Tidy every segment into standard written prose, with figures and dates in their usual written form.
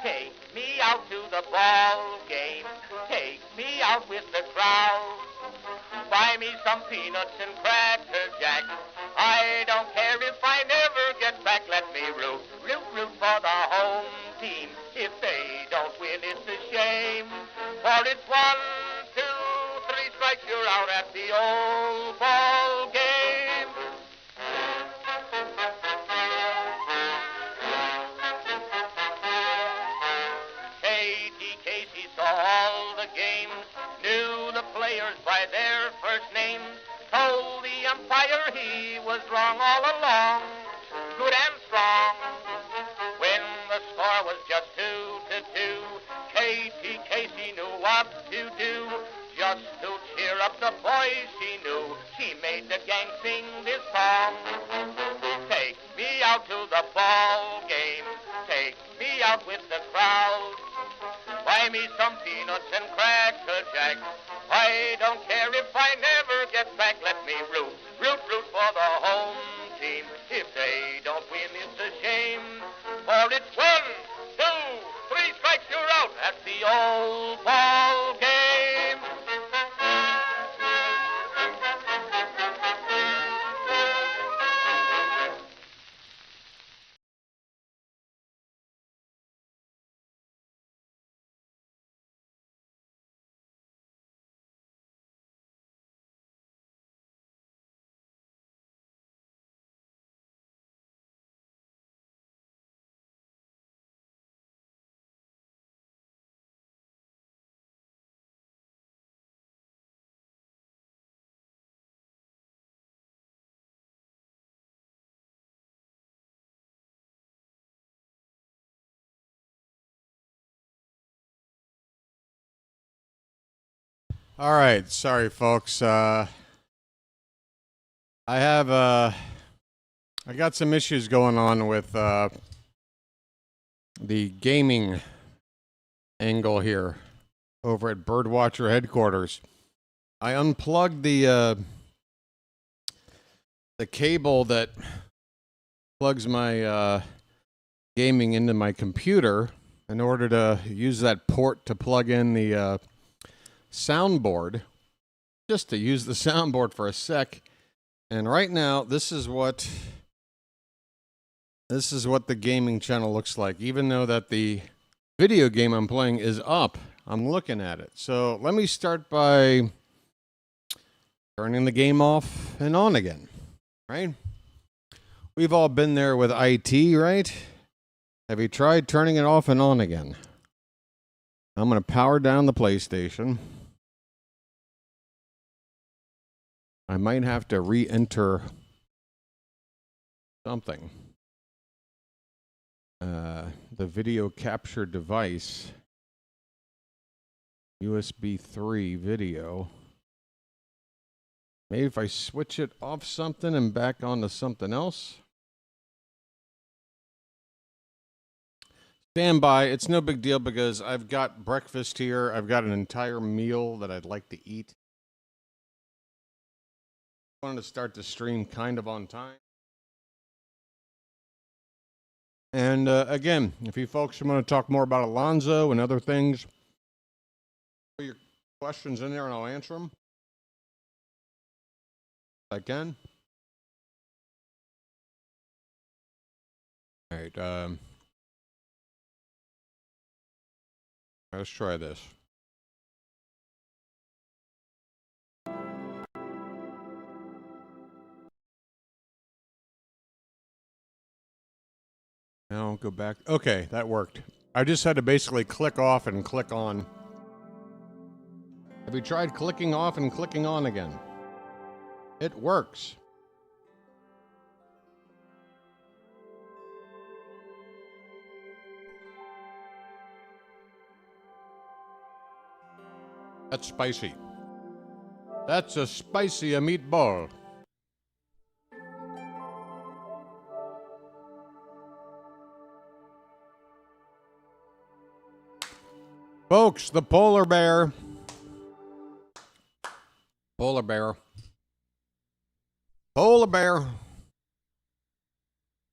Take me out to the ball game. Take me out with the crowd. Buy me some peanuts and cracker jack. I don't care if I never get back. Let me root for the home team. If they don't win, it's a shame. For it's 1, 2, 3 strikes, you're out at the old ball game. Katie Casey saw all the games, knew the players by their first names, told the umpire he was wrong all along, good and strong. When the score was just 2-2, Katie Casey knew what to do. Just to cheer up the boys she knew, she made the gang sing this song. Take me out to the ball game, take me out with the crowd. Buy me some peanuts and cracker jack. I don't care if I never get back. Let me root for the home team. If they don't win, it's a shame. For it's 1, 2, 3 strikes, you're out at the old ball game. All right, sorry folks. I got some issues going on with the gaming angle here over at Birdwatcher headquarters. I unplugged the cable that plugs my gaming into my computer in order to use that port to plug in the soundboard, just to use the soundboard for a sec. And right now, this is what the gaming channel looks like. Even though that the video game I'm playing is up, I'm looking at it. So let me start by turning the game off and on again, right? We've all been there with IT, right? Have you tried turning it off and on again? I'm going to power down the PlayStation. I might have to re-enter something. The video capture device, USB 3 video. Maybe if I switch it off something and back onto something else. Stand by. It's no big deal because I've got breakfast here. I've got an entire meal that I'd like to eat. I wanted to start the stream kind of on time. And again, if you folks want to talk more about Alonzo and other things, put your questions in there and I'll answer them if I can. All right. Let's try this. Now go back. Okay, that worked. I just had to basically click off and click on. Have you tried clicking off and clicking on again? It works. That's spicy. That's a spicy meatball. Folks, the polar bear. Polar bear. Polar bear.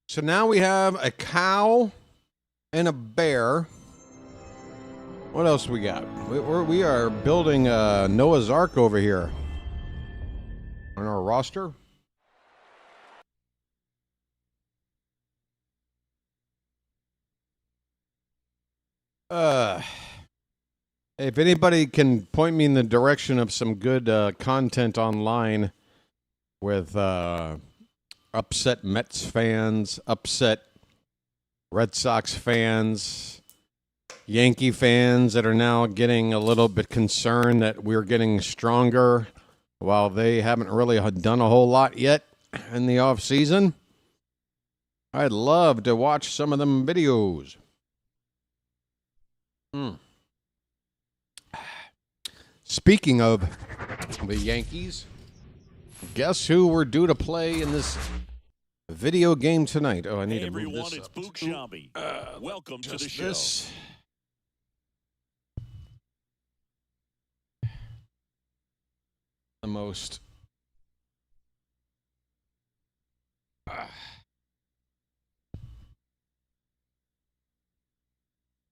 So now we have a cow and a bear What else we got? We are building Noah's Ark over here on our roster. If anybody can point me in the direction of some good content online with upset Mets fans, upset Red Sox fans, Yankee fans that are now getting a little bit concerned that we're getting stronger while they haven't really done a whole lot yet in the off season, I'd love to watch some of them videos. Speaking of the Yankees, guess who we're due to play in this video game tonight? Oh, I need to move this up. It's Shabby. Welcome to the show. This. The most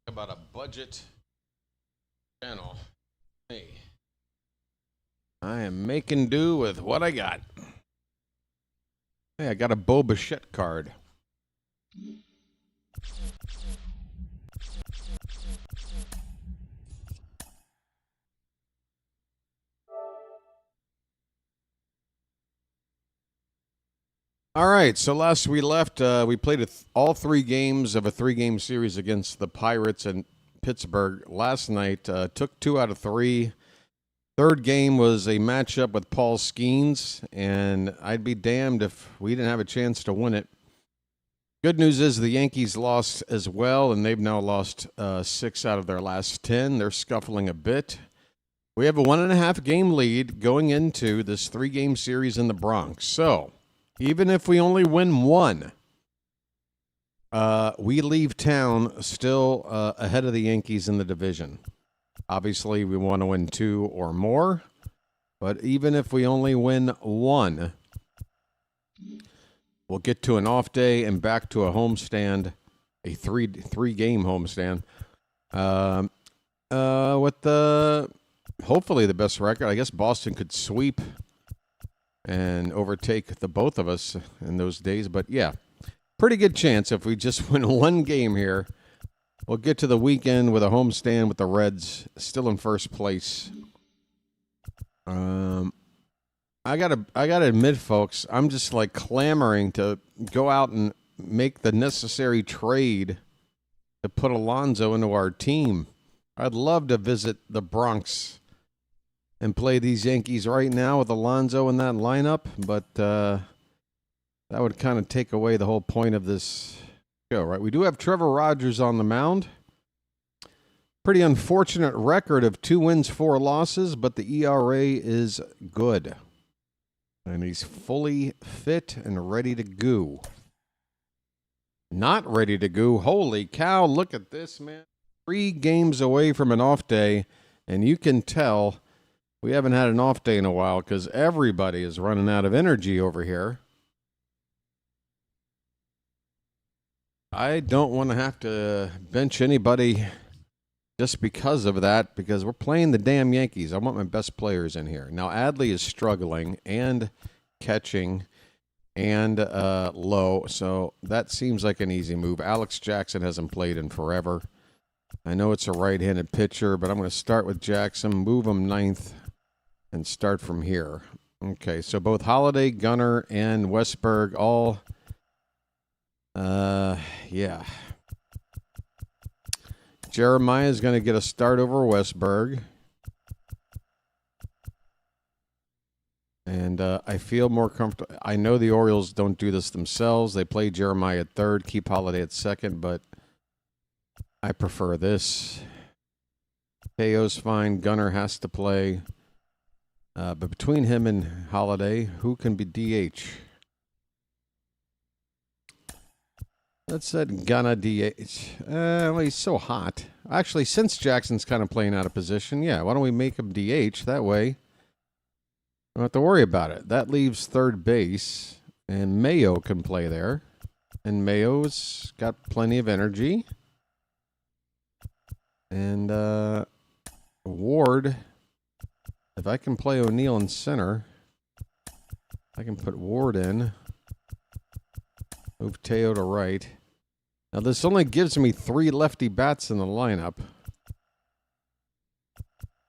about a budget channel. Hey, I am making do with what I got. Hey, I got a Bo Bichette card. All right, so last we left, we played all 3 games of a 3-game series against the Pirates and Pittsburgh. Last night, took 2 out of 3. Third game was a matchup with Paul Skeens, and I'd be damned if we didn't have a chance to win it. Good news is the Yankees lost as well, and they've now lost 6 out of their last 10. They're scuffling a bit. We have a 1.5-game lead going into this 3-game series in the Bronx. So even if we only win 1, we leave town still ahead of the Yankees in the division. Obviously, we want to win 2 or more, but even if we only win 1, we'll get to an off day and back to a homestand, a three-game homestand, with hopefully the best record. I guess Boston could sweep and overtake the both of us in those days. But, yeah, pretty good chance if we just win 1 game here. We'll get to the weekend with a homestand with the Reds still in first place. I gotta admit, folks, I'm just like clamoring to go out and make the necessary trade to put Alonso into our team. I'd love to visit the Bronx and play these Yankees right now with Alonso in that lineup, but that would kind of take away the whole point of this show, right? We do have Trevor Rogers on the mound. Pretty unfortunate record of 2 wins, 4 losses, but the ERA is good. And he's fully fit and ready to go. Not ready to go. Holy cow, look at this, man. 3 games away from an off day, and you can tell we haven't had an off day in a while because everybody is running out of energy over here. I don't want to have to bench anybody just because of that, because we're playing the damn Yankees. I want my best players in here. Now, Adley is struggling and catching and low, so that seems like an easy move. Alex Jackson hasn't played in forever. I know it's a right-handed pitcher, but I'm going to start with Jackson, move him 9th, and start from here. Okay, so both Holiday, Gunnar, and Westberg all, yeah. Jeremiah is going to get a start over Westberg. And I feel more comfortable. I know the Orioles don't do this themselves. They play Jeremiah at 3rd, keep Holiday at 2nd, but I prefer this. KO's fine. Gunnar has to play. But between him and Holiday, who can be DH? Let's set Gunnar DH. Well, he's so hot. Actually, since Jackson's kind of playing out of position, yeah, why don't we make him DH? That way, don't have to worry about it. That leaves 3rd base, and Mayo can play there. And Mayo's got plenty of energy. And Ward, if I can play O'Neill in center, I can put Ward in. Move Teo to right. Now, this only gives me 3 lefty bats in the lineup.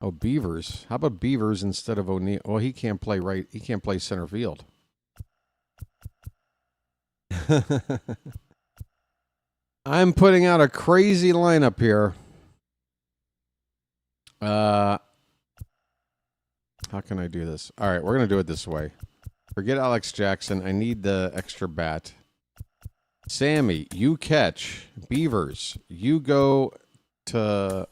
Oh, Beavers. How about Beavers instead of O'Neill? Well, he can't play right. He can't play center field. I'm putting out a crazy lineup here. How can I do this? All right, we're going to do it this way. Forget Alex Jackson. I need the extra bat. Sammy, you catch. Beavers, you go to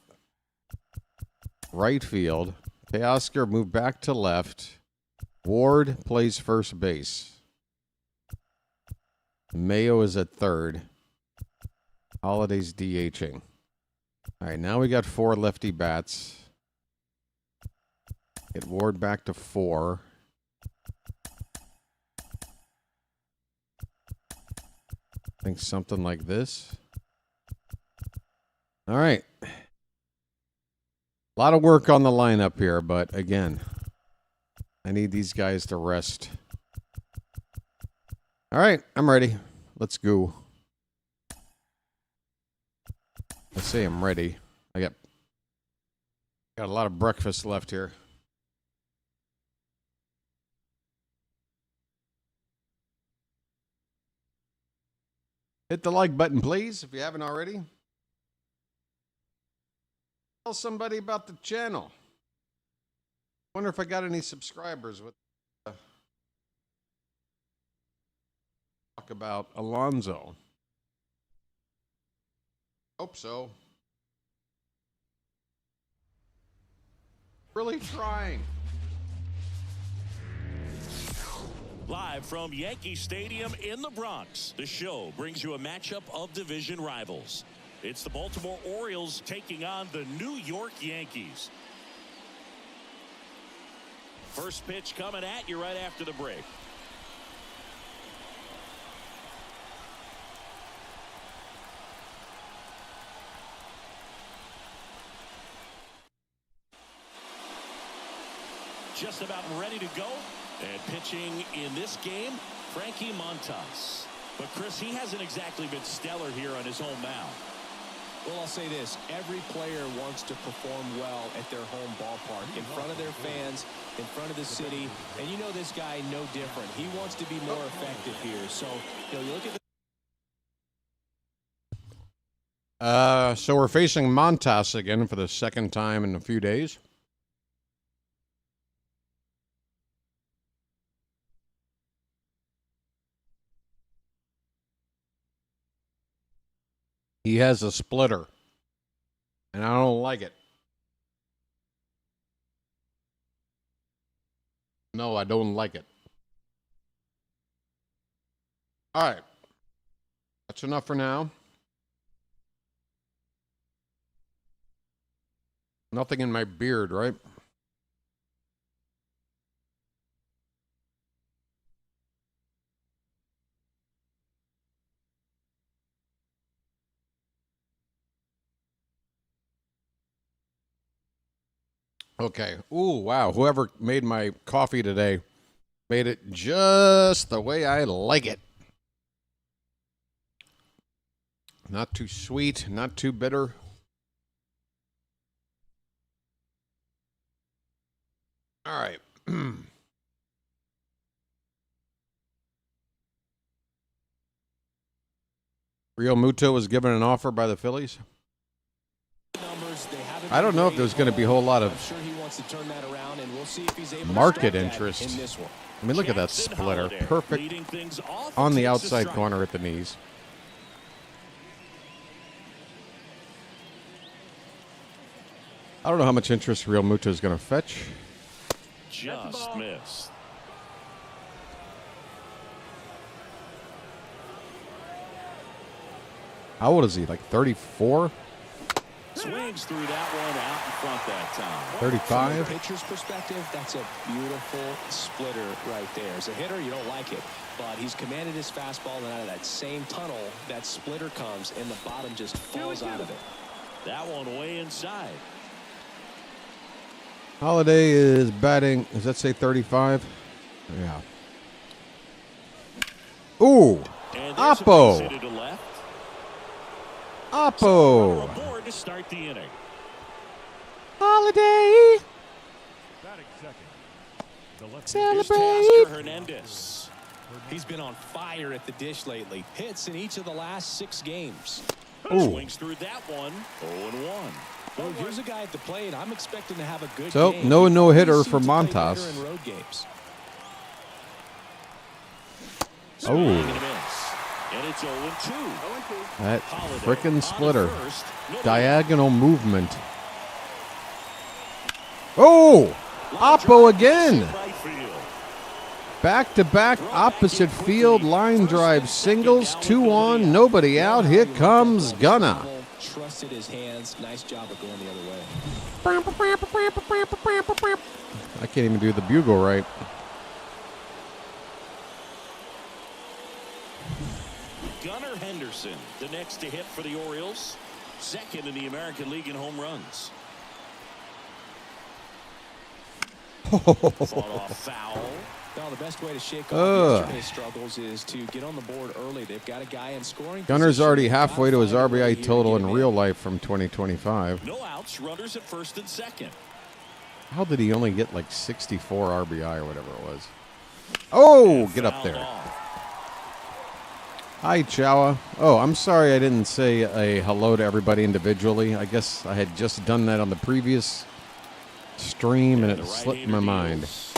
right field. Teoscar, move back to left. Ward plays first base. Mayo is at third. Holiday's DHing. All right, now we got 4 lefty bats. Get Ward back to 4. I think something like this. All right. A lot of work on the lineup here, but again, I need these guys to rest. All right, I'm ready. Let's go. Let's say I'm ready. I got a lot of breakfast left here. Hit the like button, please, if you haven't already. Tell somebody about the channel. Wonder if I got any subscribers with talk about Alonso. Hope so. Really trying. Live from Yankee Stadium in the Bronx, the show brings you a matchup of division rivals. It's the Baltimore Orioles taking on the New York Yankees. First pitch coming at you right after the break. Just about ready to go. And pitching in this game, Frankie Montas. But, Chris, he hasn't exactly been stellar here on his home mound. Well, I'll say this. Every player wants to perform well at their home ballpark, in front of their fans, in front of the city. And you know this guy no different. He wants to be more effective here. So, you know, you look at So we're facing Montas again for the second time in a few days. He has a splitter, and I don't like it. No, I don't like it. All right. That's enough for now. Nothing in my beard, right? Okay. Ooh, wow. Whoever made my coffee today made it just the way I like it. Not too sweet, not too bitter. All right. Real Muto was given an offer by the Phillies. I don't know if there's going to be a whole lot of market interest. I mean, look at that splitter. Perfect on the outside corner at the knees. I don't know how much interest Real Muto is going to fetch. Just missed. How old is he? Like 34? Swings through that one out in front that time. 35? From the pitcher's perspective, that's a beautiful splitter right there. As a hitter, you don't like it, but he's commanded his fastball, and out of that same tunnel, that splitter comes, and the bottom just falls out of it. That one way inside. Holiday is batting, does that say 35? Yeah. Ooh, And there's a base Oppo. hit to left. Oppo. Runner aboard to start the inning. Holiday. Here's Celebrate. Tasker Hernandez. He's been on fire at the dish lately. Hits in each of the last 6 games. Ooh. Swings through that one. 0-1. Well, here's a guy at the plate. I'm expecting to have a good So, game. no He no-hitter always for seems to play Montas. better in road games. Swing and a Oh, miss. And it's 0-2. that Holiday frickin' on splitter. first. Nobody Diagonal movement. Oh, Oppo again. right field. Back-to-back opposite field line drive singles. 2 on, nobody out. Here comes Gunna. Trusted his hands. Nice job of going the other way. I can't even do the bugle right. Gunnar Henderson, the next to hit for the Orioles. Second in the American League in home runs. Fought off foul. Well, the best way to shake Ugh. off yesterday's struggles is to get on the board early. They've got a guy in scoring Gunner's position. already halfway to his Gotta find a way RBI here total to in get him real life from 2025. No outs, runners at first and second. How did he only get like 64 RBI or whatever it was? Oh, get up Fouled there. off. Hi, Chowa. Oh, I'm sorry I didn't say a hello to everybody individually. I guess I had just done that on the previous stream and The it slipped my right-hander mind. deals.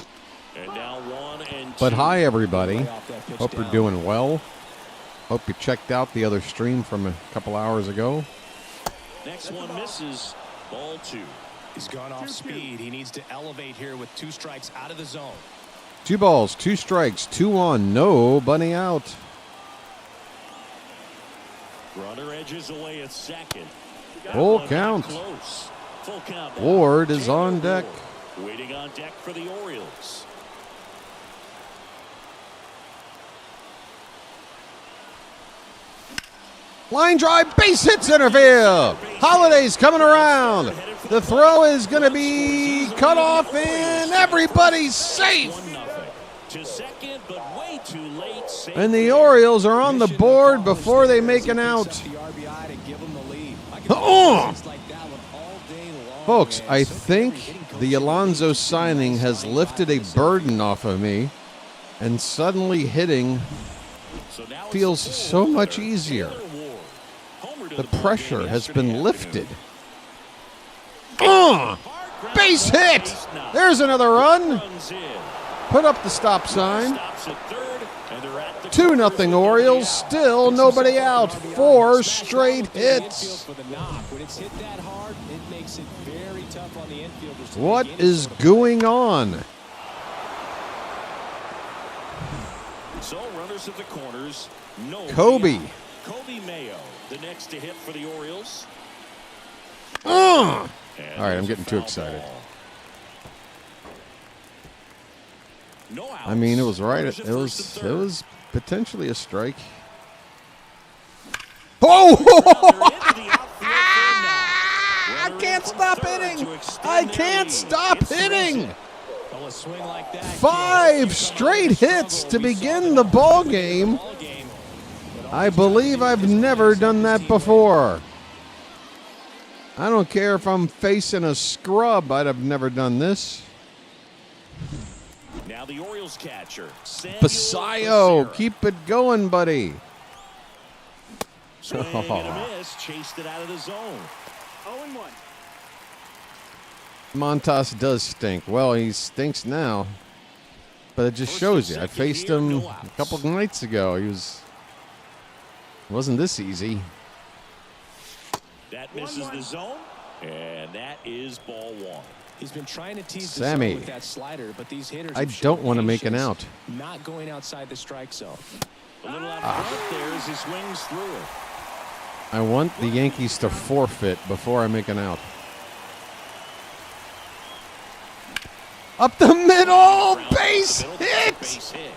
And now 1-2. But hi, everybody. Lay off that pitch Hope you're down. doing well. Hope you checked out the other stream from a couple hours ago. Next one misses. Ball 2. He's gone off speed. He needs to elevate here with 2 strikes out of the zone. 2 balls, 2 strikes, 2 on, nobody out. Runner edges away at second. Full One count. Close. Full count. now. Ward is Taylor on deck. Ward waiting on deck for the Orioles. Line drive, base hit center field. Holiday's coming around. The throw is going to be cut off and everybody's safe. 1-0. To second, but way too late. Safe And the there. Orioles are on the Mission board accomplished before they there make as an he out. picks up the RBI to give him the lead. I can Oh! things like that one all day long, Folks, man. I So think every hitting coach the Alonso signing has lifted a burden off of me, and suddenly hitting So now it's feels the so much Taylor easier. Ward. Homer to The ball pressure game has yesterday been lifted. afternoon. Base hit! Base knock. There's another run. Runs in. Put up the stop sign. Stops at third, and they're at the 2-0 Orioles. Still nobody out. 4 straight hits. For the knock. When it's hit that hard, it makes it very tough on the infielders to What make any is sort of going on? So runners at the corners. No. Kobe. Kobe Mayo, the next to hit for the Orioles. All And right, I'm there's a getting too foul excited. ball. No outs. I mean, it was right. Runners It at was first it and third. was potentially a strike. Oh! They're into the outfield for a knock. I Runner can't in from stop third hitting. to extend I their can't lead. stop It's hitting. Rizzo. Well, a swing like that 5 straight hits to begin the ball game. I believe I've never done that before. I don't care if I'm facing a scrub. I'd have never done this. Now the Orioles catcher, Samuel Basayo, Becerra. keep it going, buddy. Swing and a miss, chased it out of the zone. 0-1. Montas does stink. Well, he stinks now. But it just First shows and you. I second faced here, him no a outs. couple of nights ago. Wasn't this easy. That misses the zone, and that is ball 1. He's been trying to tease Sammy. the zone with that slider, but these hitters I have don't shown want to make an patience, out. Not going outside the strike zone. A little out front there as he swings through it. I want the Yankees to forfeit before I make an out. Up the middle, base hit! Base hit.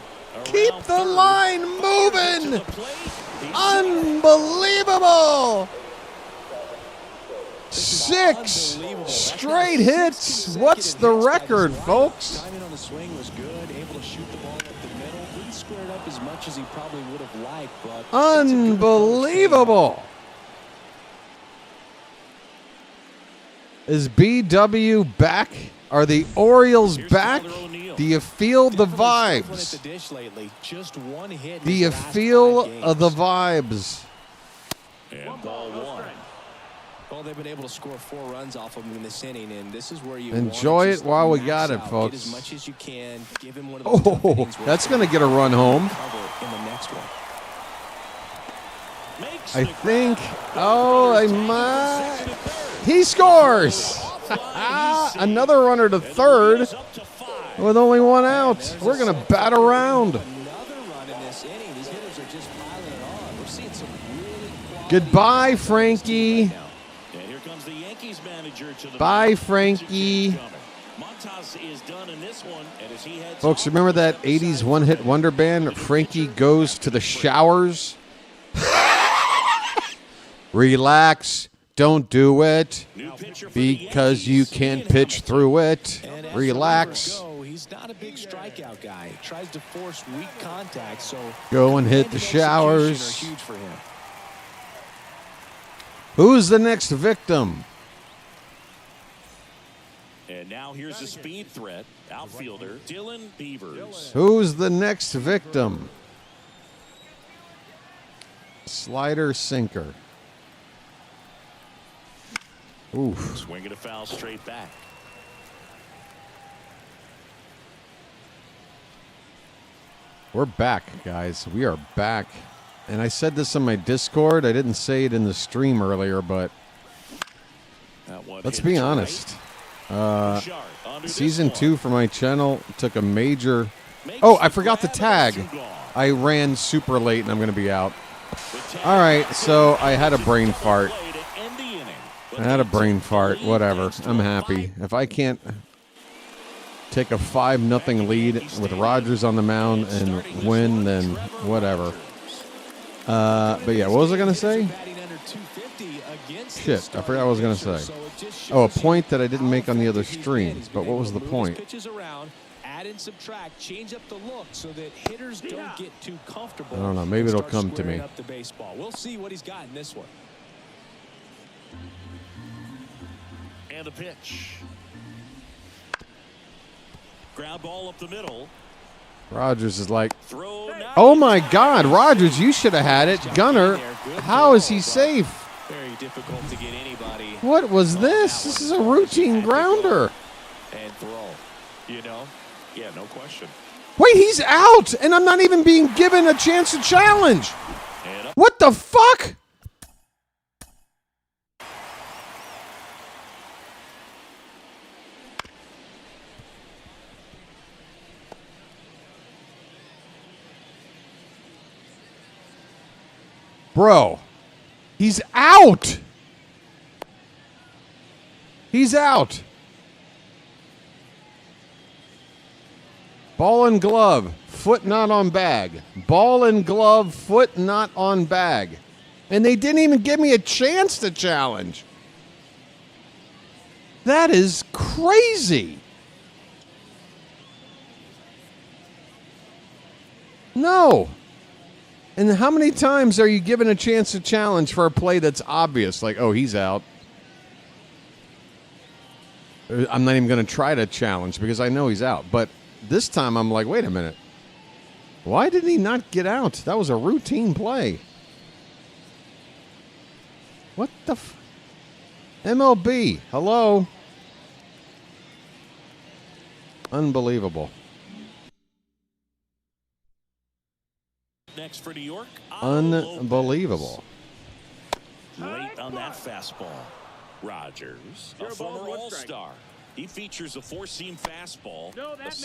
Keep Around the third. line To moving! the plate. He's Unbelievable! 6 straight hits. What's the record, folks? Timing on the swing was good. Able to shoot the ball up the middle. Didn't square it up as much as he probably would have liked, but Unbelievable. Is BW back? Are the Orioles back? Do you feel the vibes? Do you feel the vibes? And ball 1. Well, they've been able to score 4 runs off of him in this inning, and this is where you enjoy it while we got it, folks. Get as much as you can. Give him one of those tough innings where that's going to get a run home. In the next one. Makes I the think. grab. Oh, I might. He scores. Another runner to third Up to 5. with only 1 out. We're going to bat around. Another run in this inning. These hitters are just piling it on. We're seeing some really quality. Goodbye, Frankie. And here comes the Yankees manager to the Bye, mound. Frankie. Montas is done in this one, and as he heads Folks, off remember to the that other side 80s of one-hit the wonder band, Frankie Goes to the Showers? Relax. Don't do it new pitcher for the because you Yankees, can't Ian pitch Hamilton. through it. And as Relax. the numbers go, he's not a big strikeout guy. He tries to force weak contact, so Go and hit command the and execution showers. are huge for him. Who's the next victim? And now here's a speed threat. Outfielder Dylan Beavers. Who's the next victim? Slider sinker. Oof. Swing and a foul straight back. We're back, guys. We are back. And I said this on my Discord. I didn't say it in the stream earlier, but That one let's hit be to honest. right. Sharp under Season this 2 one. for my channel took a major... Makes Oh, I the forgot to grab, tag. and gone. I ran super late and I'm going to be out. The tag All right, so I had a brain fart. play to end the inning. But I had a they brain take the fart. lead Whatever. thanks to I'm a happy. 5 If I can't take a 5-0 lead with Rogers on the mound and win, then whatever. But yeah, what was I going to say? Batting under 250 against Shit, the I forgot what I was gonna starting say. pitcher, so it just Oh, a shows point you that I didn't how make on the other effective he's streams, been. He's but been what able was to the move his point? pitches around, add and subtract, change up the look so that hitters don't get too comfortable. I don't know, maybe and it'll start come to squaring me. Up the baseball. We'll see what he's got in this one. And a pitch. Ground ball up the middle. Rogers is like, Throw now. oh my God, Rogers, you should have had it. Gunner, how is he safe? Very difficult to get anybody. What was this? This is a routine grounder. And throw. You know? Yeah, no question. Wait, he's out, and I'm not even being given a chance to challenge. And up. What the fuck? Bro, he's out. He's out. Ball and glove, foot not on bag. Ball and glove, foot not on bag. And they didn't even give me a chance to challenge. That is crazy. No. And how many times are you given a chance to challenge for a play that's obvious? Like, oh, he's out. I'm not even going to try to challenge because I know he's out. But this time I'm like, wait a minute. Why did he not get out? That was a routine play. What the MLB, hello? Unbelievable. Next for New York. Unbelievable. Late on that fastball. Rogers, a former All-Star. He features a four-seam fastball.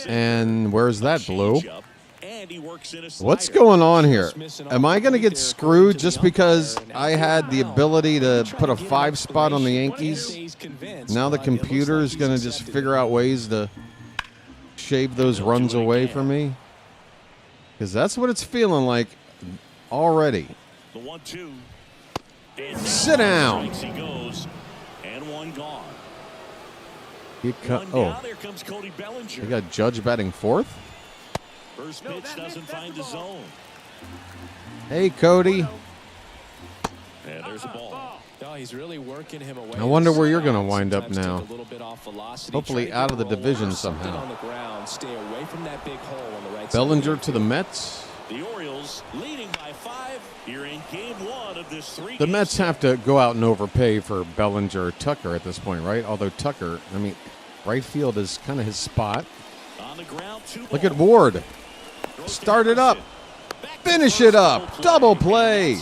And where's that, Blue? Changeup, and he works in a What's slider. going on here? Am I going to get screwed just because I had the ability to put a 5 spot on the Yankees? Now the computer is going to just figure out ways to shave those runs away from me? Because that's what it's feeling like already. The 1-2. And Sit down. strikes he goes. And And one gone. There comes Cody Bellinger. They got Judge batting fourth. First pitch doesn't find the zone. Hey, Cody. And there's a ball. No, he's really working him away. I wonder where you're going to wind up now. Velocity, hopefully out of the division somehow. On the ground, stay away from that big hole on the right Bellinger side. to the Mets. The Orioles leading by 5 here in game 1 of this 3-game The Mets have to go out and overpay for Bellinger or Tucker at this point, right? Although Tucker, I mean, right field is kind of his spot. On the ground, 2 Look at Ward. Start it up. Finish it up. Double play.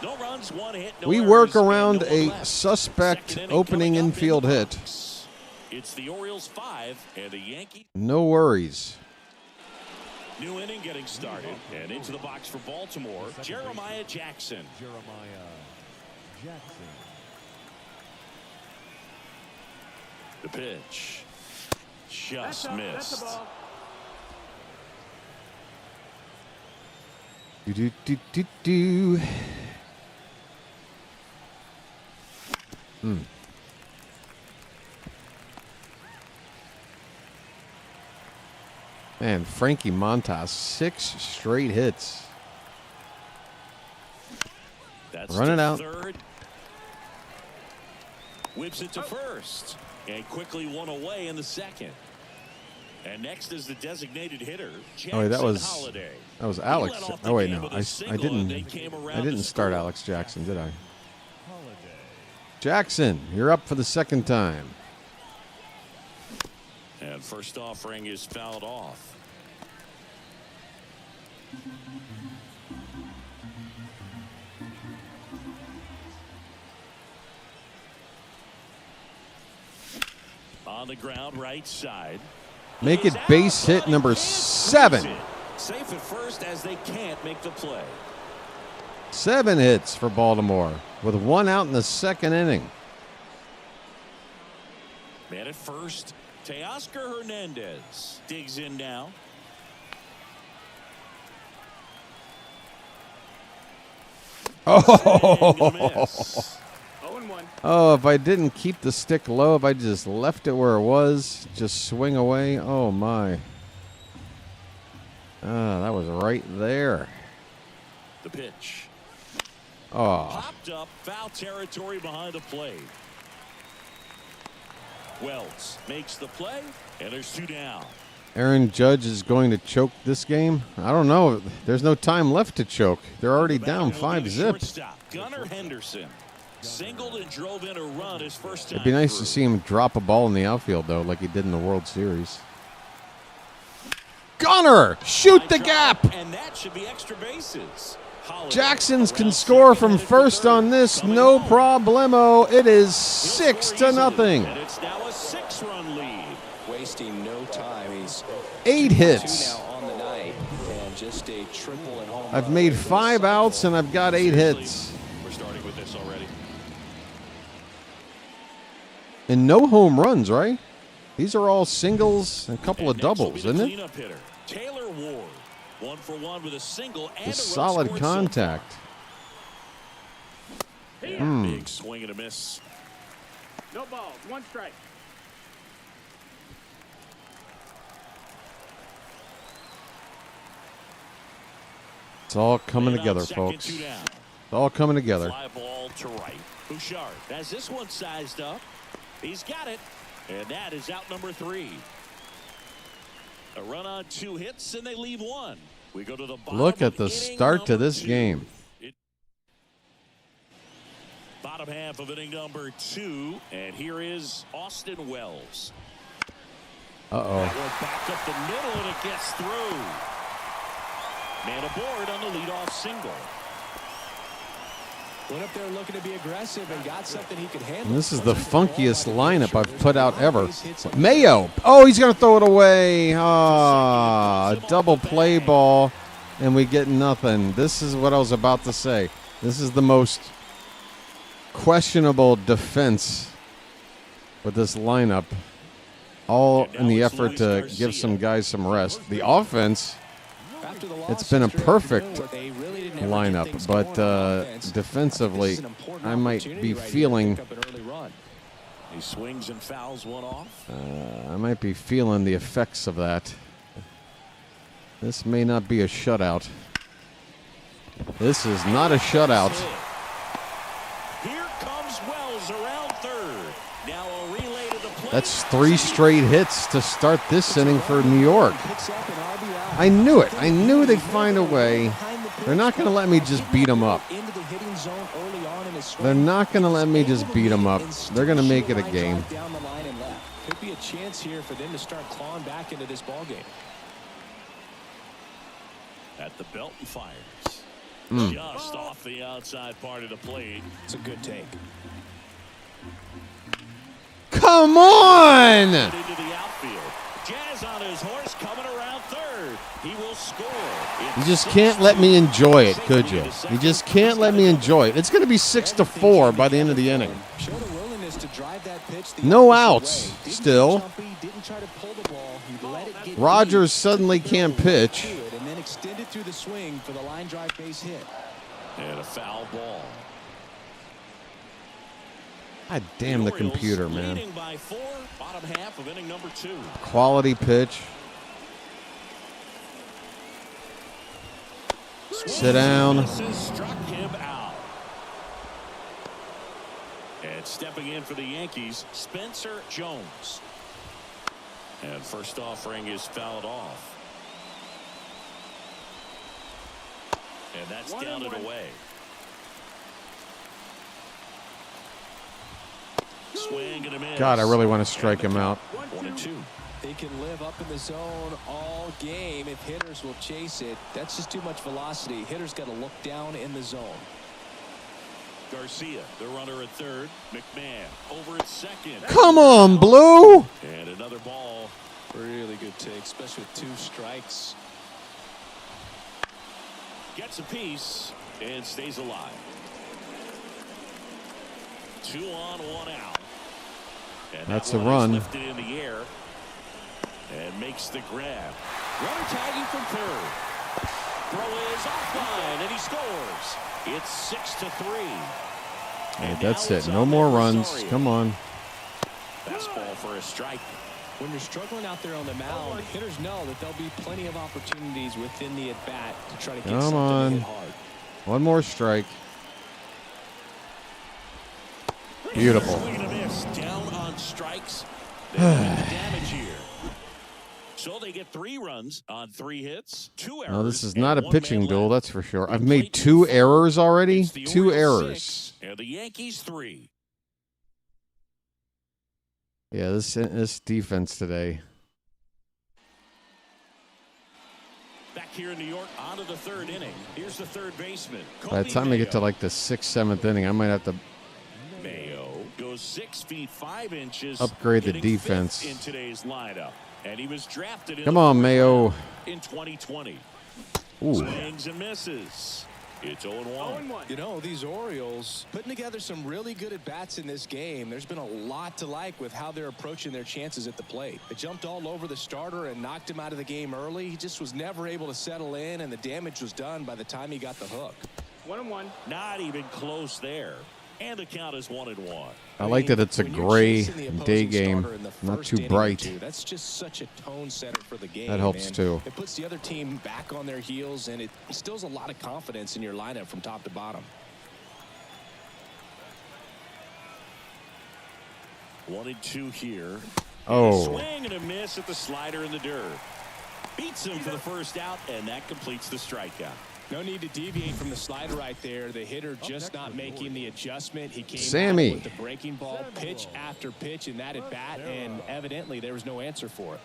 No runs, 1 hit, no We errors, work and around no a one left. suspect Second inning opening coming up infield in the hit. Bronx. It's the Orioles 5 and the Yankees. No worries. New inning getting started, and into the box for Baltimore, Jeremiah Jackson. The pitch. Just missed. Do. Man, Frankie Montas, 6 straight hits. That's Run it to out. Third. Whips it to first. And quickly one away in the second. And next is the designated hitter, Jackson Oh, wait, that Holiday. was He Alex. led off the Oh wait, game no, with a I single, and they didn't. came I around didn't to start score. Alex Jackson, did I? Jackson, you're up for the second time. And first offering is fouled off. On the ground, right side. Make it base hit number 7. Safe at first as they can't make the play. 7 hits for Baltimore with 1 out in the second inning. Man at first, Teoscar Hernandez digs in now. Oh, if I didn't keep the stick low, if I just left it where it was, just swing away. Oh, my. Ah, that was right there. The pitch. Oh, Popped up, foul territory behind the plate. Wells makes the play, and there's 2 down. Aaron Judge is going to choke this game. I don't know. There's no time left to choke. They're already down 5-zip. Gunnar Henderson singled and drove in a run his first time. It'd be nice through. to see him drop a ball in the outfield, though, like he did in the World Series. Gunnar, shoot the gap. And that should be extra bases. Jacksons can score from first on this, no problemo. It is 6-0. And it's now a 6-run lead. Wasting no time. He's 8 hits. now on the night, and just a triple and home I've run made later this 5 cycle. outs and I've got 8 hits. We're starting with this already. And no home runs, right? These are all singles and a couple of doubles, isn't it? Cleanup hitter, Taylor Ward, 1 for 1 with a single and a run Solid scored so contact. far. Big swing and a miss. No balls, 1 strike. It's all coming Man on together, second, folks. 2 down. It's all coming together. Fly ball to right. Bouchard has this one sized up. He's got it. And that is out number 3. A run on 2 hits, and they leave 1. We go to the bottom Look at of the inning start to number this 2. game. Bottom half of inning number 2, and here is Austin Wells. Uh-oh. That one back up the middle, and it gets through. Man aboard on the leadoff single. Went up there looking to be aggressive and got something he could handle. And this is the funkiest lineup I've put out ever. Mayo. Oh, he's going to throw it away. Ah, double play ball, and we get nothing. This is what I was about to say. This is the most questionable defense with this lineup. All in the effort to give some guys some rest. The offense, it's been a perfect lineup, but defensively, I might be feeling He swings and fouls one off. I might be feeling the effects of that. This may not be a shutout. This is not a shutout. Here comes Wells around third. Now a relay to the plate. That's 3 straight hits to start this inning for New York. I knew it. I knew they'd find a way. They're not going to let me just beat them up. They're not going to let me just beat them up. They're going to make it a game. Could be a chance here for them to start clawing back into this ball game. At the belt and fires. Just off the outside part of the plate. It's a good take. Come on! Into the outfield. Jazz on his horse coming around third. He will score. You just can't let me enjoy it, could you? You just can't let me enjoy it. It's going to be 6-4 by the end of the inning. No outs still. Rogers suddenly can't pitch. And then extended through the swing for the line drive base hit. And a foul ball. God damn the computer, man. Leading by 4, bottom half of inning number 2. Quality pitch. Sit down. Struck him out. And stepping in for the Yankees, Spencer Jones. And first offering is fouled off. And that's down and away. Swing and a miss. God, I really want to strike him out. 1-2. They can live up in the zone all game if hitters will chase it. That's just too much velocity. Hitters got to look down in the zone. Garcia, the runner at third. McMahon over at second. Come on, Blue. And another ball. Really good take, especially with 2 strikes. Gets a piece and stays alive. 2 on, 1 out. And That's a that run. Lifted in the air and makes the grab. Runner tagging from third. Throw is offline and he scores. It's 6-3. Hey, that's it. No more runs. Come on. Fastball for a strike. When you're struggling out there on the mound, hitters know that there'll be plenty of opportunities within the at-bat to try to get something to hit hard. One more strike. Beautiful. Swing and a miss. Down on strikes. Damage here. So they get 3 runs on 3 hits, 2 errors. No, this is not a 1 pitching man duel, left. that's for sure. I've made 2 errors already. It's the 2 Orioles errors. 6, and the Yankees 3. Yeah, this defense today. Back here in New York, on to the 3rd inning. Here's the 3rd baseman. By the time I get to like the 6th, 7th inning, I might have to Mayo goes 6 feet 5 inches. upgrade the hitting defense. 5th in today's lineup, and he was drafted in Come the on, 4th Mayo. round in 2020. Ooh. Swings and misses. It's 0-1. You know, these Orioles putting together some really good at-bats in this game. There's been a lot to like with how they're approaching their chances at the plate. They jumped all over the starter and knocked him out of the game early. He just was never able to settle in, and the damage was done by the time he got the hook. 1-1. Not even close there. And the count is 1-1. I like that it's a gray day game, not too bright. That's just such a tone setter for the game. That helps too. It puts the other team back on their heels, and it instills a lot of confidence in your lineup from top to bottom. 1-2 here. Oh. Swing and a miss at the slider in the dirt. Beats him for the first out, and that completes the strikeout. No need to deviate from the slider right there. The hitter just not making the adjustment. He came Sammy out with the breaking ball pitch after pitch in that at bat, and evidently there was no answer for it.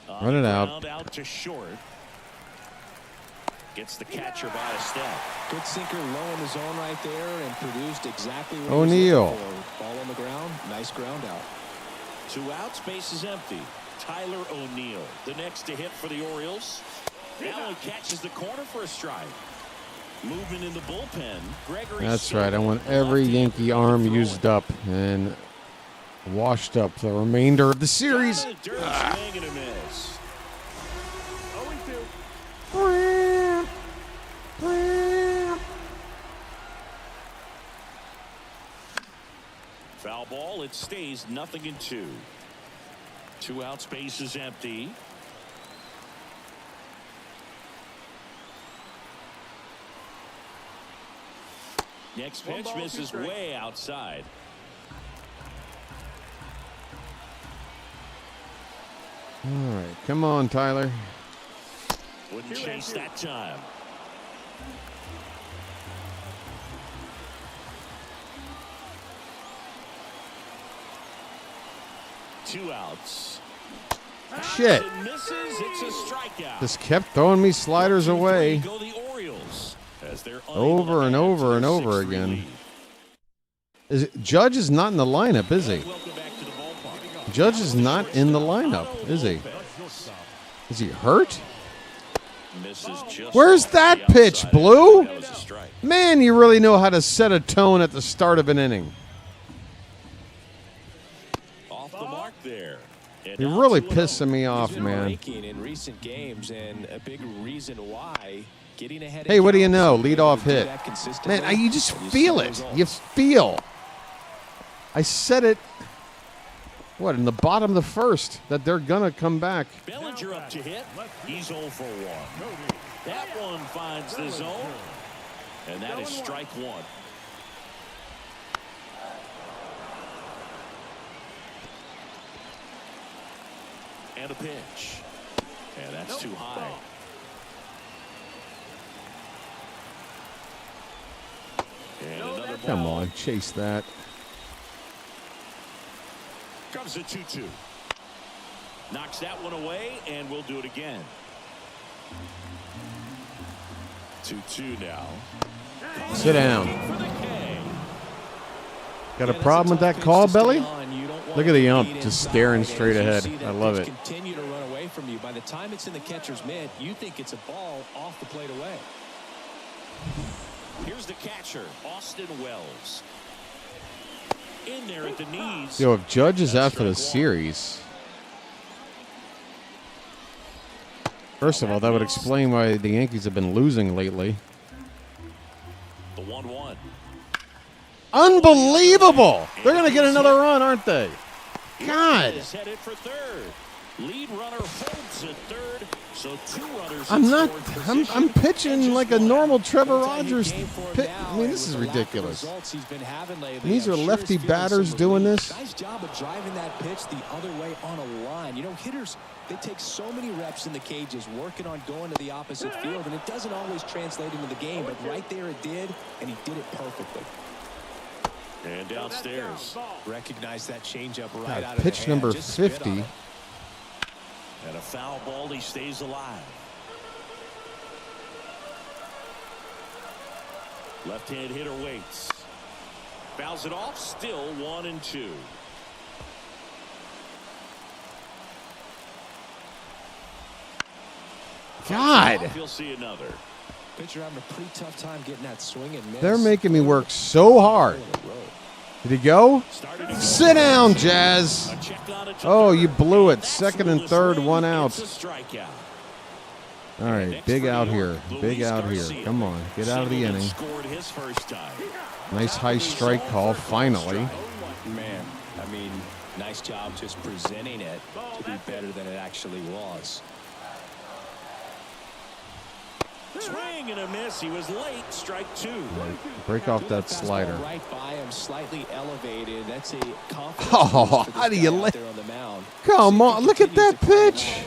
Run it out. Out to short. Gets the catcher by a step. Good sinker low in the zone right there and produced exactly what O'Neal. he was looking for. Ball on the ground. Nice ground out. 2 outs, base is empty. Tyler O'Neill, the next to hit for the Orioles. Allen catches the corner for a strike. Movement in the bullpen. Gregory. That's right. I want every Yankee arm used up and washed up the remainder of the series. Swing and a miss. 0-2. Foul ball. It stays 0-2. 2 outs, base is empty. Next pitch misses way outside. All right, come on, Tyler. Wouldn't chase that time. Two outs. Shit. It misses. It's a strikeout. Just kept throwing me sliders away. Go the Orioles as they're Over and over and over again. Judge is not in the lineup, is he? Judge is not in the lineup, is he? Is he hurt? Where's that pitch, Blue? Man, you really know how to set a tone at the start of an inning. Off the mark there. You're really pissing me off, man. In recent games, and a big reason why getting ahead. Hey, what do you know? Leadoff hit. Man, you just feel it. You feel. I said it. What, in the bottom of the first, that they're going to come back. Bellinger up to hit. He's 0 for 1. That one finds the zone. And that is strike 1. And a pitch. And that's too high. And another ball. Come on, chase that. Comes a 2-2. Knocks that one away, and we'll do it again. 2-2 now. Sit down. Got a problem with that call, Belly? Look at the ump just staring straight ahead. I love it. Continue to run away from you. By the time it's in the catcher's mitt, you think it's a ball off the plate away. Here's the catcher, Austin Wells. In there at the knees. Yo, if Judge is out for the series, first of all, that would explain why the Yankees have been losing lately. The 1-1. Unbelievable! They're going to get another run, aren't they? God. Is headed for third. Lead runner holds at third. So 2 runners. I'm pitching like a normal Trevor Rogers. I mean, this is ridiculous. These are lefty batters doing this. Nice job of driving that pitch the other way on a line. You know, hitters, they take so many reps in the cages working on going to the opposite field, and it doesn't always translate into the game, but right there it did, and he did it perfectly. And downstairs. Recognize that changeup right out of pitch the hand. number Just spit 50. on it. And a foul ball, he stays alive. Left-hand hitter waits. Fouls it off, still 1-2. God. You'll see another. Pitcher having a pretty tough time getting that swing and miss. They're making me work so hard. Did he go? Sit down, Jazz. Oh, you blew it. Second and third, 1 out. All right, big out here. Big out here. Come on, get out of the inning. Nice high strike call, finally. Man, I mean, nice job just presenting it to be better than it actually was. Swing and a miss. He was late. Strike 2. Break off that slider. Right by him, slightly elevated. That's a confidence. Oh, how do you let? There on the mound. Come on, look at that pitch.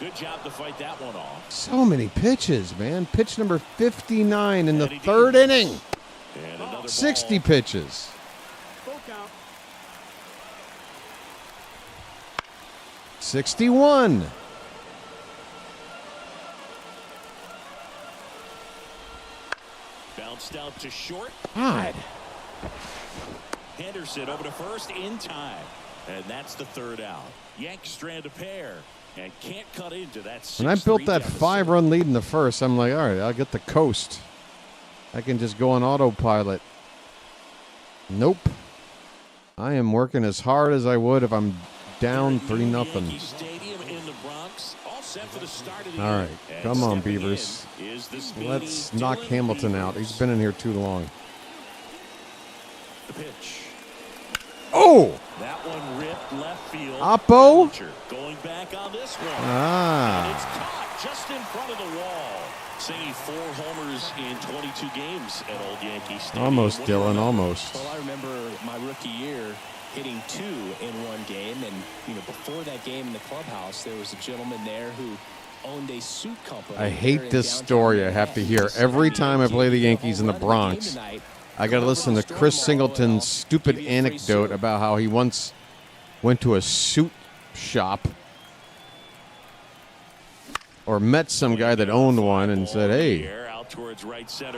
Good job to fight that one off. So many pitches, man. Pitch number 59 in the third inning. 60 pitches. 61. Bounced out to short. God. Henderson over to first in time. And that's the third out. Yanks strand a pair and can't cut into that. When I built that 5-run lead in the first, I'm like, all right, I'll get the coast. I can just go on autopilot. Nope. I am working as hard as I would if I'm down 3-0. Stadium in the Bronx, all set for the start of the All right, game. come on, Stepping Beavers. in is the speedy Let's knock Dylan Hamilton out. He's been in here too long. The pitch. Oh! That one ripped left field. Oppo? Going back on this one. Ah. And it's caught just in front of the wall. Saying 4 homers in 22 games at Old Yankee Stadium. Almost, Dylan, almost. Well, I remember my rookie year hitting 2 in one game. And, you know, before that game in the clubhouse, there was a gentleman there who owned a suit company. I hate this story I have to hear every time I play the Yankees in the Bronx. I got to listen to Chris Singleton's stupid anecdote about how he once went to a suit shop or met some guy that owned one and said, hey,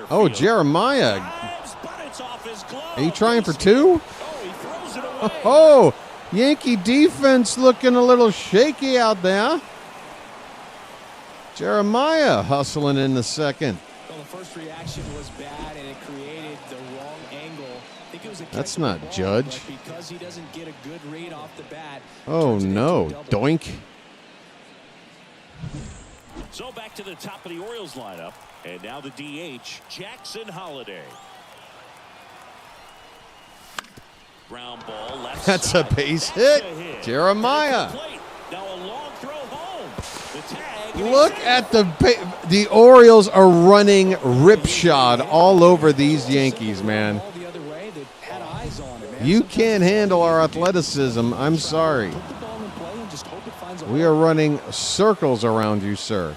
oh, Jeremiah, are you trying for 2? Oh, Yankee defense looking a little shaky out there. Jeremiah hustling in the second. Well, the first reaction was bad, and it created the wrong angle. I think it was a That's not ball, Judge. Because he doesn't get a good read off the bat. Oh, no. Doink. So back to the top of the Orioles lineup. And now the DH, Jackson Holiday. Ground ball, left That's side. a base hit. Jeremiah. Now a long throw home. The tag. Look at the Orioles are running ripshod all over these Yankees, man. You can't handle our athleticism. I'm sorry. We are running circles around you, sir.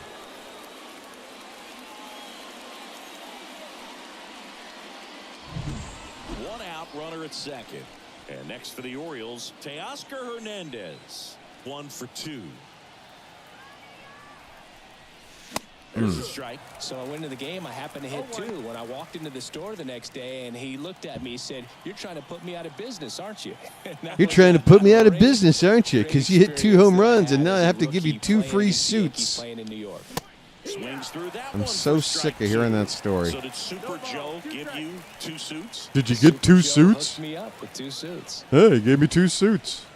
One out, runner at second. And next for the Orioles, Teoscar Hernandez. 1 for 2. There's a strike. So I went into the game. I happened to hit 2. When I walked into the store the next day, and he looked at me, he said, "You're trying to put me out of business, aren't you?" You're trying to put me out of business, aren't you? Because you hit 2 home runs, and now I have to give you 2 free suits. Swings through that I'm one so for sick strike of hearing 2. that story. So did Super Joe give you 2 suits? Did you get 2 suits? Hooked me up with 2 suits. Hey, he gave me 2 suits.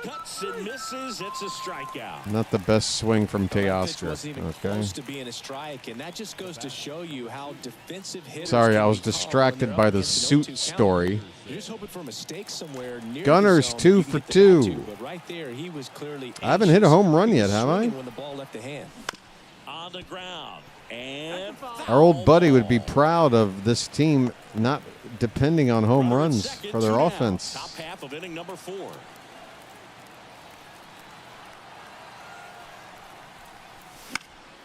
Cuts and misses. It's a strikeout. Not the best swing from Teoscar. Wasn't even Okay. close to being a strike, and that just goes to show you how defensive hitters. Sorry, I can was be called distracted when by they're the up against an suit 0-2 story. count. You're just hoping for mistakes somewhere near Gunners the zone 2 you can for get the 2. bat to, but right there, he was clearly I haven't hit a home run anxious. yet, have I? Swinging when the ball left the hand. On the ground. And Our old buddy would be proud of this team not depending on home runs for their offense. Top half of inning number 4.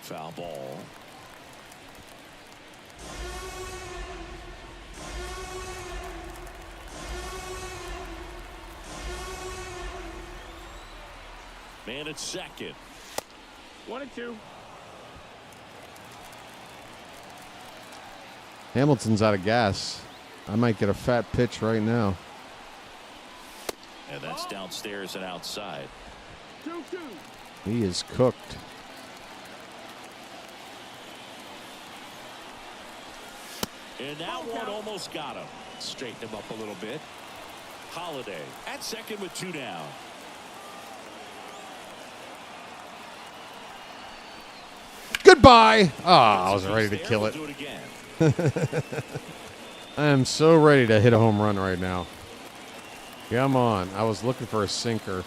Foul ball. Man at second. 1-2. Hamilton's out of gas. I might get a fat pitch right now. And that's downstairs and outside. 2-2. He is cooked. And that one almost got him. Straighten him up a little bit. Holiday at second with 2 down. Goodbye. I was ready to kill it. We'll do it again. I am so ready to hit a home run right now. Come on. I was looking for a sinker.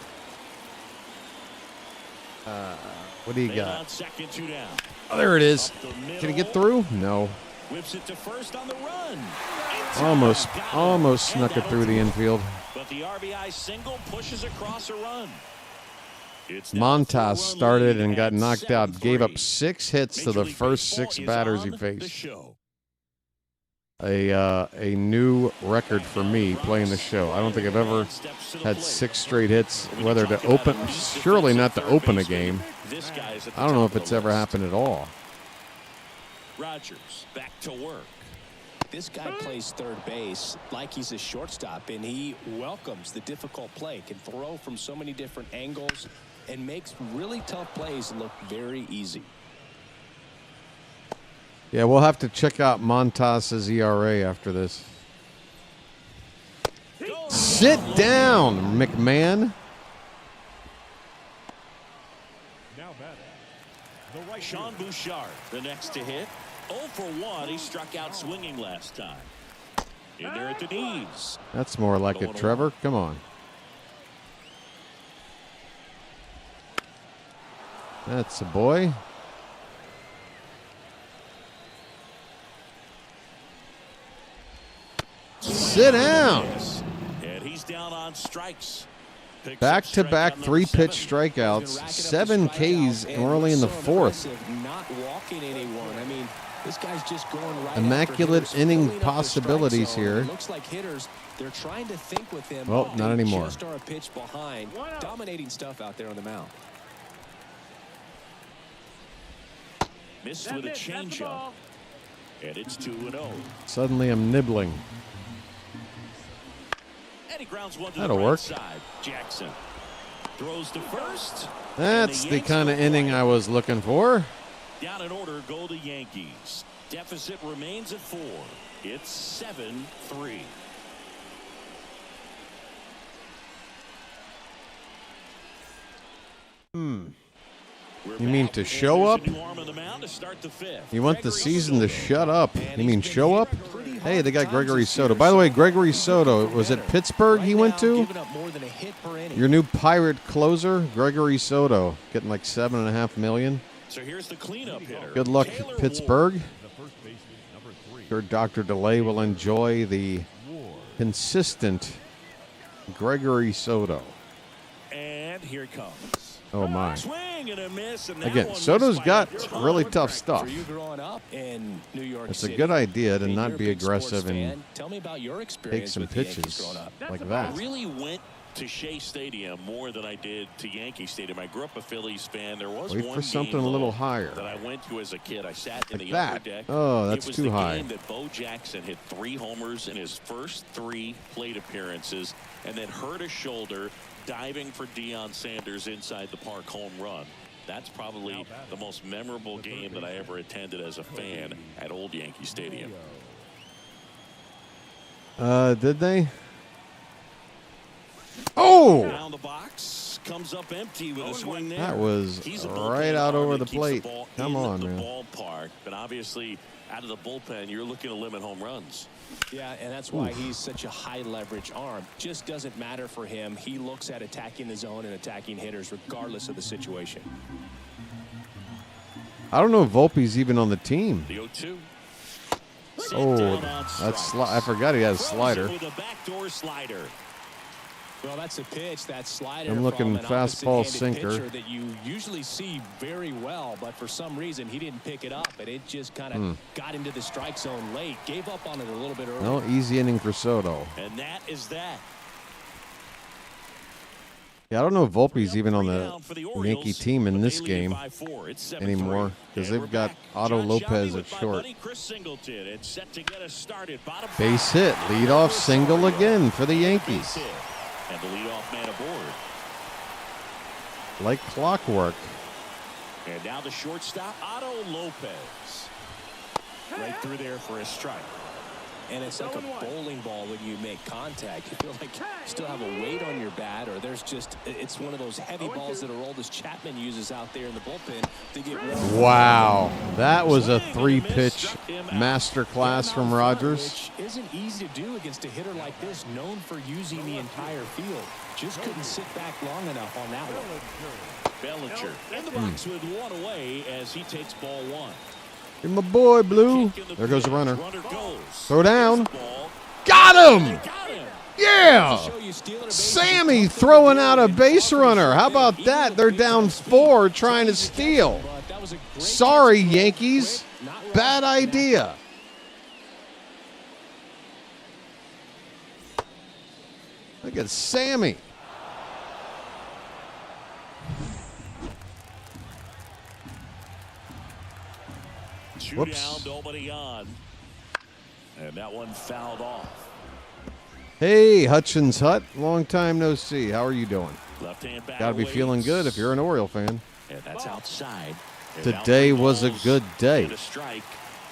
What do you Man got? on second, 2 down. Oh, there it is. Up the Can it middle. get through? No. Whips it to first on the run. Almost snuck it through the infield. But the RBI single pushes across a run. It's now a Montas 4-run started lead and got at knocked out. Gave up 7-3. 6 hits to the Major League first Baseball 6 is batters he on the faced. show. A new record for me playing the show. I don't think I've ever had 6 straight hits, whether to open, surely not to open a game. This guy is at the I don't know top if of it's the ever list. happened at all. Rogers back to work. This guy plays third base like he's a shortstop, and he welcomes the difficult play, can throw from so many different angles, and makes really tough plays look very easy. Yeah, we'll have to check out Montas's ERA after this. Sit down, McMahon. Now batting. The right Sean Bouchard, the next to hit. 0 for 1. He struck out swinging last time. In there at the knees. That's more like it, Trevor. Come on. That's a boy. Sit down. And he's down on strikes. Back-to-back three-pitch strikeouts, 7 Ks early in the fourth. Not walking anyone. I mean, this guy's just going right. Immaculate inning possibilities here. Looks like hitters, they're trying to think with him. Well, not anymore. Just are a pitch behind. Dominating stuff out there on the mound. Missed with a changeup. And it's 2-0. Suddenly I'm nibbling. And he grounds one to That'll the right work. side. Jackson throws to first. That's the kind of inning I was looking for. Down in order go the Yankees. Deficit remains at 4. It's 7-3. You mean to show up? You want the season to shut up? You mean show up? Hey, they got Gregory Soto. By the way, Gregory Soto, was it Pittsburgh he went to? Your new Pirate closer, Gregory Soto, getting like $7.5 million. So here's the cleanup hitter. Good luck, Pittsburgh. Sure, Dr. DeLay will enjoy the consistent Gregory Soto. And here it comes. Oh, my. Swing and a miss, and Again, Soto's got really tough stuff. For you growing up in New York It's a City, good idea to and not you're a be big sports aggressive and fan, tell me about your take experience some with the Yankees pitches growing up. like I that. really went to Shea Stadium more than I did to Yankee Stadium. I grew up a Phillies fan. There was Wait one for something game, a little though, higher. that I went to as a kid. I sat in Like the that. upper deck. Oh, that's it was too the high. game that Bo Jackson hit 3 homers in his first 3 plate appearances and then hurt his shoulder diving for Deion Sanders inside the park home run. That's probably the most memorable game that I ever attended as a fan at Old Yankee Stadium. Did they? Oh! Down the box, comes up empty with a swing there. That was He's a right bullpen out arm over that the keeps plate. ball Come in on, the man. ballpark, but obviously out of the bullpen, you're looking to limit home runs. Yeah, and that's why he's such a high leverage arm. Just doesn't matter for him. He looks at attacking the zone and attacking hitters regardless of the situation. I don't know if Volpe's even on the team. The 0-2. Oh, that's I forgot he has a slider. With a backdoor slider. Well, that's a pitch, that slider. I'm looking from an fastball opposite-handed sinker. pitcher that you usually see very well, but for some reason he didn't pick it up, and it just kind of got into the strike zone late. Gave up on it a little bit early. No, easy inning for Soto. And that is that. Yeah, I don't know if Volpe's even on the Yankee team in this game anymore because they've got Otto Lopez at short. Base hit, leadoff single again for the Yankees. And the leadoff man aboard. Like clockwork. And now the shortstop, Otto Lopez. Right through there for a strike. And it's like a bowling ball when you make contact. You feel like you still have a weight on your bat, or there's just, it's one of those heavy balls that Aroldis Chapman uses out there in the bullpen to get rid. Wow, that was a 3-pitch masterclass from Rogers. Which isn't easy to do against a hitter like this, known for using the entire field. Just couldn't sit back long enough on that one. Bellinger in the box with 1 away as he takes ball 1. Hey, my boy, Blue. There goes the runner. Goes. Throw down. Got him! Got him. Yeah! Sammy throwing out a base runner. How about that? They're down 4 trying to steal. Sorry, Yankees. Bad idea. Look at Sammy. Two down, nobody on. And that one fouled off. Hey, Hutchins Hut. Long time no see. How are you doing? Left-hand batter Got to be feeling good if you're an Oriole fan. And that's outside. And Today was a good day. and a strike.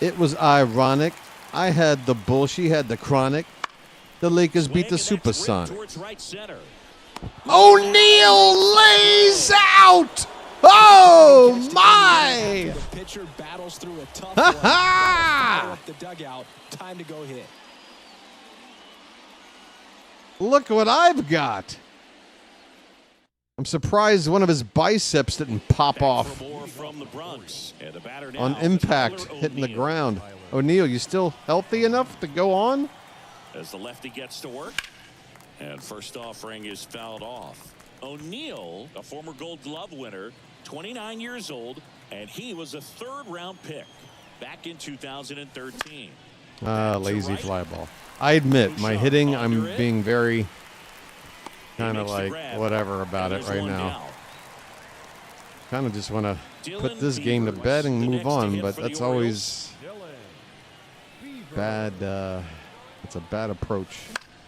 It was ironic. I had the bull. She had the chronic. The Lakers beat the Swing, and that's ripped Supersonic. towards right center. O'Neal lays out. Oh, my. The pitcher battles through a tough Ha one. ha! Fire up the dugout. Time to go hit. Look what I've got. I'm surprised one of his biceps didn't pop off From the Bronx. And the batter now, on impact Tyler hitting the O'Neill. ground. O'Neill, you still healthy enough to go on? As the lefty gets to work. And first offering is fouled off. O'Neill, a former Gold Glove winner, 29 years old, and he was a third-round pick back in 2013. Lazy fly ball. I admit, my hitting, I'm being very kind of like whatever about it right now. Kind of just want to put this game to bed and move on, but that's always bad. It's a bad approach.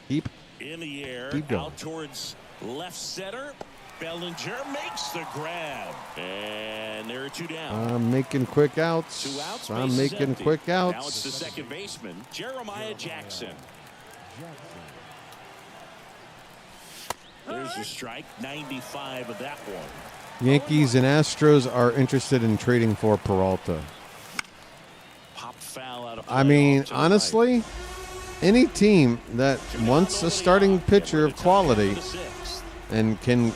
Keep in the air, going. out towards left center. Bellinger makes the grab, and there are two down. I'm making quick outs. 2 outs. I'm base is making empty. quick Now it's outs. the second baseman, Jeremiah Jackson. There's a strike, 95 of that one. Yankees and Astros are interested in trading for Peralta. Pop foul out of I mean, playoff to the honestly, any team that right. wants a starting pitcher of quality The sixth. and can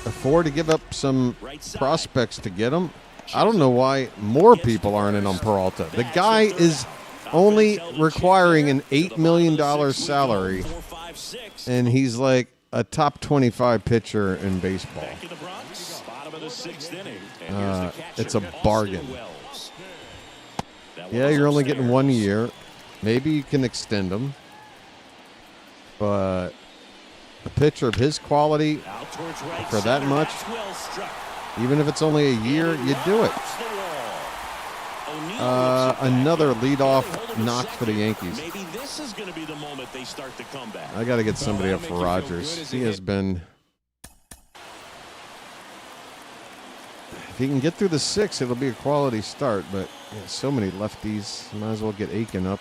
afford to give up some Right side. prospects to get him, I don't know why more people aren't in on Peralta. The guy is only requiring an $8 million salary, 4, 5, 6. and he's like a top 25 pitcher in baseball. Back in the Bronx, bottom of the sixth inning. And here's the catcher, It's a Austin bargain. Wells. That one Yeah, was you're only getting upstairs. 1 year. Maybe you can extend him. But a pitcher of his quality, Out towards right for that center, much, that's well struck. even if it's only a year, you do it. Off the wall. O'Neill whips it back. Another Really leadoff hold him a knock for the second. Yankees. Maybe this is going to be the moment they start to come back. I got to get somebody Well, up that'll for make you feel Rogers. good as a He has hit. been. If he can get through the sixth, it'll be a quality start. But yeah, so many lefties. Might as well get Aiken up.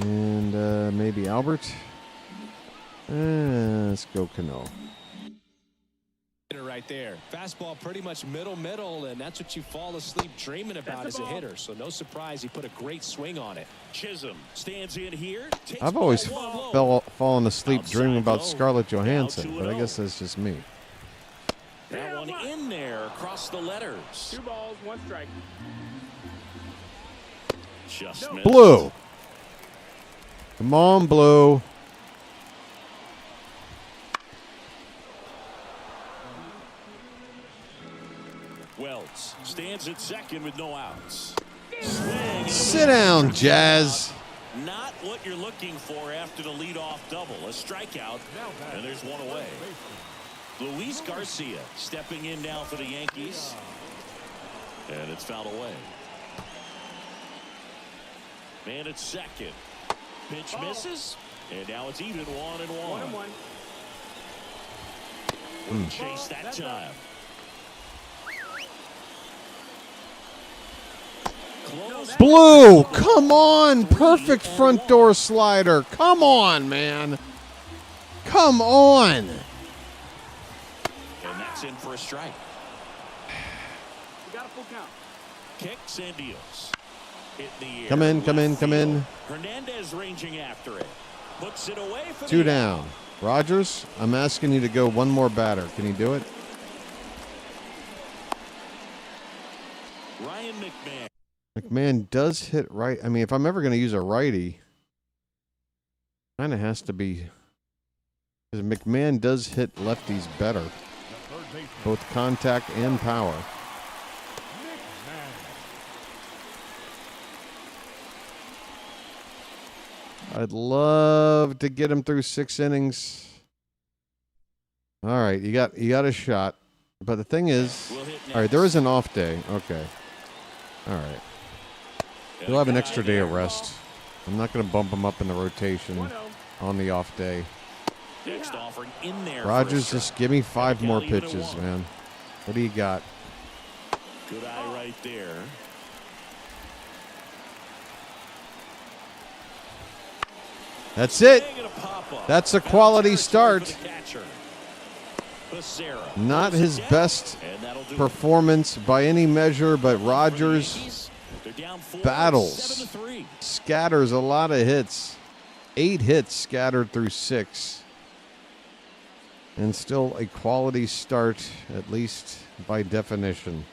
And maybe Albert. Let's go Cano. Right there. Fastball pretty much middle, and that's what you fall asleep dreaming about as a hitter. So no surprise he put a great swing on it. Chisholm stands in here. Takes I've always ball one low. fallen asleep dreaming about Outside low. Scarlett Now Johansson, but I 2-0. guess that's just me. That one in there across the letters. 2 balls, 1 strike. Just missed. Blue. Come on, Blue. Wells stands at second with no outs. Swing and a Sit down, Jazz. Not what you're looking for after the leadoff double. A strikeout, and there's one away. Luis Garcia stepping in now for the Yankees. And it's fouled away. Man at second. Pitch misses. And now it's even 1-1. 1-1. Chase that time. Close. Blue, come on. Perfect front door slider. Come on, man. Come on. And that's in for a strike. You got a full count. Kicks and deals. Hit in the air. Come in, come in, come in. Hernandez ranging after it. Puts it away for 2 the down. Rogers, I'm asking you to go one more batter. Can you do it? Ryan McMahon. McMahon does hit right. I mean, if I'm ever going to use a righty, kind of has to be. Because McMahon does hit lefties better, both contact and power. I'd love to get him through 6 innings. All right, you got a shot. But the thing is, Will hit all right, there next. is an off day. Okay. All right. He'll have an extra day of rest. I'm not going to bump him up in the rotation 1-0. on the off day. Next offering in there. for a Rogers, strike. just give me 5 more Even at pitches, 1. man. What do you got? Good eye right there. That's it. Swing and a pop-up. That's a quality Foul territory start. for the catcher. Becerra Not pulls it his down, best and that'll do it. performance by any measure, but For the Rogers Yankees, they're down 4, battles. 7-3. scatters a lot of hits. 8 hits scattered through 6. And still a quality start, at least by definition.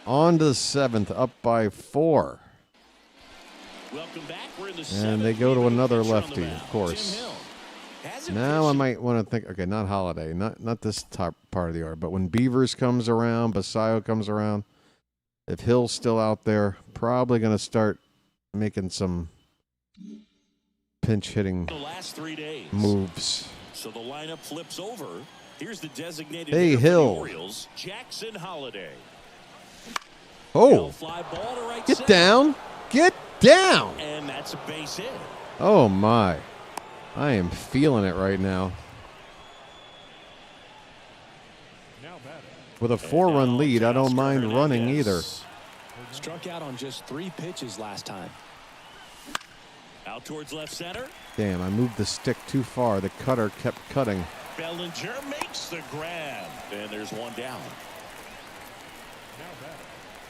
On to the 7th, up by 4. Welcome back. We're in the And they go to another lefty, of course. Now I might want to think, okay, not Holiday, not this top part of the order, but when Beavers comes around, Basayo comes around, if Hill's still out there, probably going to start making some pinch hitting the last 3 days. moves. So the lineup flips over. Here's the designated Hey, hitter for Hill. the Orioles, Jackson Holiday. Oh, Fly ball to right get center. down. Get down. And that's a base hit. Oh, my. I am feeling it right now. With a 4-run lead, I don't mind running either. Struck out on just 3 pitches last time. Out towards left center. Damn, I moved the stick too far. The cutter kept cutting. Bellinger makes the grab. And there's one down.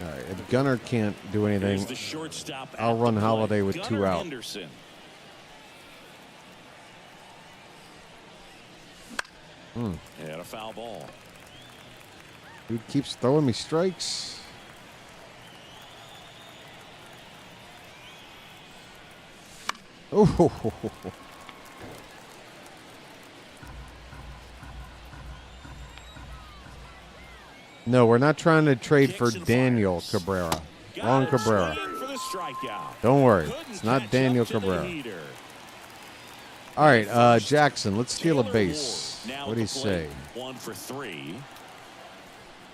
All right, if Gunnar can't do Here's anything, the shortstop I'll at run the plate. Holiday with Gunnar 2 out. Henderson. And a foul ball. Dude keeps throwing me strikes. Oh, no, we're not trying to trade for Kicks and Daniel fires. Cabrera. Got Wrong him Cabrera. swinging for the strikeout. Don't worry, Couldn't it's not catch Daniel up to the Cabrera. heater. All right, Jackson, let's steal a Taylor base. Ward now What do you at the plate. say? 1 for 3.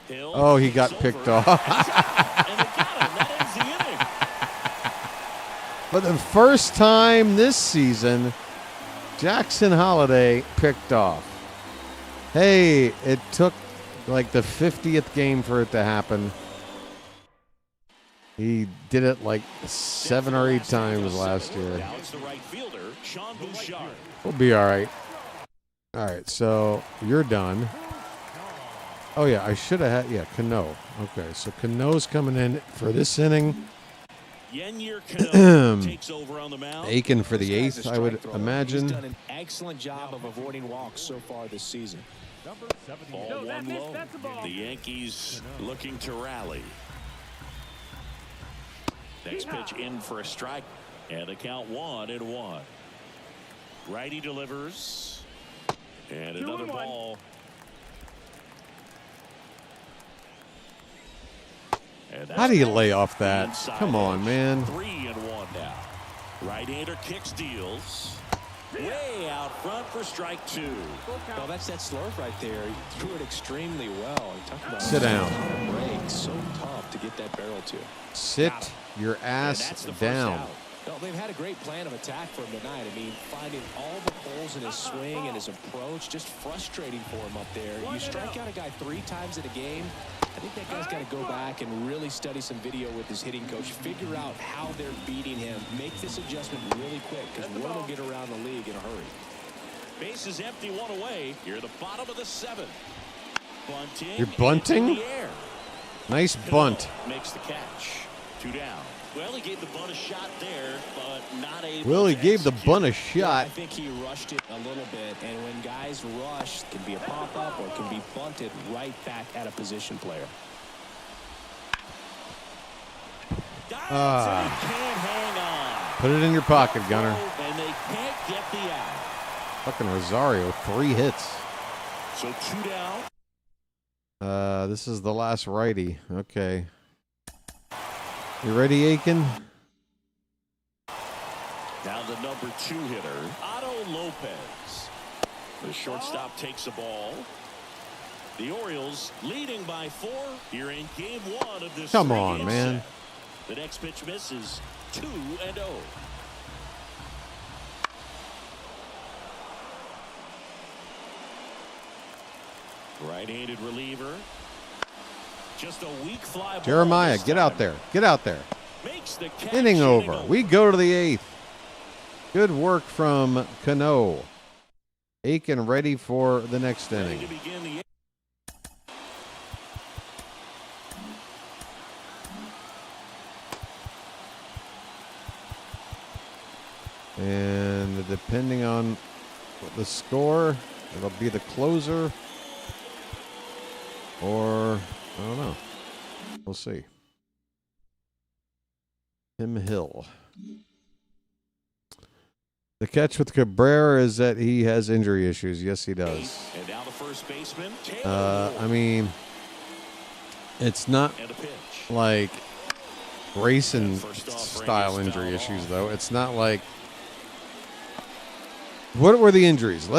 Hill Oh, he got takes picked over, off. and he's out, and they got him. That ends the inning. For the first time this season, Jackson Holiday picked off. Hey, it took like the 50th game for it to happen. He did it like 7 or 8 times last year. Now it's the right fielder, Sean Bouchard. We'll be all right. All right, so you're done. Oh, yeah, I should have had, yeah, Cano. Okay, so Cano's coming in for this inning. Yennier Cano takes over on the mound. Aiken for the This guy's 8th, a I would strike thrower. imagine. He's done an excellent job of avoiding walks so far this season. Ball No, that one missed. low. That's a ball. The Yankees looking to rally. Next pitch in for a strike. And the count 1-1. Righty delivers. And another 2-1. ball. And How do you that's lay off that? inside Come on, edge. man. 3-1 now. Right-hander kicks, deals. Way out front for strike 2. Well, that's that slurve right there. He threw it extremely well. Talk about Sit down. break. So tough to get that barrel to. Sit Got it. your And that's ass the first down. out. Well, they've had a great plan of attack for him tonight. I mean, finding all the holes in his swing and his approach, just frustrating for him up there. You strike out a guy 3 times in a game, I think that guy's got to go back and really study some video with his hitting coach, figure out how they're beating him, make this adjustment really quick, because word will get around the league in a hurry. Base is empty, 1 away. Here, the bottom of the 7th. Bunting. You're bunting? It's in the air. Nice bunt. Makes the catch. 2 down. Well, he gave the bunt a shot there, but not able Well, he to gave the execute. bunt a I shot. think he rushed it a little bit, and when guys rush, it can be a pop-up or it can be bunted right back at a position player. Dives and he can't hang on. Put it in your pocket, Gunner. And they can't get the out. Fucking Rosario, 3 hits. So 2 down. This is the last righty. Okay. You ready, Aiken? Now the number 2 hitter, Otto Lopez. The shortstop takes the ball. The Orioles leading by 4 here in game 1 of this Come on, three-game man. set. The next pitch misses. 2-0. Right-handed reliever. Just a weak fly ball. Jeremiah, this get out time. there. Get out there. Makes the catch. Inning over. We go to the 8th. Good work from Cano. Aiken ready for the next Ready inning. to begin the And depending on the score, it'll be the closer. Or, I don't know. We'll see. Tim Hill. The catch with Cabrera is that he has injury issues. Yes, he does. And now the first baseman. I mean, it's not like Grayson-style injury issues, though. It's not like... What were the injuries?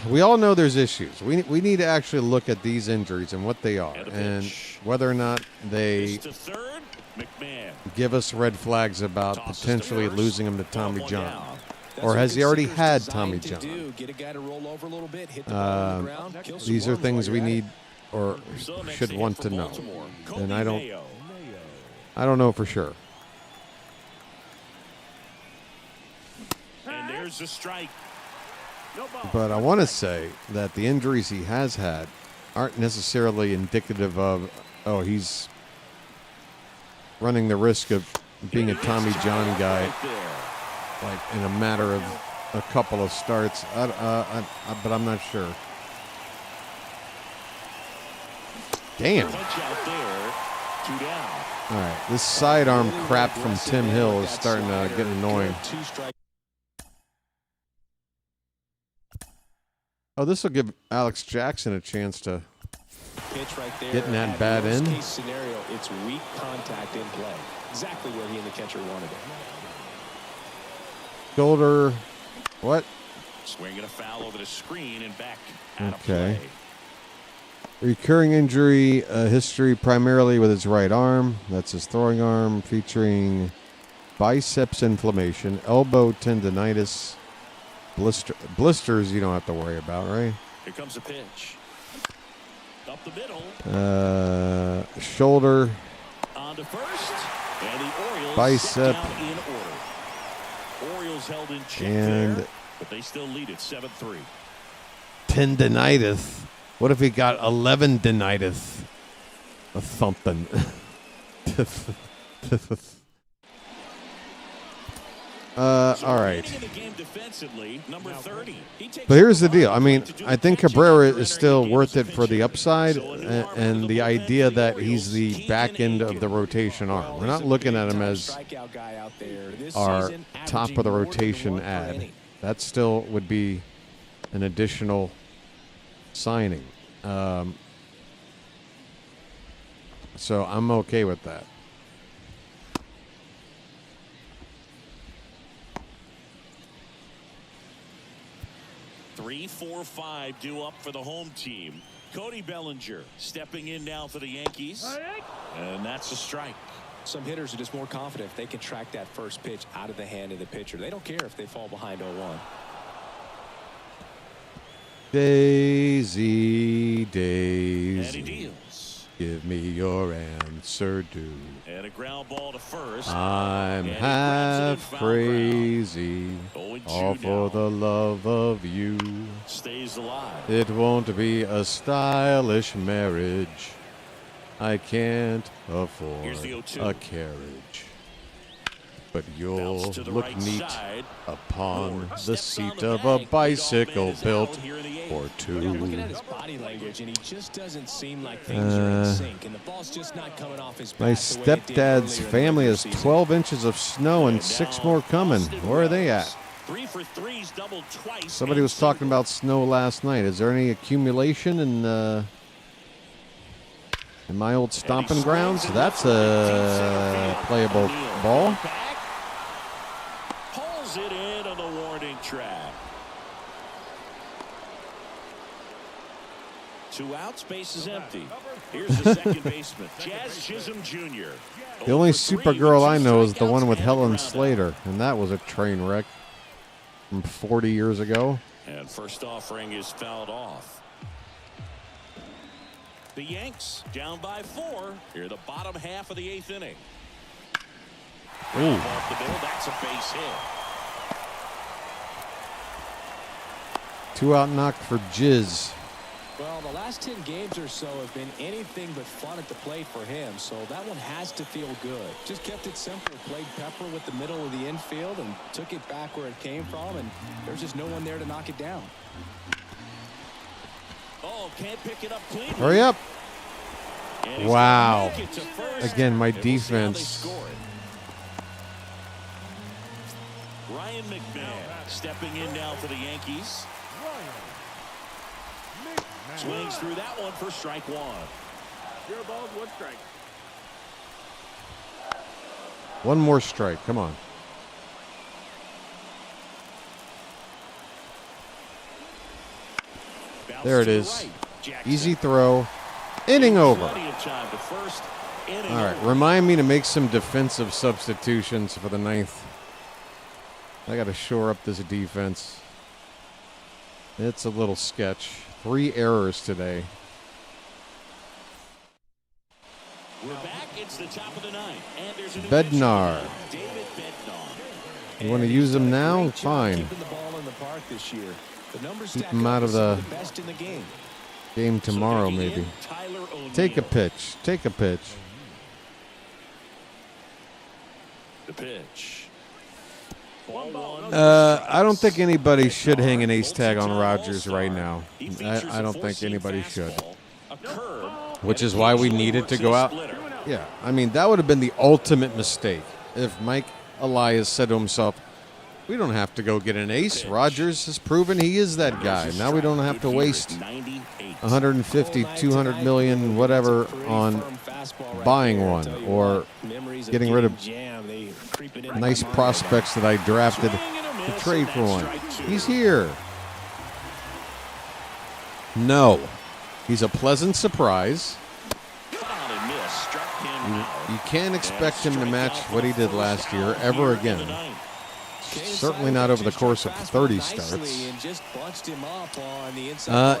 We all know there's issues. We need to actually look at these injuries and what they are and whether or not they give us red flags about potentially losing him to Tommy John. Or has he already had Tommy John? These are things we need or should want to know. And I don't know for sure. And there's a strike. But I want to say that the injuries he has had aren't necessarily indicative of, he's running the risk of being a Tommy John guy, like in a matter of a couple of starts. But I'm not sure. Damn. All right, this sidearm crap from Tim Hill is starting to get annoying. Oh, this will give Alex Jackson a chance to get in that bat in. Case scenario, it's weak contact in play. Exactly where he and the catcher wanted it. Shoulder, what? Swinging a foul over the screen and back out of play. Recurring injury history primarily with his right arm. That's his throwing arm, featuring biceps inflammation, elbow tendonitis, blisters you don't have to worry about, right? Here comes a pitch. Up the middle. Shoulder. On to first. And the Orioles bicep. Down in order. Orioles held in check and there, but they still lead at 7-3. Tendonitis. What if he got 11 denitis? Or something. All right. But here's the deal. I mean, I think Cabrera is still worth it for the upside and the idea that he's the back end of the rotation arm. We're not looking at him as our top of the rotation ad. That still would be an additional signing. So I'm okay with that. Three, 4, 5 due up for the home team. Cody Bellinger stepping in now for the Yankees. And that's a strike. Some hitters are just more confident if they can track that first pitch out of the hand of the pitcher. They don't care if they fall behind 0-1. Daisy, Daisy. And he deals. Give me your answer due. And a ground ball to first. I'm half crazy, all for the love of you. Stays alive. It won't be a stylish marriage. I can't afford a carriage. But you'll look neat upon the seat of a bicycle built for two. Looking at his body language, and he just doesn't seem like things are in sync, and the ball's just not coming off his bat. My stepdad's family has 12 inches of snow and 6 more coming. Where are they at? 3 for 3s, doubled twice. Somebody was talking about snow last night. Is there any accumulation in my old stomping grounds? That's a playable ball. Pulls it in on the warning track. 2 outs, base is empty. Here's the second baseman, Jazz Chisholm Jr. The only Supergirl I know is the one with Helen Slater, and that was a train wreck from 40 years ago. And first offering is fouled off. The Yanks down by 4 here, the bottom half of the 8th inning. Ooh. Off the middle, that's a base hit. 2 out knock for Jizz. Well, the last 10 games or so have been anything but fun at the plate for him, so that one has to feel good. Just kept it simple, played pepper with the middle of the infield, and took it back where it came from, and there's just no one there to knock it down. Oh, can't pick it up clean. Hurry up. Wow. Again, my And we'll see how they defense. score it. Ryan McMahon stepping in now for the Yankees. Swings through that one for strike one. 0 balls, 1 strike. One more strike. Come on. Bounce There it to the is. right. Jackson. Easy throw. Inning over. Plenty of time to first. Inning All right. over. Remind me to make some defensive substitutions for the ninth. I got to shore up this defense. It's a little sketch. 3 errors today. We're back. It's the top of the ninth. And there's a new Bednar. pitcher. David Bednar. You want to use him now? Great job Fine. keeping the ball in the park this year. The numbers Keep stack him up out of as some the the best in the game. game tomorrow, So taking maybe. in Tyler O'Neill. Take a pitch. Take a pitch. The pitch. Ball one. I don't think anybody should hang an ace tag on Rogers right now. I don't think anybody should. A curve. Which is why we needed to go out. Yeah, I mean, that would have been the ultimate mistake if Mike Elias said to himself, we don't have to go get an ace. Rogers has proven he is that guy. Now we don't have to waste 150, 200 million, whatever, on buying one or getting rid of nice prospects that I drafted to trade for one. He's here. No. He's a pleasant surprise. You can't expect him to match what he did last year ever again. Certainly not over the course of 30 starts.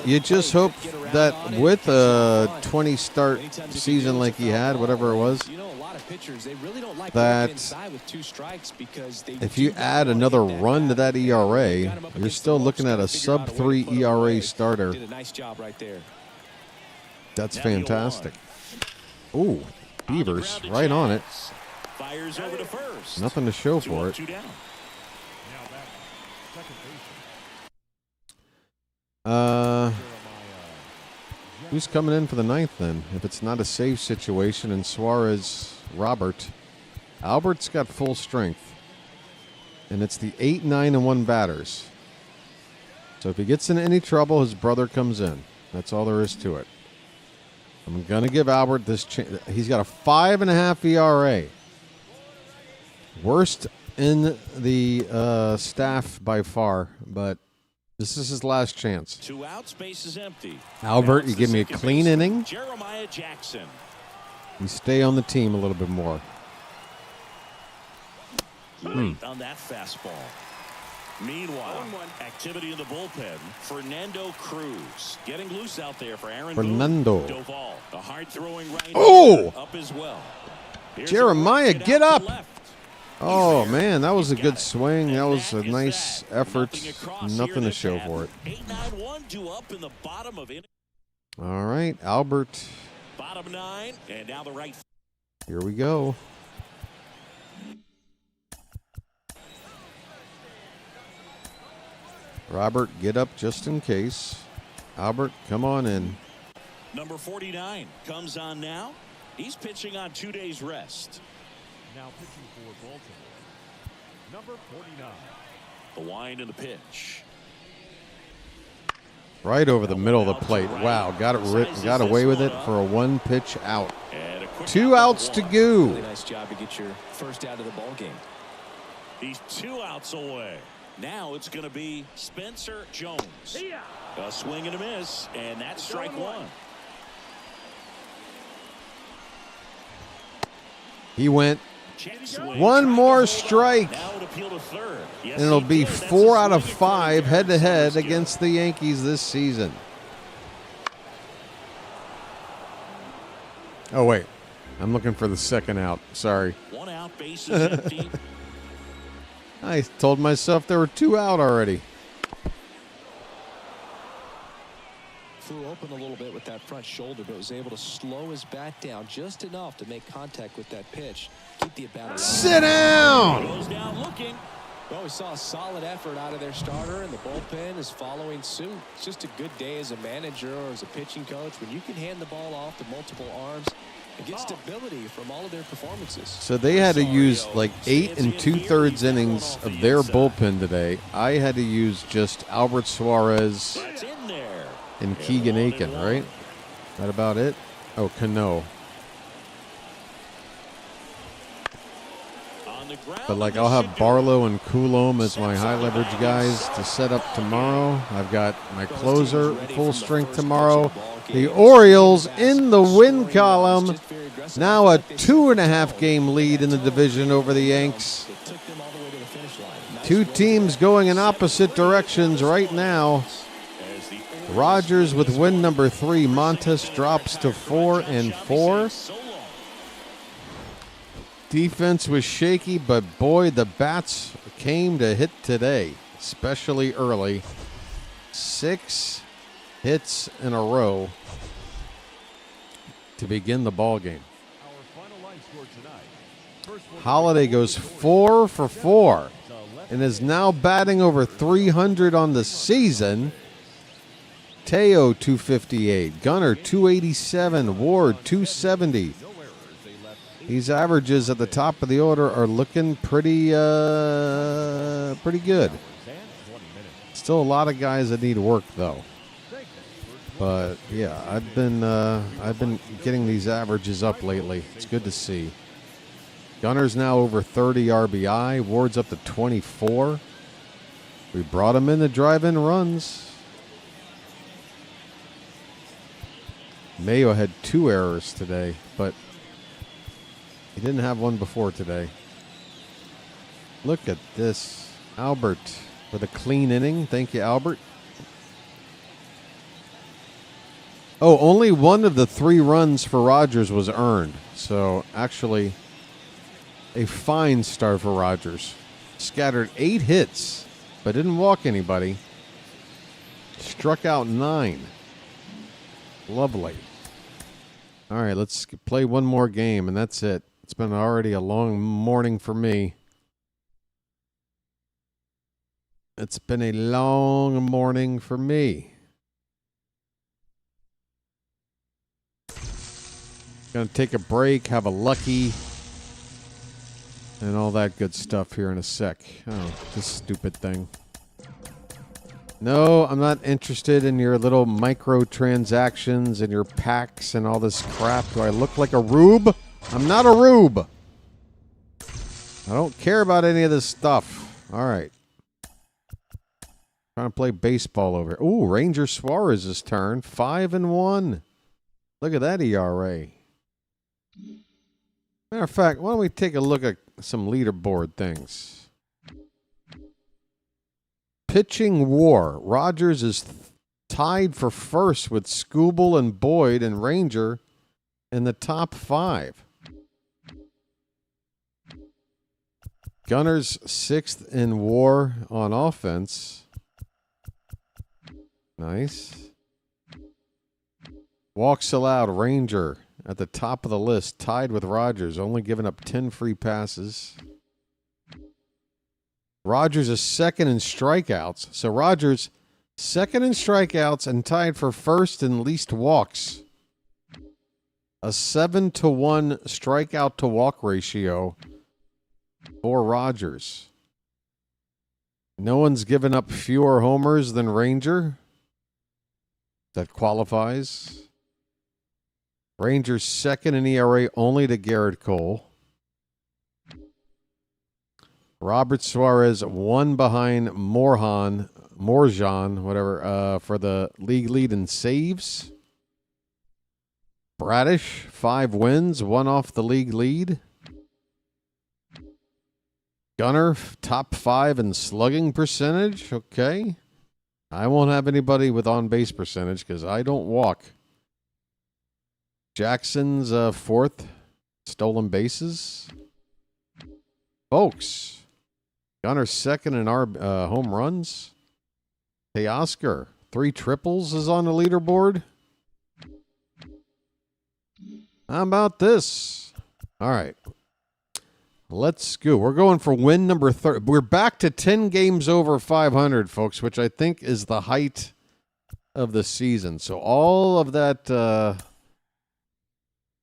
You just hope that with a 20 start season like he had, whatever it was, that if you add another run to that ERA, you're still looking at a sub-3 ERA starter. That's fantastic. Ooh, Beavers, right on it. Fires over to first. Nothing to show for it. 2 down. Who's coming in for the ninth then? If it's not a save situation and Suarez, Robert. Albert's got full strength. And it's the 8, 9, and 1 batters. So if he gets in any trouble, his brother comes in. That's all there is to it. I'm going to give Albert this chance. He's got a 5.5 ERA. Worst in the staff by far, but this is his last chance. 2 outs, base is empty. Albert, you give me a clean inning. Jeremiah Jackson. You stay on the team a little bit more. Late on that fastball. Meanwhile, activity in the bullpen. Fernando Cruz getting loose out there for Aaron Fernando. Boone. Doval, the hard-throwing right Oh! up as well. Here's Jeremiah, a right get out to up! left. Oh, man, that was a good swing. That was a nice effort. Nothing to show for it. 8-9-1 due up in the bottom of inning. All right, Albert. Bottom 9, and now the right. Here we go. Robert, get up just in case. Albert, come on in. Number 49 comes on now. He's pitching on 2 days rest. Now pitching for Baltimore, number 49. The wind and the pitch. Right over the middle of the plate. Wow, got away with it for a 1-pitch out. And a quick 2 outs to go. Really nice job to get your first out of the ball game. He's 2 outs away. Now it's going to be Spencer Jones. A swing and a miss, and that's strike 1. He went Check swing. one Trying more to hold on. strike. Now it appeal to third. Yes, And it'll he be did. That's a 4 out of swing and 5 miss. head-to-head That was against the Yankees this season. Oh, wait. I'm looking for the second out. Sorry. good. 1 out, base is empty. I told myself there were 2 out already. Flew open slipping a little bit with that front shoulder, but was able to slow his bat down just enough to make contact with that pitch. Keep the at-bat alive. Sit down! Goes down looking. Well, we saw a solid effort out of their starter, and the bullpen is following suit. It's just a good day as a manager or as a pitching coach when you can hand the ball off to multiple arms and get stability from all of their performances. So they had to use like 8 2/3 innings of their bullpen today. I had to use just Albert Suarez That's in there. and Keegan Aiken, right? That about it? Oh, Cano. But like I'll have Barlow and Coulomb as my high leverage guys to set up tomorrow. I've got my closer full strength tomorrow. The Orioles in the win column. Now a 2.5 game lead in the division over the Yanks. Two teams going in opposite directions right now. Rogers with win number 3. Montes drops to 4-4. Defense was shaky, but boy, the bats came to hit today, especially early. 6 hits in a row to begin the ball game. Holiday goes 4 for 4 and is now batting over 300 on the season. Teo 258, Gunnar 287, Ward 270. These averages at the top of the order are looking pretty good. Still a lot of guys that need work though. But yeah, I've been getting these averages up lately. It's good to see. Gunner's now over 30 RBI. Ward's up to 24. We brought him in to drive in runs. Mayo had 2 errors today, but he didn't have one before today. Look at this. Albert with a clean inning. Thank you, Albert. Oh, only one of the 3 runs for Rogers was earned. So actually a fine start for Rogers. Scattered 8 hits, but didn't walk anybody. Struck out 9. Lovely. All right, let's play one more game, and that's it. It's been already a long morning for me. It's been a long morning for me. Gonna take a break, have a lucky, and all that good stuff here in a sec. Oh, this stupid thing. No, I'm not interested in your little microtransactions and your packs and all this crap. Do I look like a rube? I'm not a rube. I don't care about any of this stuff. All right. Trying to play baseball over here. Ooh, Ranger Suarez's turn. 5-1. Look at that ERA. Matter of fact, why don't we take a look at some leaderboard things? Pitching WAR. Rogers is tied for first with Skubal and Boyd and Ranger in the top 5. Gunner's 6th in WAR on offense. Nice. Walks allowed, Ranger at the top of the list, tied with Rogers, only giving up 10 free passes. Rogers is 2nd in strikeouts. So Rogers 2nd in strikeouts and tied for 1st in least walks. A 7-to-1 strikeout to walk ratio for Rogers. No one's given up fewer homers than Ranger. That qualifies. Rangers 2nd in ERA only to Garrett Cole. Robert Suarez 1 behind Morjan, whatever, for the league lead in saves. Bradish 5 wins, 1 off the league lead. Gunner top 5 in slugging percentage. Okay. I won't have anybody with on-base percentage because I don't walk. Jackson's 4th, stolen bases. Folks, Gunner 2nd in our home runs. Teoscar, 3 triples is on the leaderboard. How about this? All right. Let's go. We're going for win number 30. We're back to 10 games over 500, folks, which I think is the height of the season. So all of that,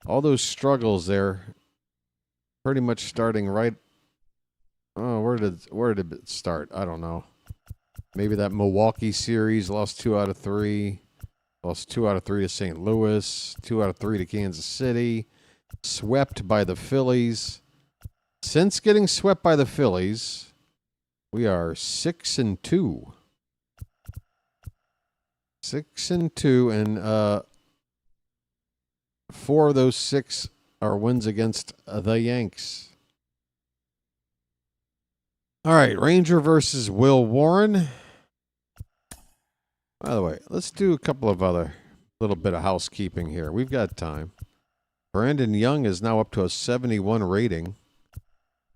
all those struggles there, pretty much starting right. Oh, where did it start? I don't know. Maybe that Milwaukee series, lost 2 out of 3. Lost 2 out of 3 to St. Louis, 2 out of 3 to Kansas City. Swept by the Phillies. Since getting swept by the Phillies, we are 6-2. 6-2, and 4 of those 6 are wins against the Yanks. All right, Ranger versus Will Warren. By the way, let's do a couple of other little bit of housekeeping here. We've got time. Brandon Young is now up to a 71 rating.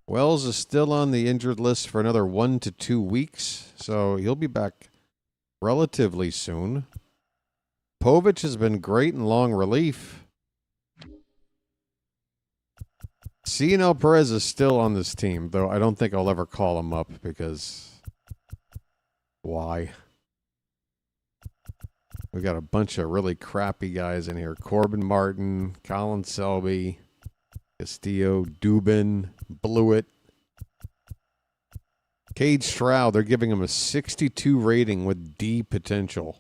Wells is still on the injured list for another 1 to 2 weeks, so he'll be back relatively soon. Povich has been great in long relief. Cianel Perez is still on this team, though I don't think I'll ever call him up because why? We got a bunch of really crappy guys in here. Corbin Martin, Colin Selby, Castillo, Dubin, Blewett. Cade Stroud, they're giving him a 62 rating with D potential.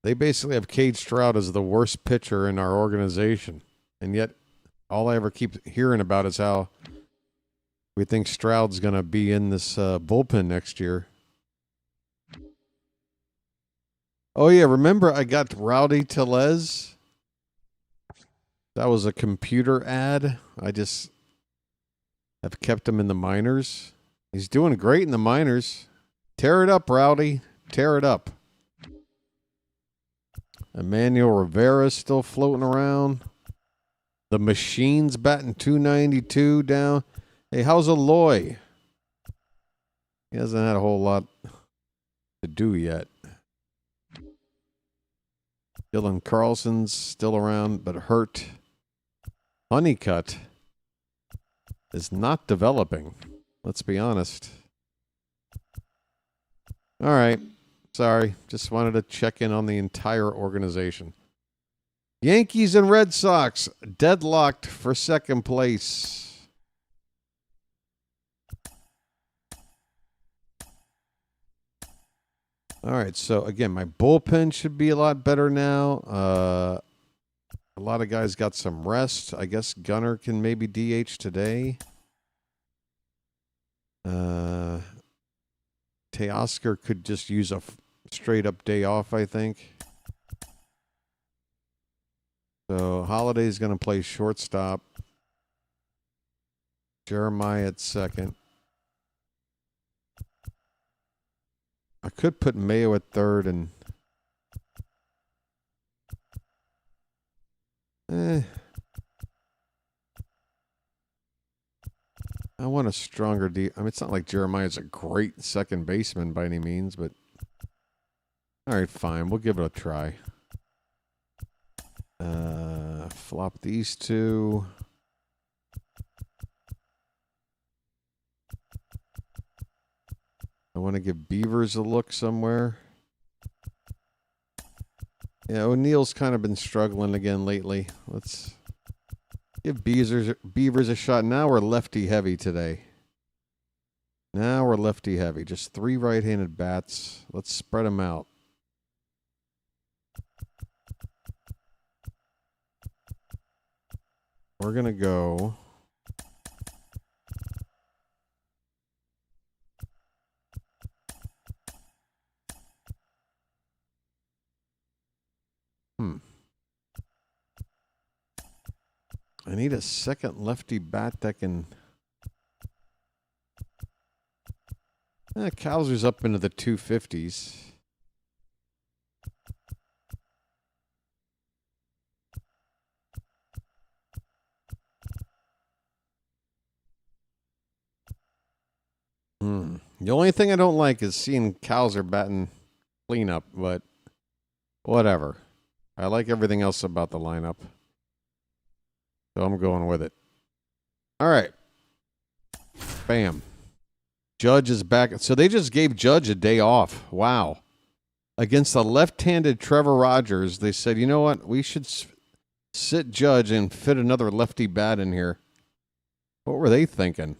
They basically have Cade Stroud as the worst pitcher in our organization. And yet, all I ever keep hearing about is how we think Stroud's going to be in this bullpen next year. Oh, yeah, remember I got Rowdy Tellez? That was a computer ad. I just have kept him in the minors. He's doing great in the minors. Tear it up, Rowdy. Tear it up. Emmanuel Rivera's still floating around. The Machine's batting 292 down. Hey, how's Aloy? He hasn't had a whole lot to do yet. Dylan Carlson's still around, but hurt. Honeycutt is not developing. Let's be honest. All right. Sorry. Just wanted to check in on the entire organization. Yankees and Red Sox deadlocked for second place. All right. So, again, my bullpen should be a lot better now. A lot of guys got some rest. I guess Gunnar can maybe DH today. Teoscar could just use a straight-up day off, I think. So Holiday's going to play shortstop. Jeremiah at second. I could put Mayo at third and... I want a stronger D. I mean, it's not like Jeremiah's a great second baseman by any means, but all right, fine. We'll give it a try. Flop these two. I want to give Beavers a look somewhere. Yeah, O'Neill's kind of been struggling again lately. Let's give Beavers a shot. Now we're lefty heavy today. Now we're lefty heavy. Just 3 right-handed bats. Let's spread them out. We're going to go... I need a second lefty bat that can... Cowser's up into the 250s. The only thing I don't like is seeing Cowser batting cleanup, but whatever. I like everything else about the lineup. So I'm going with it. All right. Bam. Judge is back. So they just gave Judge a day off. Wow. Against the left-handed Trevor Rogers, they said, you know what? We should sit Judge and fit another lefty bat in here. What were they thinking?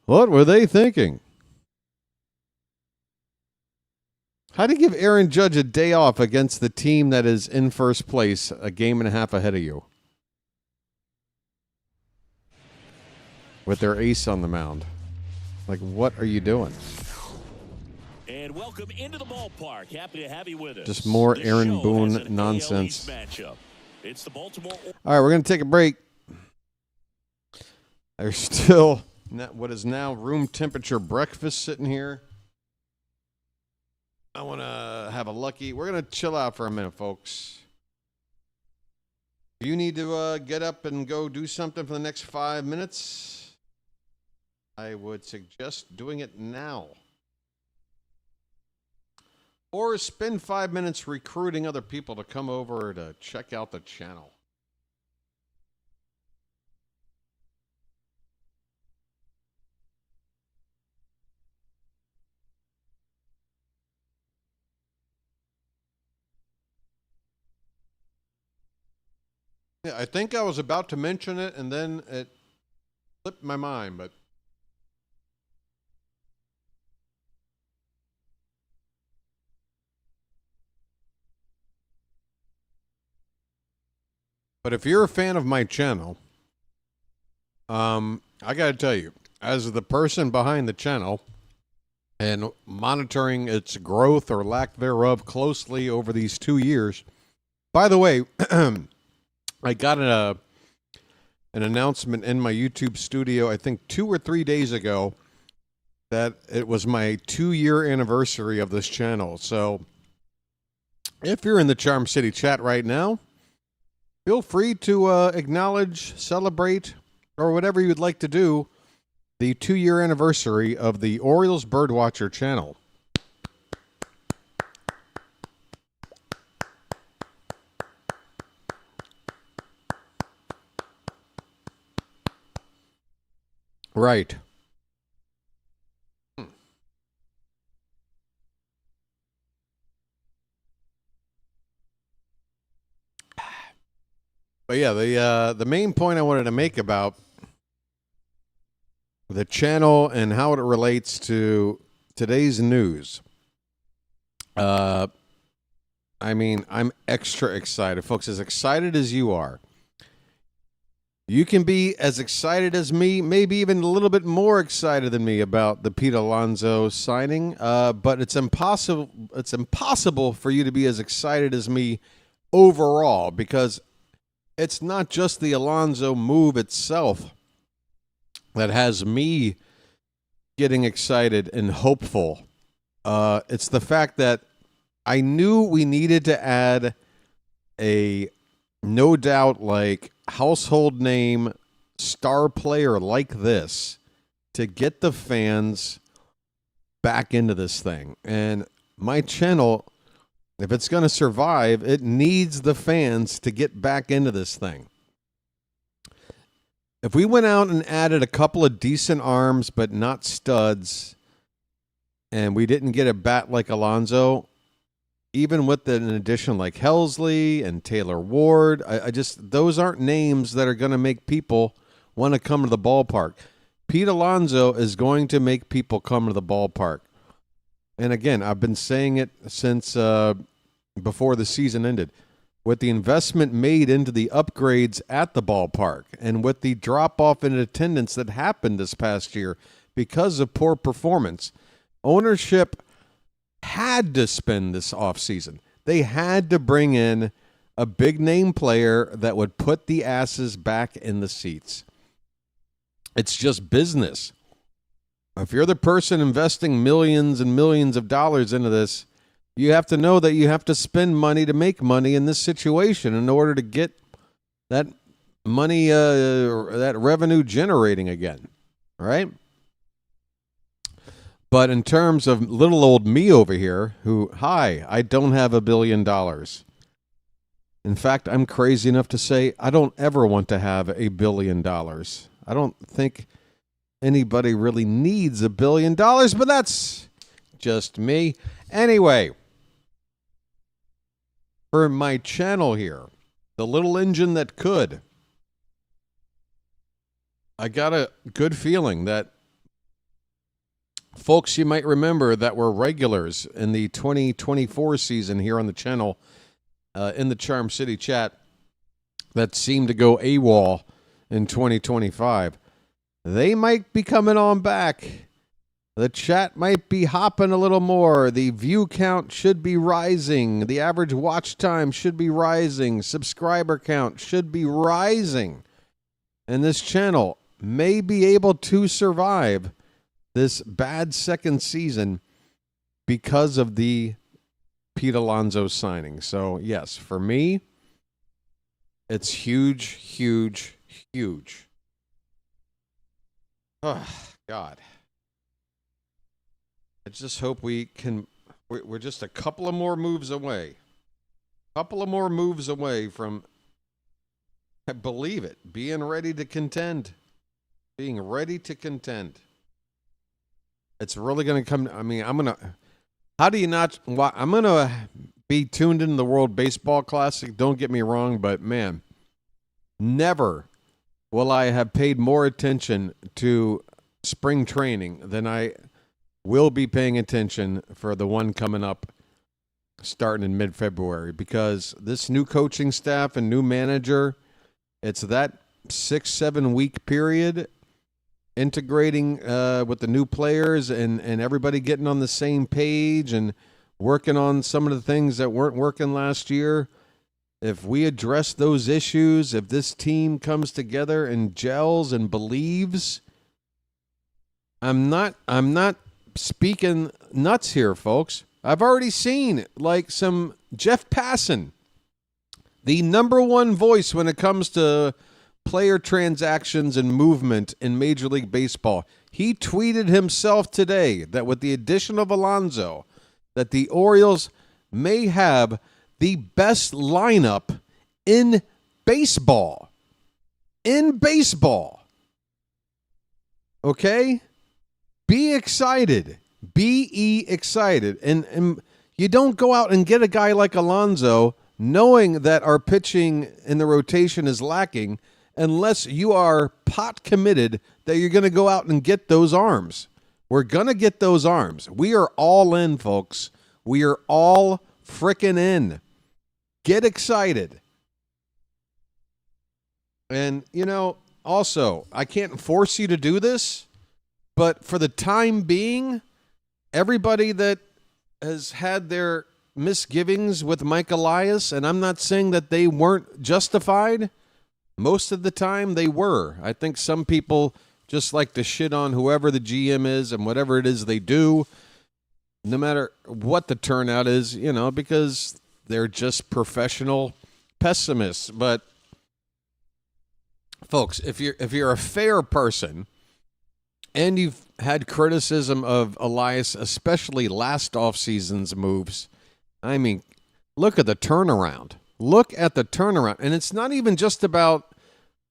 What were they thinking? How do you give Aaron Judge a day off against the team that is in first place, a game and a half ahead of you? With their ace on the mound. Like, what are you doing? And welcome into the ballpark. Happy to have you with us. Just more The Aaron show Boone has an nonsense. AL East matchup. It's the Baltimore. All right, we're going to take a break. There's still what is now room temperature breakfast sitting here. I want to have a lucky. We're going to chill out for a minute, folks. If you need to get up and go do something for the next 5 minutes, I would suggest doing it now. Or spend 5 minutes recruiting other people to come over to check out the channel. Yeah, I think I was about to mention it, and then it slipped my mind, but if you're a fan of my channel, I got to tell you, as the person behind the channel and monitoring its growth or lack thereof closely over these 2 years, by the way, I got an announcement in my YouTube studio, I think 2 or 3 days ago, that it was my 2-year anniversary of this channel. So if you're in the Charm City chat right now, feel free to acknowledge, celebrate, or whatever you'd like to do the 2-year anniversary of the Orioles Birdwatcher channel. Right. But yeah, the main point I wanted to make about the channel and how it relates to today's news. I mean, I'm extra excited, folks, as excited as you are. You can be as excited as me, maybe even a little bit more excited than me about the Pete Alonso signing. But it's impossible. It's impossible for you to be as excited as me overall, because it's not just the Alonso move itself that has me getting excited and hopeful. It's the fact that I knew we needed to add a, no doubt, like, household name star player like this to get the fans back into this thing. And my channel, if it's going to survive, it needs the fans to get back into this thing. If we went out and added a couple of decent arms but not studs, and we didn't get a bat like Alonso, even with an addition like Helsley and Taylor Ward, I just, those aren't names that are going to make people want to come to the ballpark. Pete Alonso is going to make people come to the ballpark. And again, I've been saying it since before the season ended. With the investment made into the upgrades at the ballpark and with the drop-off in attendance that happened this past year because of poor performance, ownership had to spend this offseason. They had to bring in a big-name player that would put the asses back in the seats. It's just business. If you're the person investing millions and millions of dollars into this, you have to know that you have to spend money to make money in this situation in order to get that money, that revenue generating again, right? But in terms of little old me over here, I don't have $1 billion. In fact, I'm crazy enough to say I don't ever want to have $1 billion. I don't think anybody really needs $1 billion, but that's just me. Anyway, for my channel here, the little engine that could, I got a good feeling that folks you might remember that were regulars in the 2024 season here on the channel, in the Charm City chat, that seemed to go AWOL in 2025, they might be coming on back. The chat might be hopping a little more. The view count should be rising. The average watch time should be rising. Subscriber count should be rising. And this channel may be able to survive this bad second season because of the Pete Alonso signing. So, yes, for me, it's huge, huge, huge. Oh, God. I just hope we're just a couple of more moves away. From, I believe it, being ready to contend. It's really going to come. I mean, I'm going to be tuned into the World Baseball Classic. Don't get me wrong, but man, never will I have paid more attention to spring training than I will be paying attention for the one coming up starting in mid-February, because this new coaching staff and new manager, it's that 6-7 week period integrating with the new players and everybody getting on the same page and working on some of the things that weren't working last year. If we address those issues, if this team comes together and gels and believes, I'm not speaking nuts here, folks. I've already seen like some Jeff Passan, the number one voice when it comes to player transactions and movement in Major League Baseball. He tweeted himself today that with the addition of Alonso, that the Orioles may have the best lineup in baseball. Okay? Be excited. Be excited. And you don't go out and get a guy like Alonso knowing that our pitching in the rotation is lacking unless you are pot committed that you're going to go out and get those arms. We're going to get those arms. We are all in, folks. We are all frickin' in. Get excited. And, also, I can't force you to do this, but for the time being, everybody that has had their misgivings with Mike Elias, and I'm not saying that they weren't justified, most of the time they were. I think some people just like to shit on whoever the GM is and whatever it is they do, no matter what the turnout is, because they're just professional pessimists. But folks, if you're a fair person and you've had criticism of Elias, especially last offseason's moves, I mean, look at the turnaround. And it's not even just about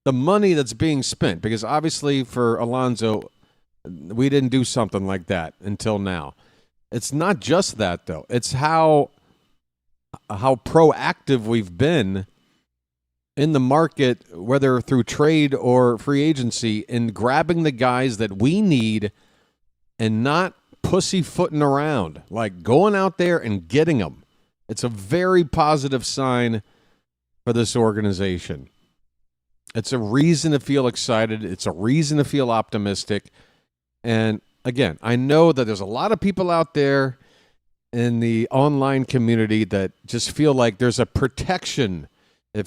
the money that's being spent, because obviously for Alonso, we didn't do something like that until now. It's not just that, though. It's how proactive we've been in the market, whether through trade or free agency, in grabbing the guys that we need and not pussyfooting around, like going out there and getting them. It's a very positive sign for this organization. It's a reason to feel excited. It's a reason to feel optimistic. And again, I know that there's a lot of people out there in the online community that just feel like there's a protection. If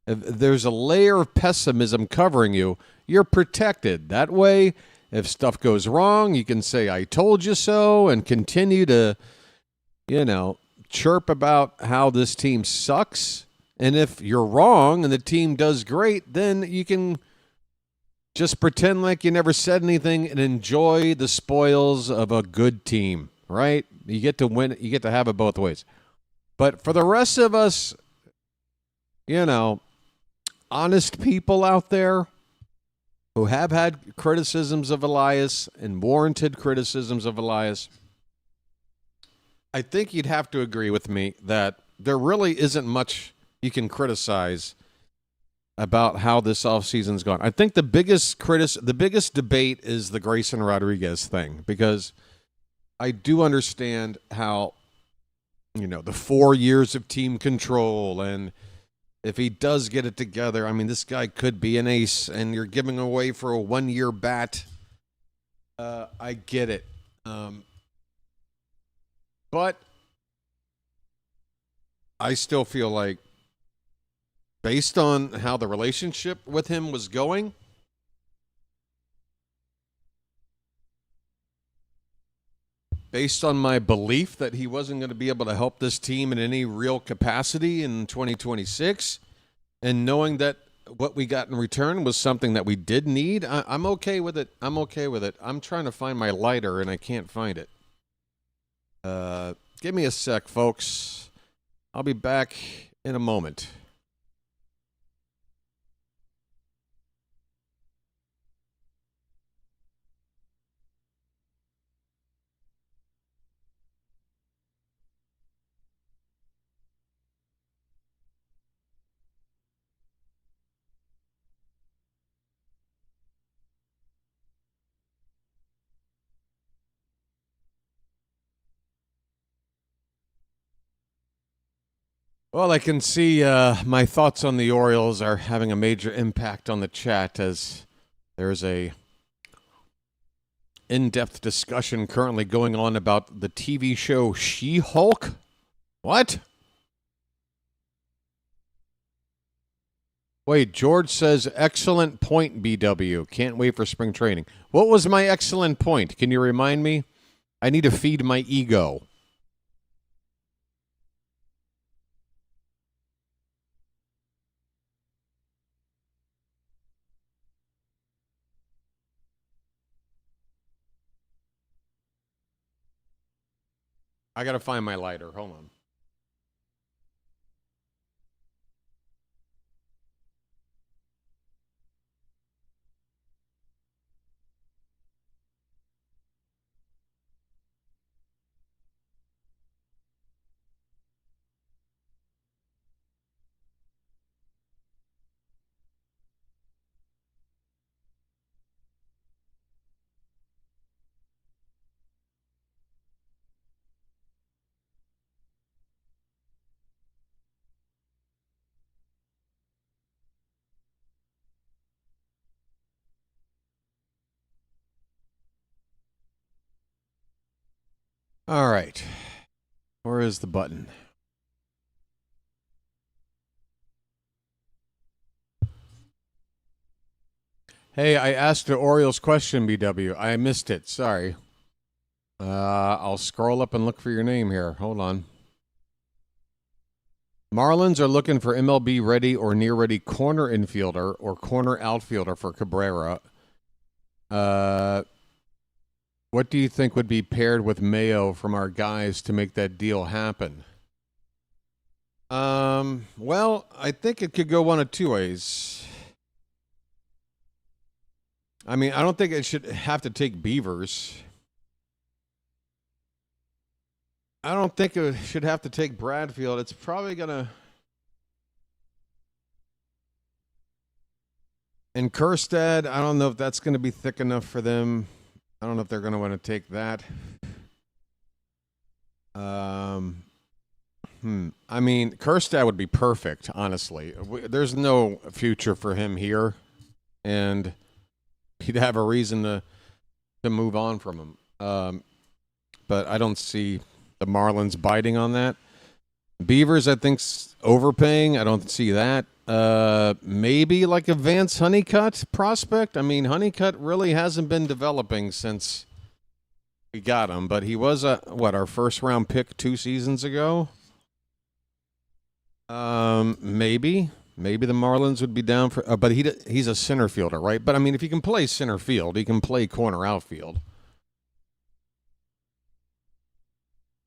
there's a layer of pessimism covering you, you're protected. That way, if stuff goes wrong, you can say, I told you so, and continue to, chirp about how this team sucks. And if you're wrong and the team does great, then you can just pretend like you never said anything and enjoy the spoils of a good team, right? You get to win. You get to have it both ways. But for the rest of us, honest people out there who have had criticisms of Elias and warranted criticisms of Elias, I think you'd have to agree with me that there really isn't much you can criticize about how this offseason's gone. I think the biggest debate is the Grayson Rodriguez thing, because I do understand how, the 4 years of team control, and if he does get it together, I mean, this guy could be an ace, and you're giving away for a 1-year bat. I get it. But I still feel like, based on how the relationship with him was going, based on my belief that he wasn't going to be able to help this team in any real capacity in 2026, and knowing that what we got in return was something that we did need, I'm okay with it. I'm trying to find my lighter, and I can't find it. Give me a sec, folks. I'll be back in a moment. Well, I can see my thoughts on the Orioles are having a major impact on the chat, as there's a in-depth discussion currently going on about the TV show She-Hulk. What? Wait, George says, excellent point, BW. Can't wait for spring training. What was my excellent point? Can you remind me? I need to feed my ego. I got to find my lighter. Hold on. All right. Where is the button? Hey, I asked the Orioles question, BW. I missed it. Sorry. I'll scroll up and look for your name here. Hold on. Marlins are looking for MLB ready or near ready corner infielder or corner outfielder for Cabrera. What do you think would be paired with Mayo from our guys to make that deal happen? Well, I think it could go one of two ways. I mean, I don't think it should have to take Beavers. I don't think it should have to take Bradfield. It's probably going to... And Kerstad, I don't know if that's going to be thick enough for them. I don't know if they're going to want to take that. I mean, Kerstad would be perfect, honestly. There's no future for him here, and he'd have a reason to move on from him. But I don't see the Marlins biting on that. Beavers, I think's overpaying. I don't see that. Maybe like a Vance Honeycutt prospect. I mean, Honeycutt really hasn't been developing since we got him, but he was our first round pick 2 seasons ago. Maybe. maybe the Marlins would be down for. But he's a center fielder, right? But I mean, if he can play center field, he can play corner outfield.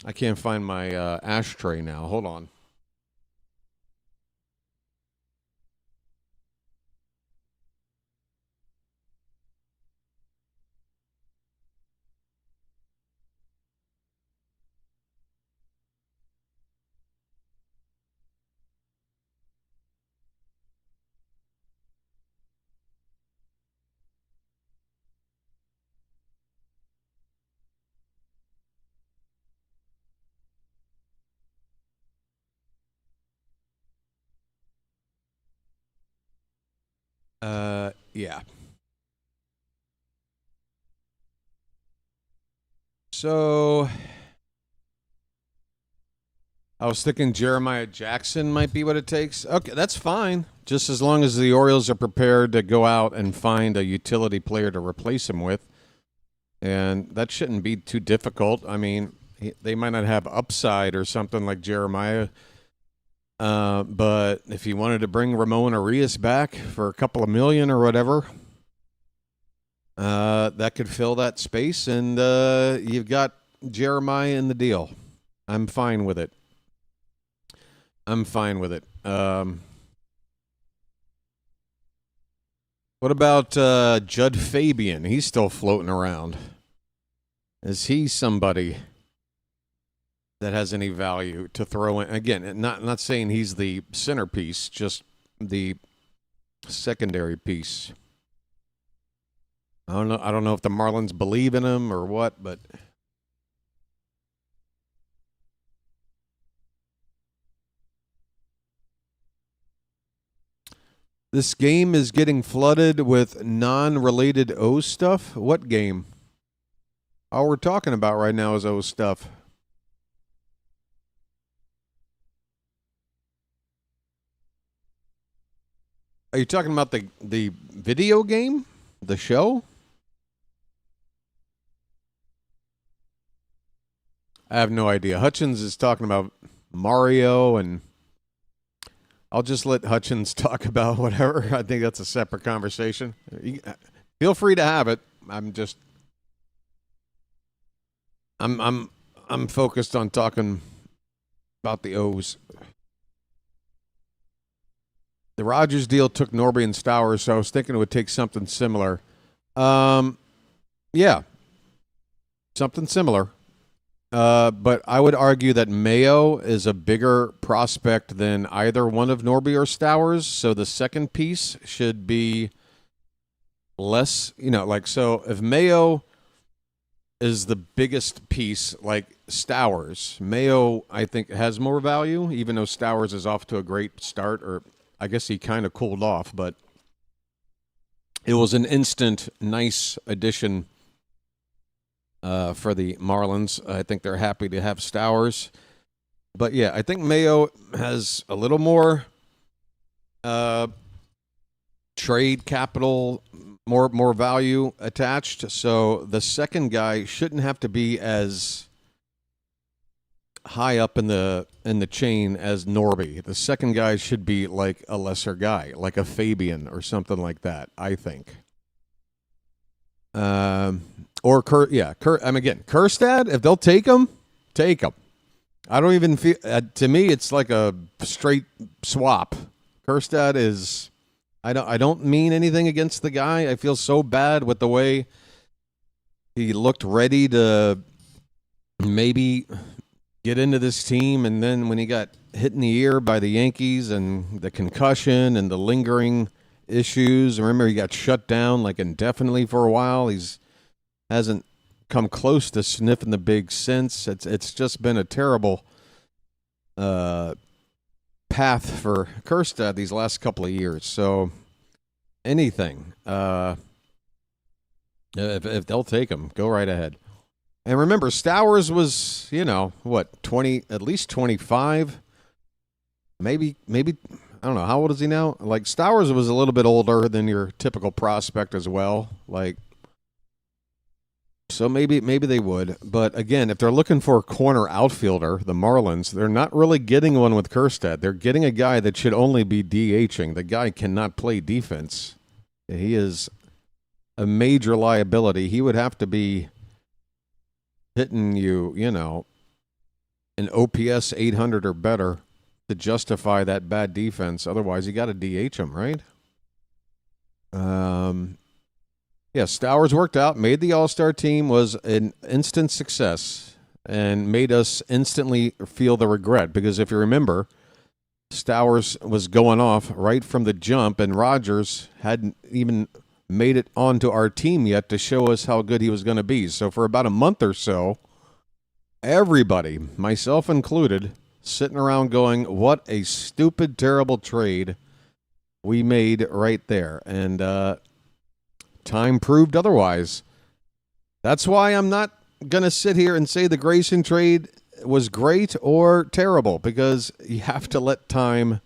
I can't find my ashtray now. Hold on. Yeah. So I was thinking Jeremiah Jackson might be what it takes. Okay, that's fine. Just as long as the Orioles are prepared to go out and find a utility player to replace him with. And that shouldn't be too difficult. I mean, they might not have upside or something like Jeremiah. But if you wanted to bring Ramon Arias back for a couple of million or whatever, that could fill that space, and you've got Jeremiah in the deal. I'm fine with it. What about Judd Fabian? He's still floating around. Is he somebody that has any value to throw in? Again, not saying he's the centerpiece, just the secondary piece. I don't know if the Marlins believe in him or what, but this game is getting flooded with non-related O stuff. What game? All we're talking about right now is O stuff. Are you talking about the video game? The show? I have no idea. Hutchins is talking about Mario, and I'll just let Hutchins talk about whatever. I think that's a separate conversation. Feel free to have it. I'm focused on talking about the O's. The Rogers deal took Norby and Stowers, so I was thinking it would take something similar. Yeah, something similar. But I would argue that Mayo is a bigger prospect than either one of Norby or Stowers, so the second piece should be less, so if Mayo is the biggest piece, like Stowers, Mayo, I think, has more value, even though Stowers is off to a great start, or I guess he kind of cooled off, but it was an instant nice addition for the Marlins. I think they're happy to have Stowers. But, yeah, I think Mayo has a little more trade capital, more value attached. So the second guy shouldn't have to be as high up in the chain as Norby. The second guy should be like a lesser guy, like a Fabian or something like that, I think. Or Kjerstad, if they'll take him, take him. I don't even feel, to me, it's like a straight swap. Kjerstad is, I don't mean anything against the guy. I feel so bad with the way he looked ready to maybe get into this team, and then when he got hit in the ear by the Yankees and the concussion and the lingering issues, remember he got shut down like indefinitely for a while. Hasn't come close to sniffing the big since. It's just been a terrible path for Kjerstad these last couple of years. So anything, if they'll take him, go right ahead. And remember, Stowers was, 20, at least 25, maybe, I don't know, how old is he now? Like, Stowers was a little bit older than your typical prospect as well. So So maybe they would. But again, if they're looking for a corner outfielder, the Marlins, they're not really getting one with Kjerstad. They're getting a guy that should only be DHing. The guy cannot play defense. He is a major liability. He would have to be hitting you, an OPS 800 or better to justify that bad defense. Otherwise, you got to DH him, right? Yeah, Stowers worked out, made the All-Star team, was an instant success, and made us instantly feel the regret. Because if you remember, Stowers was going off right from the jump, and Rogers hadn't even made it onto our team yet to show us how good he was going to be. So for about a month or so, everybody, myself included, sitting around going, what a stupid, terrible trade we made right there. And time proved otherwise. That's why I'm not going to sit here and say the Grayson trade was great or terrible, because you have to let time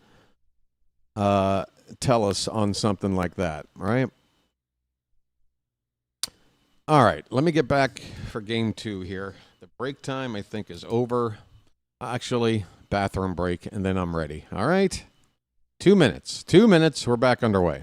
tell us on something like that, right? All right, let me get back for game 2 here. The break time, I think, is over. Actually, bathroom break, and then I'm ready. All right? 2 minutes. 2 minutes, we're back underway.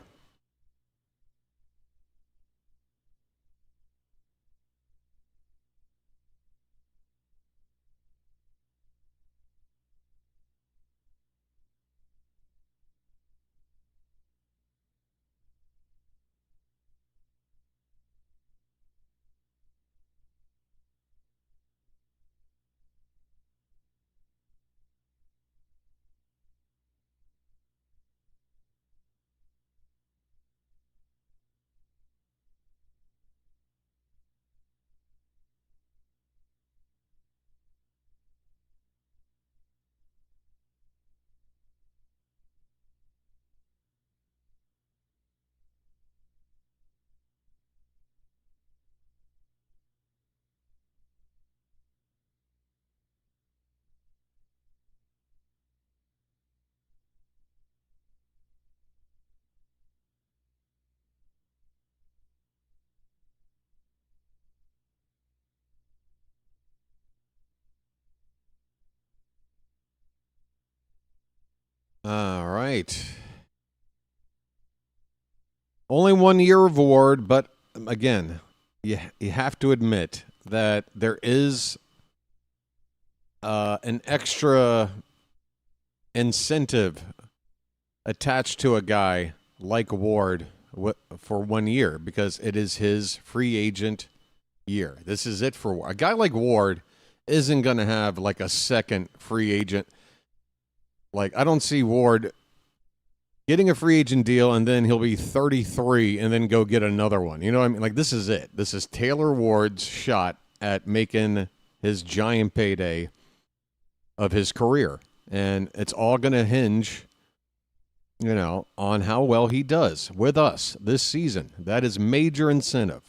All right. Only 1 year of Ward, but again, you have to admit that there is an extra incentive attached to a guy like Ward for 1 year, because it is his free agent year. This is it for Ward. A guy like Ward isn't going to have like a second free agent. Like, I don't see Ward getting a free agent deal and then he'll be 33 and then go get another one. You know what I mean? Like, this is it. This is Taylor Ward's shot at making his giant payday of his career. And it's all going to hinge, on how well he does with us this season. That is major incentive.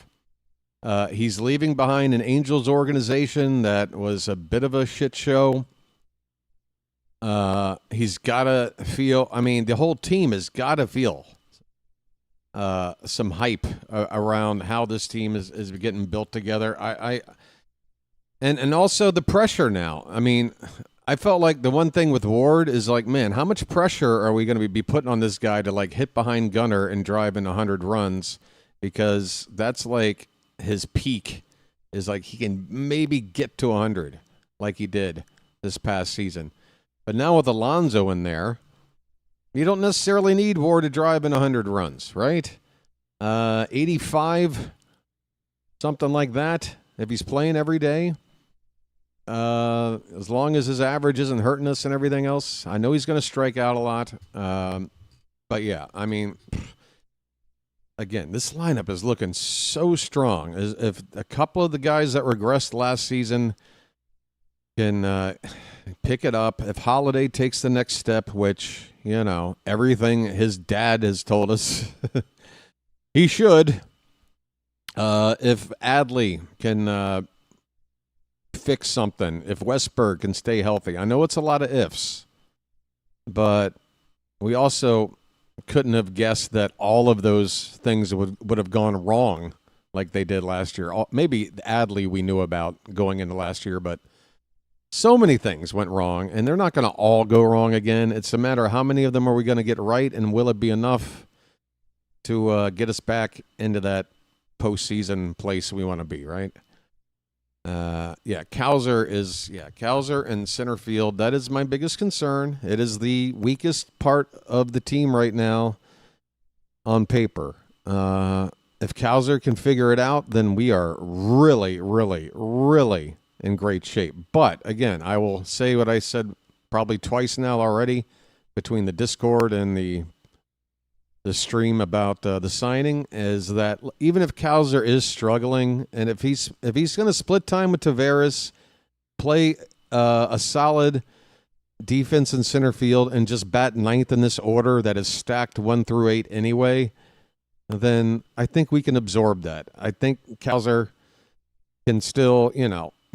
He's leaving behind an Angels organization that was a bit of a shit show. He's got to feel, the whole team has got to feel some hype around how this team is getting built together. And also the pressure now. I felt like the one thing with Ward is like, man, how much pressure are we going to be putting on this guy to like hit behind Gunnar and drive in 100 runs? Because that's like his peak, is like he can maybe get to 100 like he did this past season. But now with Alonso in there, you don't necessarily need Ward to drive in 100 runs, right? 85, something like that, if he's playing every day. As long as his average isn't hurting us and everything else. I know he's going to strike out a lot. But yeah, again, this lineup is looking so strong. If a couple of the guys that regressed last season can pick it up, if Holiday takes the next step, which, everything his dad has told us he should, if Adley can fix something, if Westberg can stay healthy. I know it's a lot of ifs, but we also couldn't have guessed that all of those things would have gone wrong like they did last year. Maybe Adley we knew about going into last year, but so many things went wrong, and they're not going to all go wrong again. It's a matter of how many of them are we going to get right, and will it be enough to get us back into that postseason place we want to be, right? Cowser in center field. That is my biggest concern. It is the weakest part of the team right now on paper. If Cowser can figure it out, then we are really, really, really in great shape. But, again, I will say what I said probably twice now already between the Discord and the stream about the signing, is that even if Cowser is struggling, and if he's going to split time with Taveras, play a solid defense in center field, and just bat ninth in this order that is stacked 1 through 8 anyway, then I think we can absorb that. I think Cowser can still,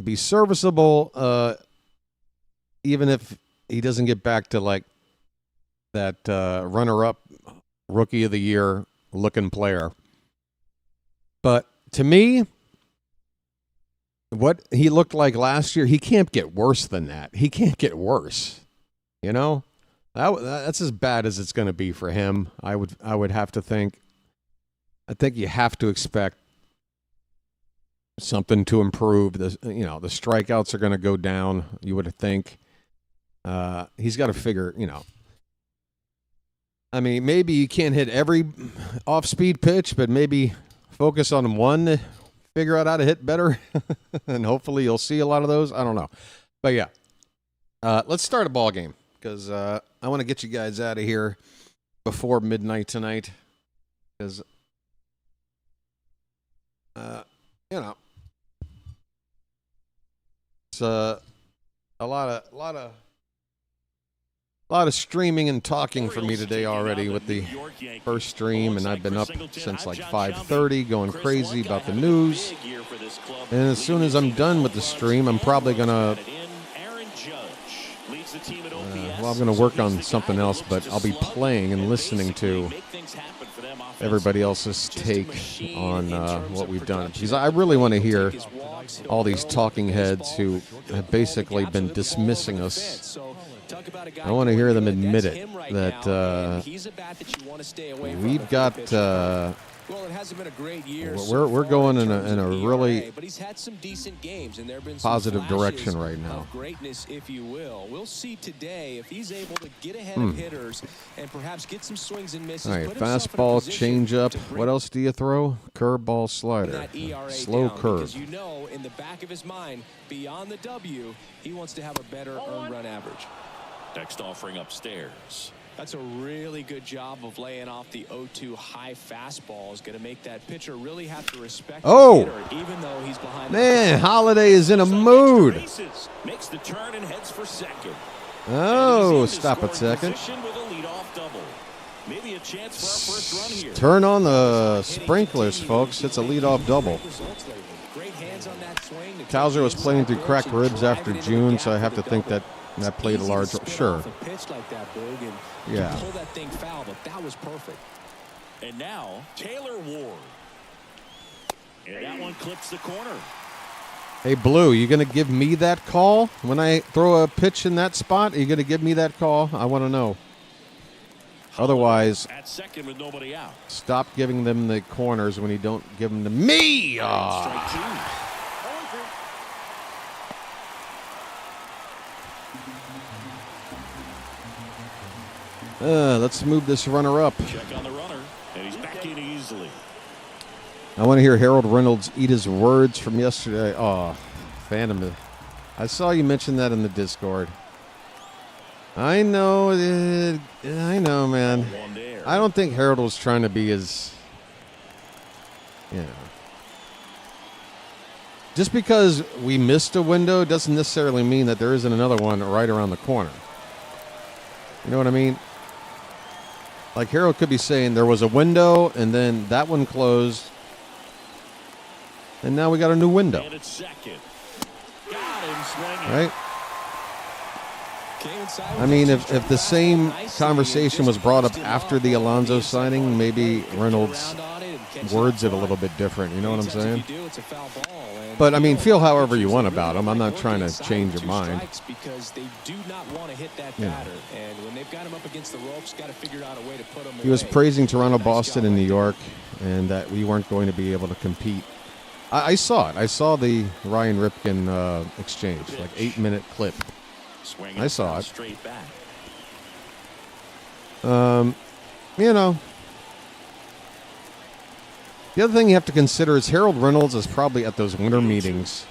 be serviceable, even if he doesn't get back to like that runner-up Rookie of the Year looking player. But to me, what he looked like last year, he can't get worse than that. He can't get worse. That's as bad as it's going to be for him. I would have to think. I think you have to expect something to improve. The strikeouts are going to go down, you would think. He's got to figure, I mean, maybe you can't hit every off-speed pitch, but maybe focus on one to figure out how to hit better, and hopefully you'll see a lot of those. I don't know. But, yeah, let's start a ball game because I want to get you guys out of here before midnight tonight because, it's a lot of streaming and talking for me today already with the first stream, and I've been up since like 5:30 going crazy about the news. And as soon as I'm done with the stream, I'm probably going to I'm going to work on something else, but I'll be playing and listening to everybody else's take on what we've done. Because I really want to hear all these talking heads who have basically been dismissing us. I want to hear them admit it, that we've got well, it hasn't been a great year. We're going in a really positive direction right now. Greatness, if you will. We'll see today if he's able to get ahead of hitters and perhaps get some swings and misses. All right, fastball, changeup. What else do you throw? Curveball, slider, slow curve. You know, in the back of his mind, beyond the W, he wants to have a better earned run average. Next offering upstairs. That's a really good job of laying off the 0-2 high fastball. Is going to make that pitcher really have to respect the hitter, even though he's behind. Man, Holiday is in a mood. Makes the turn and heads for second. Oh, stop it second. Maybe a chance for our first run here. Turn on the sprinklers, folks. It's a leadoff double. Cowser was playing through cracked ribs after June, so I have to think that played a large role. Sure. Yeah. Pull that thing foul, but that was perfect. And now Taylor Ward. And that one clips the corner. Hey, Blue, you going to give me that call when I throw a pitch in that spot? Are you going to give me that call? I want to know. Otherwise, at second with nobody out. Stop giving them the corners when you don't give them to me. Strike two. Let's move this runner up. Check on the runner, and he's back in easily. I want to hear Harold Reynolds eat his words from yesterday. Oh, Phantom. I saw you mention that in the Discord. I know, man. I don't think Harold was trying to be as, Just because we missed a window doesn't necessarily mean that there isn't another one right around the corner. You know what I mean? Like Harold could be saying there was a window and then that one closed and now we got a new window. And it's second. Got him swinging. Right? I mean, if the same conversation was brought up after the Alonso signing, maybe Reynolds words it a little bit different. You know what I'm saying? But, I mean, feel however you want about him. I'm not trying to change your mind. Because they do not want to hit that batter. And when they've got him up against the ropes, got to figure out a way to put him away. He was praising Toronto, Boston, and New York, and that we weren't going to be able to compete. I saw it. I saw the Ryan Ripken exchange, like 8-minute clip. I saw it. You know, the other thing you have to consider is Harold Reynolds is probably at those winter meetings,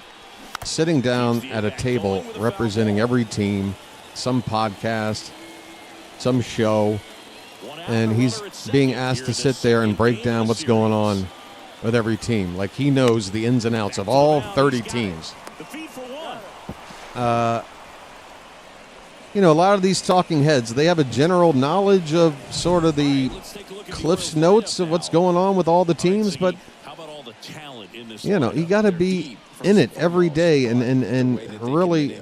sitting down at a table representing every team, some podcast, some show, and he's being asked to sit there and break down what's going on with every team. Like he knows the ins and outs of all 30 teams. You know, a lot of these talking heads, they have a general knowledge of sort of the Cliff's notes of what's going on with all the teams, but, you know, you got to be in it every day and really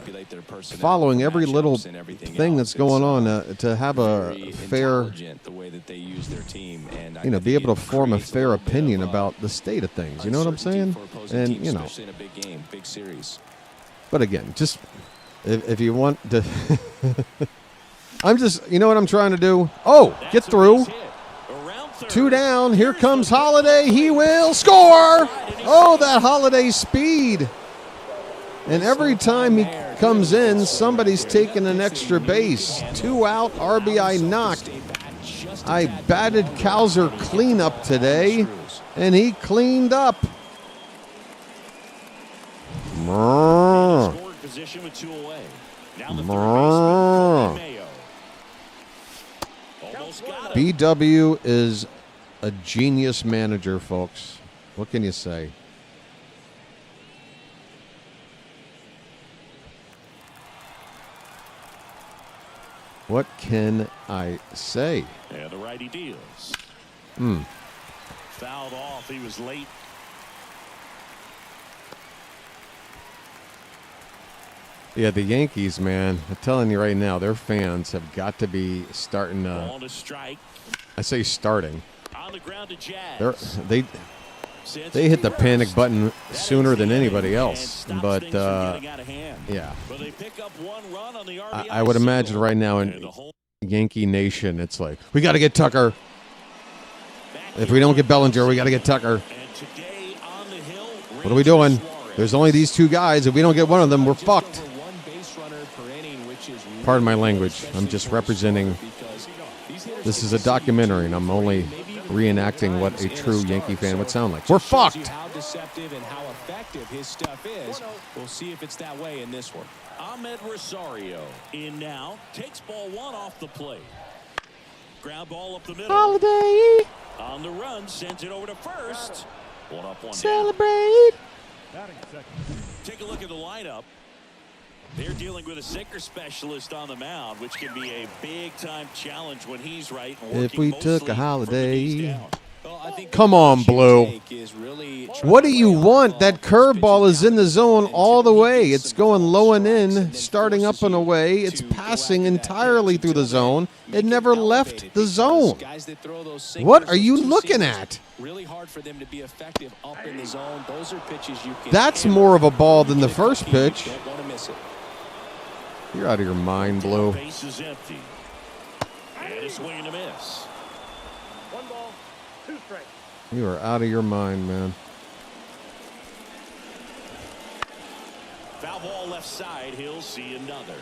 following every little thing that's going on to have a fair, you know, be able to form a fair opinion about the state of things. You know what I'm saying? And, you know, but again, just if you want to, I'm just, you know what I'm trying to do? Oh, get through. 2 down. Here comes Holiday. He will score. Oh, that Holiday speed. And every time he comes in, somebody's taking an extra base. 2 out, RBI knock. I batted Cowser cleanup today, and he cleaned up. Position with 2 away. BW is a genius manager, folks. What can you say? What can I say? And the righty deals. Fouled off. He was late. Yeah, the Yankees, man. I'm telling you right now, their fans have got to be starting to. I say starting. On the ground to Jazz. They hit the panic button sooner than anybody else. But yeah, I would imagine right now in Yankee Nation, it's like we got to get Tucker. If we don't get Bellinger, we got to get Tucker. What are we doing? There's only these 2 guys. If we don't get one of them, we're fucked. Pardon my language. I'm just representing. This is a documentary, and I'm only reenacting what a true Yankee fan would sound like. We're fucked. How deceptive and how effective his stuff is. We'll see if it's that way in this one. Ahmed Rosario in now. Takes ball 1 off the plate. Ground ball up the middle. Holiday. On the run. Sends it over to first. 1 up, 1 Celebrate. down. Take a look at the lineup. They're dealing with a sinker specialist on the mound, which can be a big-time challenge when he's right. If we took a holiday. Come on, Blue. What do you want? That curveball is in the zone all the way. It's going low and in, starting up and away. It's passing entirely through the zone. It never left the zone. What are you looking at? Really hard for them to be effective up in the zone. Those are pitches you can. That's more of a ball than the first pitch. Don't want to miss it. You're out of your mind, Blue. Base is empty. And a swing and a miss. 1 ball, 2 strikes. You are out of your mind, man. Foul ball left side. He'll see another.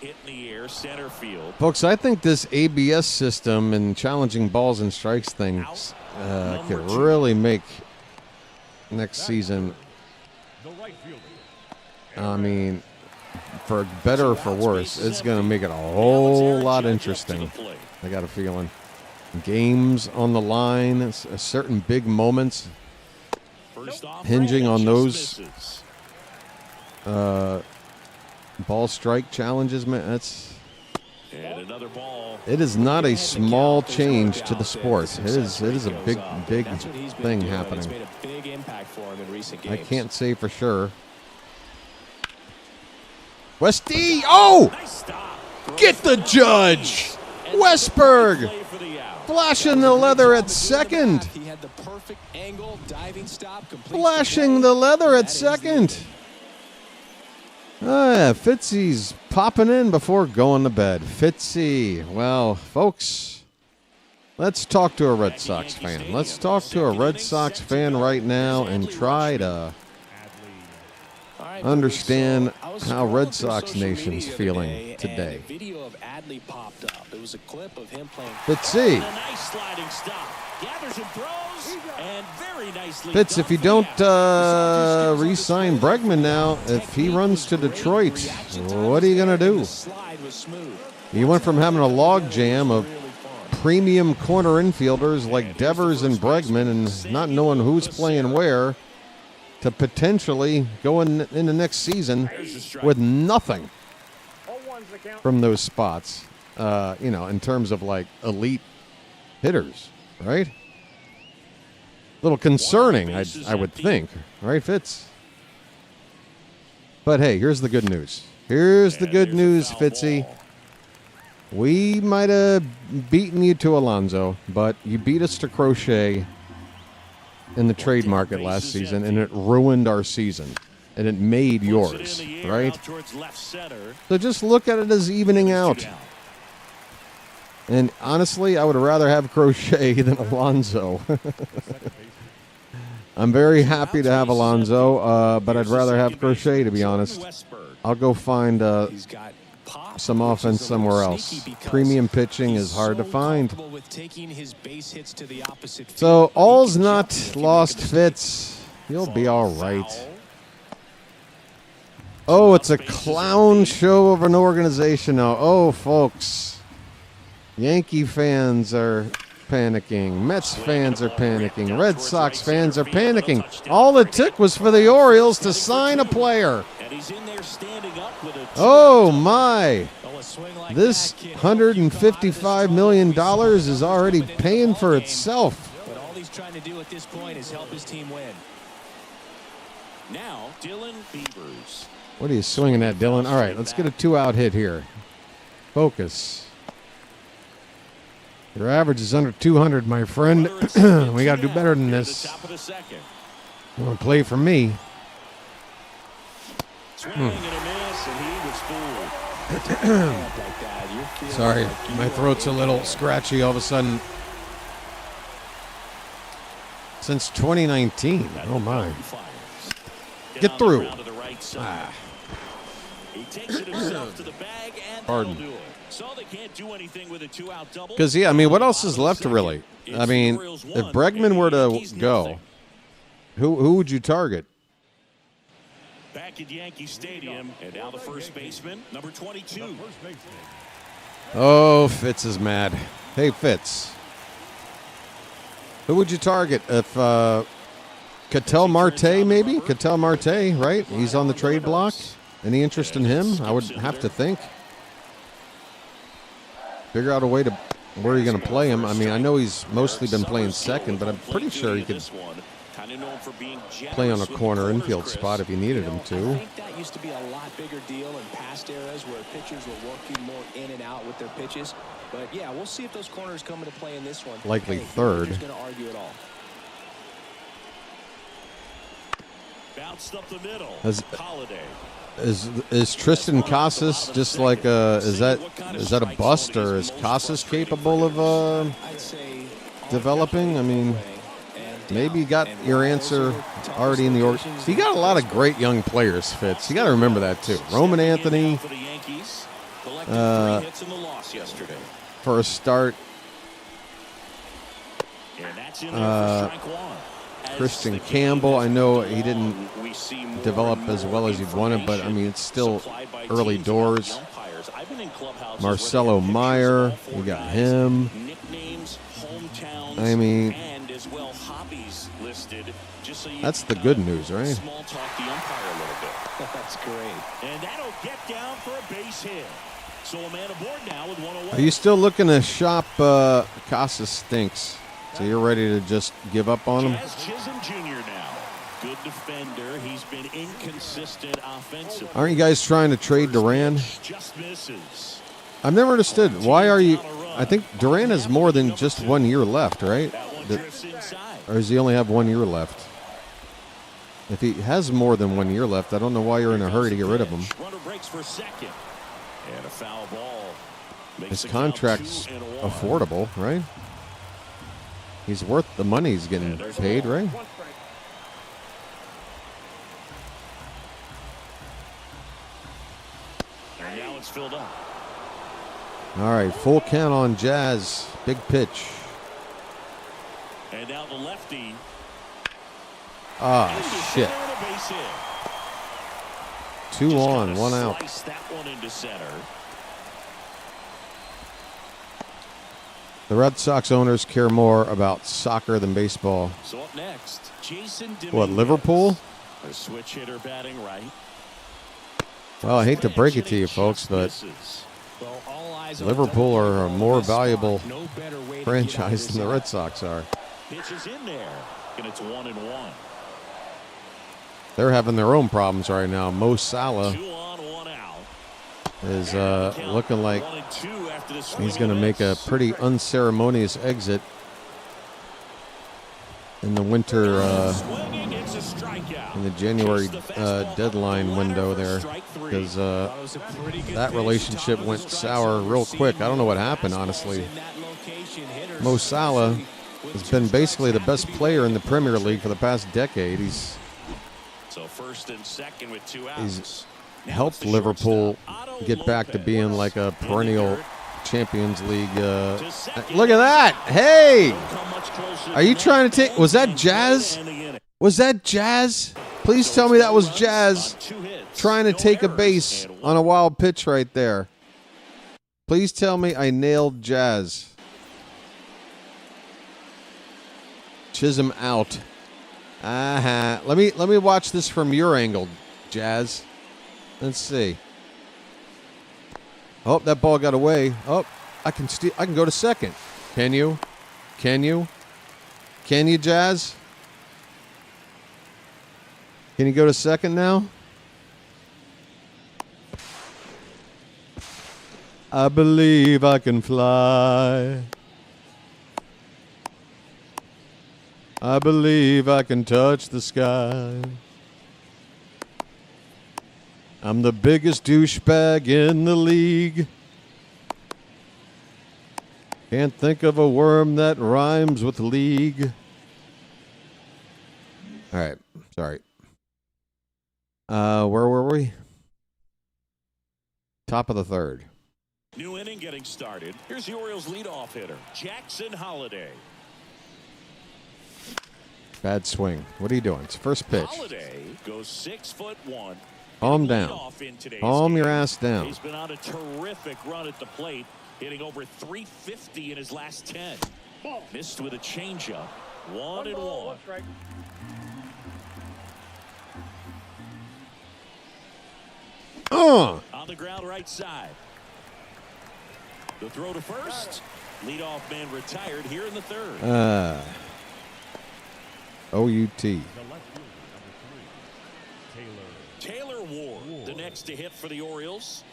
Hit in the air, center field. Folks, I think this ABS system and challenging balls and strikes things could really make next season, I mean, for better or for worse, it's going to make it a whole lot interesting. I got a feeling. Games on the line, certain big moments, hinging on those ball strike challenges, man. And another ball. It is not a small change to the sport. It is a big thing happening. It's made a big impact for him in recent games. I can't say for sure. Westy, oh! Nice stop. Get the judge! Westberg flashing the leather at second. He had the perfect angle, diving stop, Flashing the leather at second. Fitzy's popping in before going to bed. Fitzy. Well, folks, let's talk to a Red Sox fan. Let's talk to a Red Sox fan right now and try to understand how Red Sox Nation's feeling today. A video of Adley popped up. It was a clip of him playing. Fitzy. A nice sliding stop. Gathers and throws, and very nicely Fitz, if you done don't re-sign Bregman now, if he runs to Detroit, what are you going to do? You went from having a log jam of premium corner infielders like Devers and Bregman and not knowing who's playing where to potentially going in the next season with nothing from those spots, in terms of like elite hitters, right? A little concerning, I would think, right, Fitz? But hey, here's the good news. Here's the good news, Fitzy. We might have beaten you to Alonso, but you beat us to Crochet in the trade market last season, and it ruined our season, and it made yours, right? So just look at it as evening out. And honestly, I would rather have Crochet than Alonso. I'm very happy to have Alonso, but I'd rather have Crochet, to be honest. I'll go find some offense somewhere else. Premium pitching is hard to find. So all's not lost, Fitz. You'll be all right. Oh, it's a clown show of an organization now. Oh, folks. Yankee fans are panicking. Mets fans are panicking. Red Sox fans are panicking. All it took was for the Orioles to sign a player. Oh, my. This $155 million is already paying for itself. But all he's trying to do at this point is help his team win. Now, Dylan Beavers. What are you swinging at, Dylan? All right, let's get a 2-out hit here. Focus. Your average is under 200, my friend. We got to do better than this. You want to play for me? Sorry, my throat's a little scratchy all of a sudden. Since 2019. Oh, my. Get through. Pardon. Because, yeah, I mean, what else is left, really? I mean, if Bregman were to go, who would you target? Back at Yankee Stadium, and now the first baseman, number 22. Oh, Fitz is mad. Hey, Fitz. Who would you target? If Ketel Marte, maybe? Ketel Marte, right? He's on the trade block. Any interest in him? I would have to think. Figure out a way to where you're going to play him. I mean, I know he's mostly been playing second, but I'm pretty sure he could play on a corner infield spot if you needed him to. I think that used to be a lot bigger deal in past eras where pitchers were working more in and out with their pitches. But yeah, we'll see if those corners come into play in this one. Likely third. Who's going to argue at all? Bounced up the middle. Holiday. Is Tristan Casas just like is that a bust, or is Casas capable of developing? I mean, maybe you got your answer already in the org. You got a lot of great young players, Fitz. You got to remember that too. Roman Anthony, for a start. Christian Campbell, I know he didn't develop as well as you'd wanted, but I mean, it's still early doors. Marcelo Meyer, we got him. I mean, that's the good news, right? That's great. And that'll get down for a base hit. So a man aboard now with one away. Are you still looking to shop Casa Stinks? So you're ready to just give up on him? Jazz Chisholm Jr. now. Good defender. He's been inconsistent offensively. Aren't you guys trying to trade Duran? Just misses. I've never understood. Why are you... I think Duran has more than just 1 year left, right? That one drifts inside. Or does he only have 1 year left? If he has more than 1 year left, I don't know why you're in a hurry to get rid of him. Runner breaks for second. And a foul ball. His contract's affordable, right? He's worth the money he's getting paid, right? One strike. And now it's filled up. All right, full count on Jazz. Big pitch. And now the lefty. Ah, shit. And a base hit. 2 Just on, kinda 1 out. slice that one into center. The Red Sox owners care more about soccer than baseball. So up next, Jason Dominguez. What, Liverpool? A switch hitter batting right. Well, I hate to break it to you folks, but Well, all eyes on Liverpool are a Dominguez more on this spot. valuable No better way to get out of franchise this than the inning. Red Sox are. Pitch is in there, and it's 1-1. They're having their own problems right now. Mo Salah 2 on, 1 out. is looking like 1-2 after the swing he's going to make a pretty unceremonious exit in the winter, Swinging, it's a strikeout. in the January Just the fastball deadline up the ladder window for there, strike 3. because Thought it was a pretty good that pitch. relationship Top of went the strike sour zone. real quick. I don't know what Receiving happened, fastballs honestly. in that location. Hitters Mo Salah with has 2 been strikes basically the have to best be player in the released. Premier League for the past decade. He's So first and second with 2 outs. He's Now helped it's the Liverpool shortstop, Otto get back to Lopez. being like a In the perennial dirt. Champions League. To second. Look at that! Hey, Don't come much closer are you than trying that. to take? Was that Jazz? And the inning. Was that Jazz? Please tell me that was Jazz On 2 hits, trying to no take a errors, base and on a wild pitch right there. Please tell me I nailed Jazz. Chisholm out. Let me watch this from your angle, Jazz. Let's see. Oh, that ball got away. Oh, I can go to second. Can you? Can you, Jazz? Can you go to second now? I believe I can fly. I believe I can touch the sky. I'm the biggest douchebag in the league. Can't think of a worm that rhymes with league. All right, sorry. Where were we? Top of the third. New inning getting started. Here's the Orioles leadoff hitter, Jackson Holliday. Bad swing. What are you doing? It's first pitch. Holliday goes 6'1". Calm down. Calm your ass down. He's been on a terrific run at the plate, hitting over 350 in his last 10. Ball. Missed with a changeup. 1-1. 1 strike. On the ground right side. The throw to first. Leadoff man retired here in the third. O-U-T. The left fielder, number 3, Taylor Ward, the next to hit for the Orioles.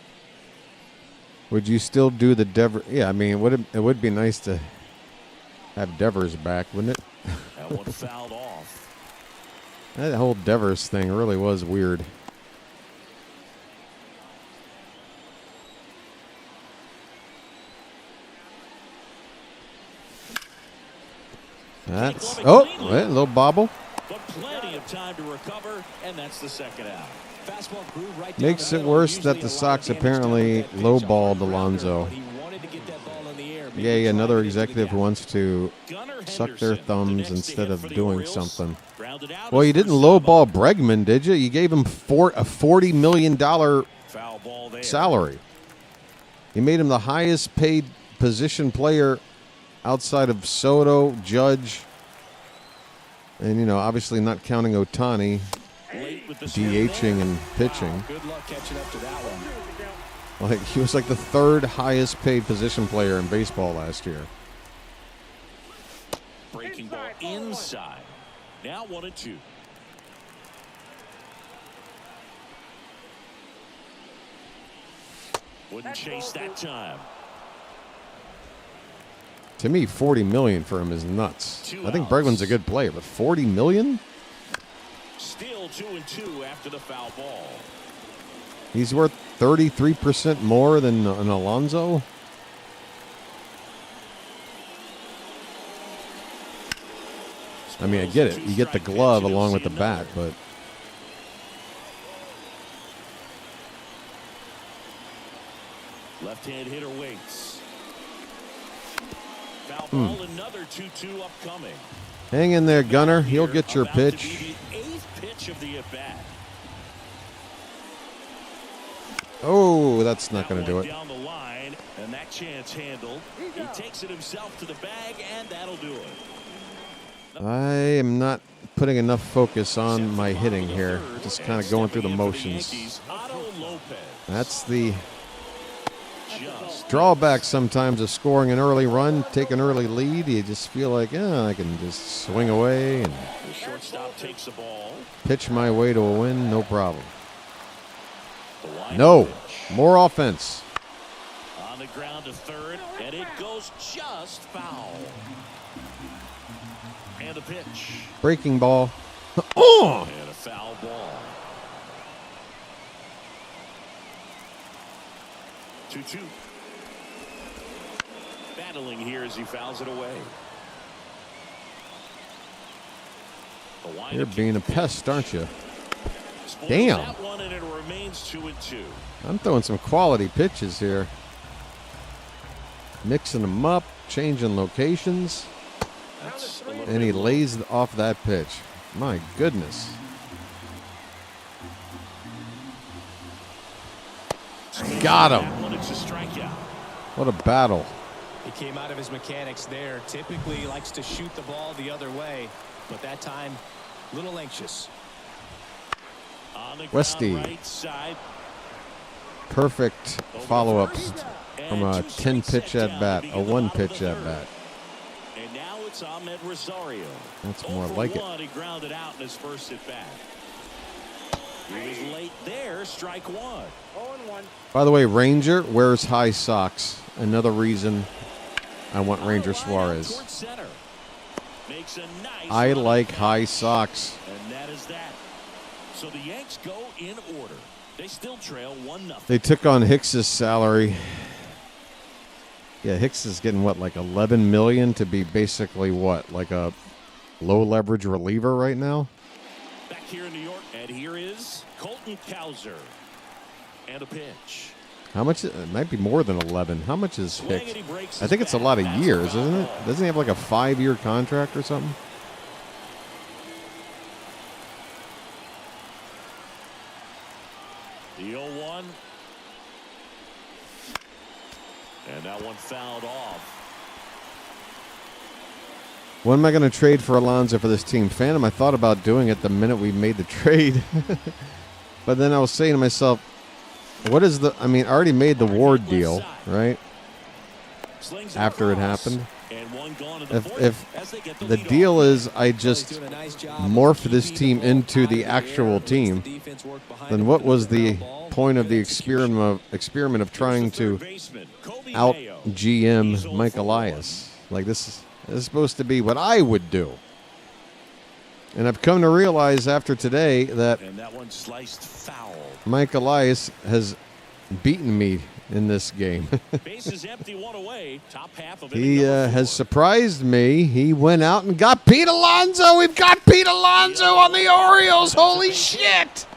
Would you still do the Devers? Yeah, I mean, it would be nice to have Devers back, wouldn't it? That one fouled off. That whole Devers thing really was weird. That's a little bobble. But plenty of time to recover, and that's the second out. Fastball grew right down Makes the it middle. worse Usually that a the lot of Sox damage apparently done with that pitch. lowballed On the grounder, Alonso. but he wanted to get that ball in the air. Maybe Yay, try another to get to the executive who gap. wants to Gunnar suck their Henderson, the thumbs next to instead hit of for the doing Orioles. something. Grounded out Well, his you didn't first lowball time. Bregman, did you? You gave him a $40 million Foul ball there. salary. You made him the highest paid position player outside of Soto, Judge, and, obviously not counting Ohtani, Late with the swing there. DHing and pitching. Good luck catching up to that one. Like, he was like the third highest paid position player in baseball last year. Breaking ball inside. Now 1-2. Wouldn't chase that time. To me, $40 million for him is nuts. I think outs. Bregman's a good player, but $40 million? Still 2-2 after the foul ball. He's worth 33% more than an Alonso? I mean, I get it. You get the glove along with the bat, but... Left-hand hitter waits. Foul ball, another 2-2 upcoming. Hang in there, Gunner. You'll get your About to be pitch. the 8th pitch of the at-bat. Oh, that's not going to do it. Down the line, and that chance handled. He takes it himself to the bag, and that'll do it. I am not putting enough focus on my hitting here. Just kind of going through the motions. That's the drawback sometimes of scoring an early run, take an early lead. You just feel like, I can just swing away and The shortstop takes the ball. pitch my way to a win, no problem. The line No, pitch. more offense. On the ground to third, and it goes just foul. And a pitch. Breaking ball. Oh! And a foul ball. 2-2. Battling here as he fouls it away. The line You're to being a keep the pest, pitch. aren't you? Spoils Damn. that one, and it remains 2-2. I'm throwing some quality pitches here. Mixing them up, changing locations. That's a little And he bit low. lays off that pitch. My goodness. Got him. That one, it's a strikeout. What a battle. He came out of his mechanics there. Typically he likes to shoot the ball the other way, but that time, a little anxious. On the ground, Westy. right side. Perfect follow-up from a And 10-pitch at-bat, a 1-pitch at at-bat. And now it's Ahmed Rosario. That's more 0 for like it. 1, he grounded out in his first at bat. He was late there, strike one. 0-1. By the way, Ranger wears high socks. Another reason I want Ranger Suarez. Towards center. Makes a nice I run. like high socks. And that is that. So the Yanks go in order. They still trail 1-0. They took on Hicks's salary. Yeah, Hicks is getting what, like $11 million to be basically what, like a low leverage reliever right now? Back here in New York, and here is Colton Cowser. And a pitch. How much? It might be more than 11. How much is Swing, and Hicks? he breaks I his think it's a bat. lot of That's years, foul isn't it? ball. Doesn't he have like a 5-year contract or something? The 0-1. And that one fouled off. When am I going to trade for Alonso for this team? Phantom, I thought about doing it the minute we made the trade. But then I was saying to myself, what is the... I mean, I already made the Ward deal, right? Slings After it across. happened. And one gone in the fourth If as they get the lead deal off. is I He's just doing a nice job morph of this keeping team the ball into high the in the actual air, lets team, the defense work behind then him what for was the ground ball. point of Good the execution. experiment of trying Here's the third to baseman, Kobe out Mayo. GM He's 0 Mike for 1. Elias? Like this is supposed to be what I would do. And I've come to realize after today that And that one sliced foul. Mike Elias has beaten me in this game. Bases empty, one away. Top half of it. He has surprised me. He went out and got Pete Alonso. We've got Pete Alonso on the Orioles. Holy shit!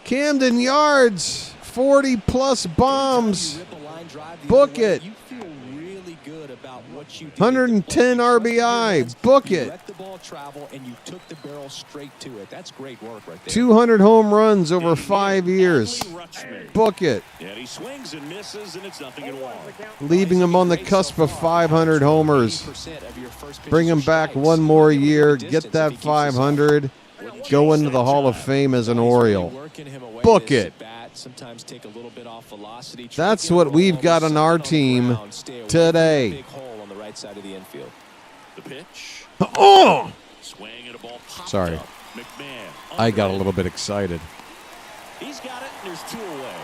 Camden Yards, 40-plus bombs. Rip a line drive the Book other way, it. You feel really good about what you did. 110 RBI. Book You it. let the ball travel and you took the barrel straight to it. That's great work right there. 200 home runs over 5 years. Book it. And he swings and misses, and it's nothing in one. Leaving him on the cusp of 500 homers. 80% of your first Bring him pitches are back strikes. one more He'll go year. the Get distance that if he keeps this up. 500. Go into the Hall of Fame as an He's really Oriole. working him away book it. Sometimes take a little bit off velocity. That's what we've got on our team today. Big hole on the right side of the infield. The pitch. Oh! Swing and a ball popped Sorry. up. McMahon. I got a little bit excited. He's got it, and there's 2 away.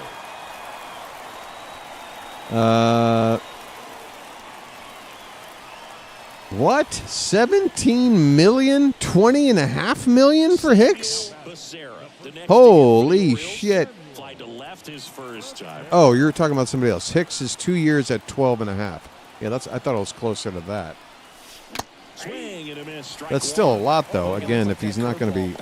What? 17 million? 20.5 million for Hicks? Holy shit. Flied to left his first time. Oh, you're talking about somebody else. Hicks is 2 years at 12.5. Yeah, I thought it was closer to that. Swing and a miss. Strike That's still a one. lot, though. Again, if he's not going to be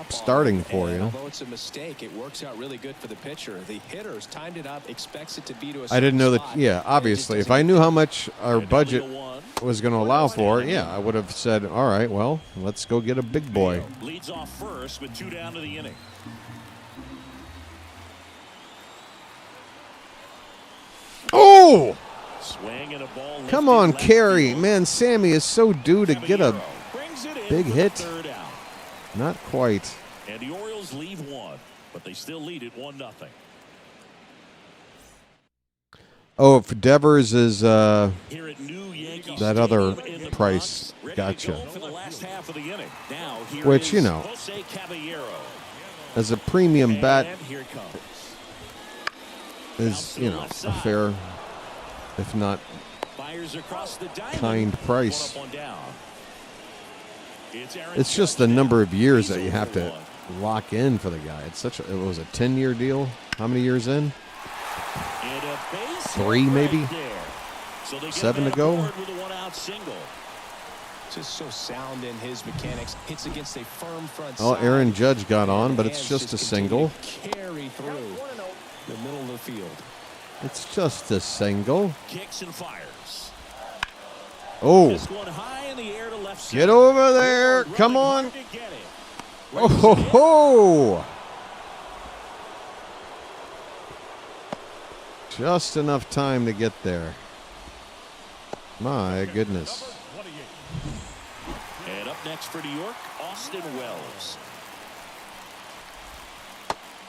starting for you. Although it's a mistake, it works out really good for the pitcher. The hitter's timed it up, expects it to be to a I didn't know that. spot, Yeah, and it obviously. just If I knew how much our And budget only a 1. was going to allow for, yeah, I would have said, all right, well, let's go get a big boy. Leads off first with 2 down to the inning. Oh! Swing and a ball. Come lifted on, left Carey. field. Man, Sammy is so due to get a Brings it in big for the hit. 3rd out. Not quite. And the Orioles leave 1, but they still lead it 1-0. Oh, if Devers is Here at New Yankee that other Stadium in the price. Bronx, ready Gotcha. to go for the last half of the inning. Now, here Which, is you know, Jose Caballero. as a premium bat And here it comes. is, you know, a fair, if not Fires across the diamond. kind price. 1 up, 1 down. It's just the number of years that you have to lock in for the guy. It's such a, it was a 10-year deal. How many years in? 3 maybe? 7 to go? With a 1-out single. Just so sound in his mechanics. Hits against a firm front Oh, side. Aaron Judge got on, but Hands it's just a continue single. to Carry through the middle of the field. It's just a single. Kicks and fires. Oh, This one high in the air to left center. get over there. Running Come hard on. to get it. Oh, ho, ho. Just enough time to get there. My goodness. And up next for New York, Austin Wells.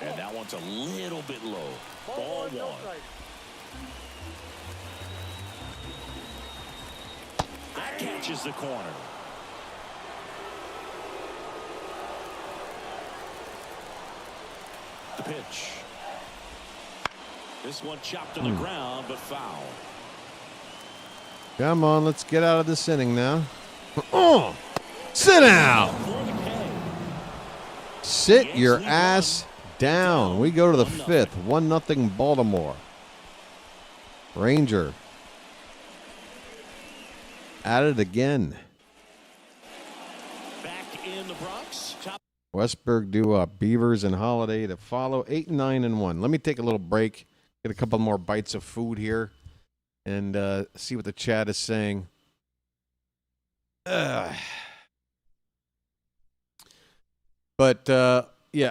And that one's a little bit low. Ball 1. That catches the corner. The pitch. This one chopped to the ground, but foul. Come on, let's get out of this inning now. Oh, sit down. For the K. Sit your ass down. We go to the 5th. 1-0 Baltimore. Ranger. At it again. Back in the Bronx. Top Westberg due up. Beavers and Holiday to follow. 8, 9, and 1. Let me take a little break. Get a couple more bites of food here. And see what the chat is saying. But, yeah,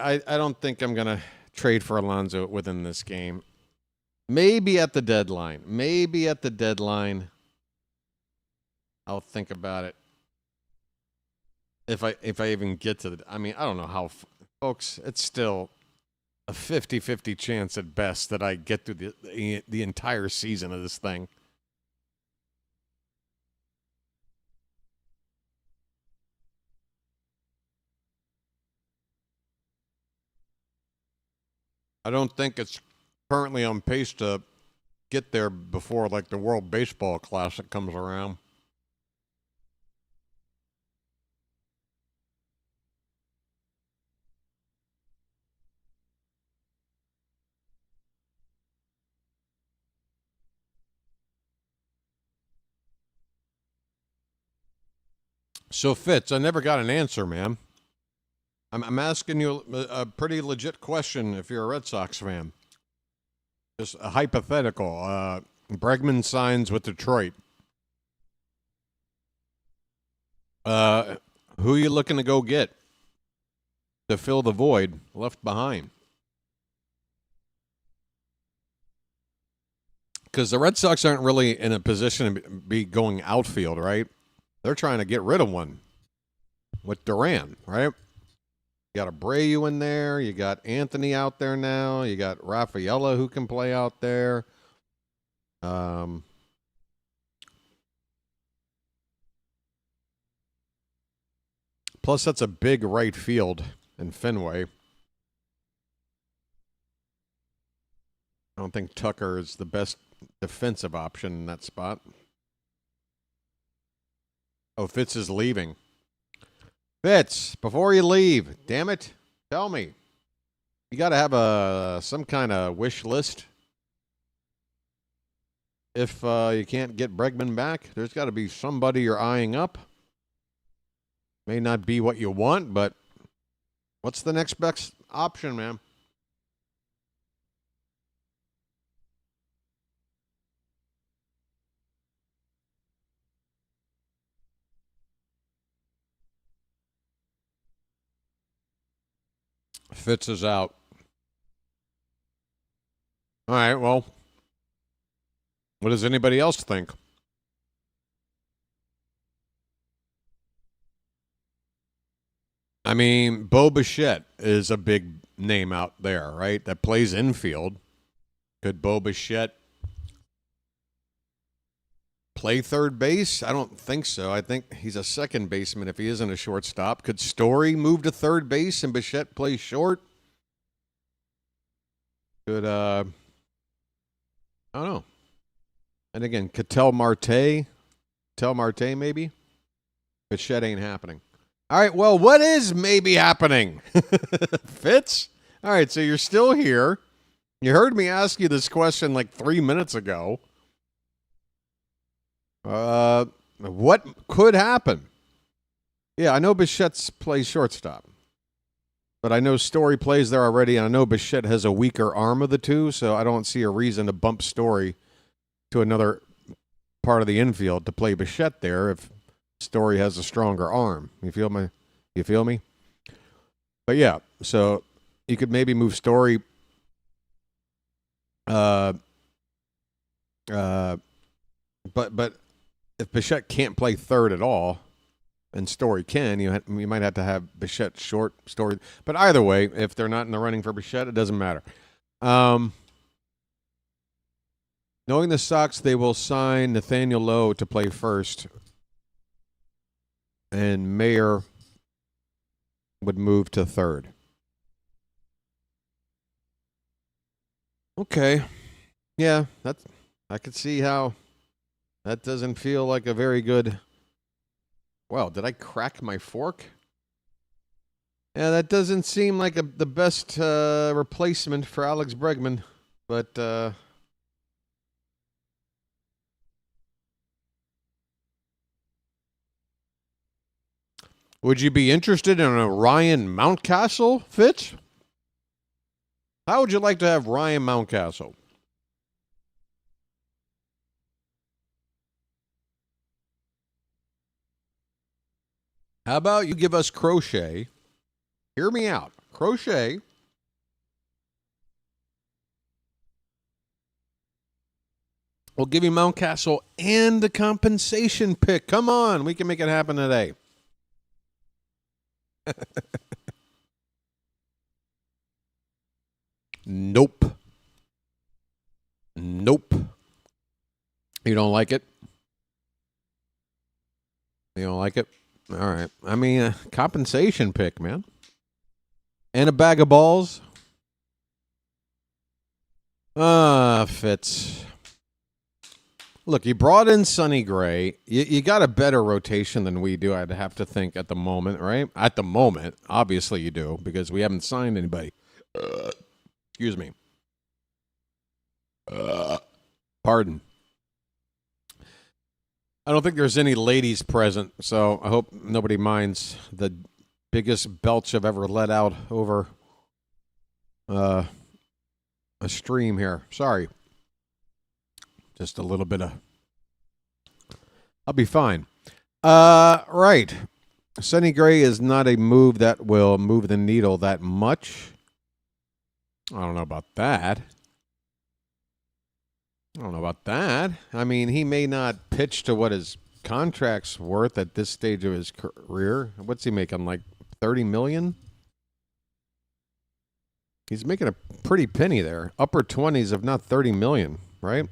I don't think I'm going to trade for Alonso within this game. Maybe at the deadline. Maybe at the deadline. I'll think about it. If I even get to the... I mean, I don't know how... Folks, it's still a 50-50 chance at best that I get through the entire season of this thing. I don't think it's currently on pace to get there before, like, the World Baseball Classic comes around. So, Fitz, I never got an answer, man. I'm asking you a pretty legit question if you're a Red Sox fan. Just a hypothetical. Bregman signs with Detroit. Who are you looking to go get to fill the void left behind? Because the Red Sox aren't really in a position to be going outfield, right? They're trying to get rid of one with Duran, right? You got Abreu in there. You got Anthony out there now. You got Rafaela who can play out there. Plus, that's a big right field in Fenway. I don't think Tucker is the best defensive option in that spot. Oh, Fitz is leaving. Fitz, before you leave, damn it, tell me. You got to have some kind of wish list. If you can't get Bregman back, there's got to be somebody you're eyeing up. May not be what you want, but what's the next best option, man? Fitz is out. All right, well, what does anybody else think? I mean, Bo Bichette is a big name out there, right? That plays infield. Could Bo Bichette play third base? I don't think so. I think he's a second baseman if he isn't a shortstop. Could Story move to third base and Bichette play short? Could, I don't know. And again, Ketel Marte maybe? Bichette ain't happening. All right, well, what is maybe happening? Fitz? All right, so you're still here. You heard me ask you this question like 3 minutes ago. What could happen? Yeah, I know Bichette plays shortstop. But I know Story plays there already, and I know Bichette has a weaker arm of the two, so I don't see a reason to bump Story to another part of the infield to play Bichette there if Story has a stronger arm. You feel me? But yeah, so you could maybe move Story. But if Bichette can't play third at all, and Story can, you might have to have Bichette short, Story. But either way, if they're not in the running for Bichette, it doesn't matter. Knowing the Sox, they will sign Nathaniel Lowe to play first, and Mayer would move to third. Okay. Yeah, I could see how that doesn't feel like a very good... Well, did I crack my fork? Yeah, that doesn't seem like the best replacement for Alex Bregman, but... Would you be interested in a Ryan Mountcastle, Fitz? How would you like to have Ryan Mountcastle? How about you give us Crochet? Hear me out. Crochet. We'll give you Mountcastle and the compensation pick. Come on, we can make it happen today. Nope. You don't like it? You don't like it? All right. I mean, compensation pick, man. And a bag of balls. Fitz. Look, you brought in Sonny Gray. You got a better rotation than we do, I'd have to think, at the moment, right? At the moment. Obviously you do, because we haven't signed anybody. Excuse me. Pardon. I don't think there's any ladies present, so I hope nobody minds the biggest belch I've ever let out over a stream here. Sorry. Just a little bit of... I'll be fine. Right. Sonny Gray is not a move that will move the needle that much. I don't know about that. I mean, he may not pitch to what his contract's worth at this stage of his career. What's he making, like $30 million? He's making a pretty penny there. Upper 20s, if not 30 million, right?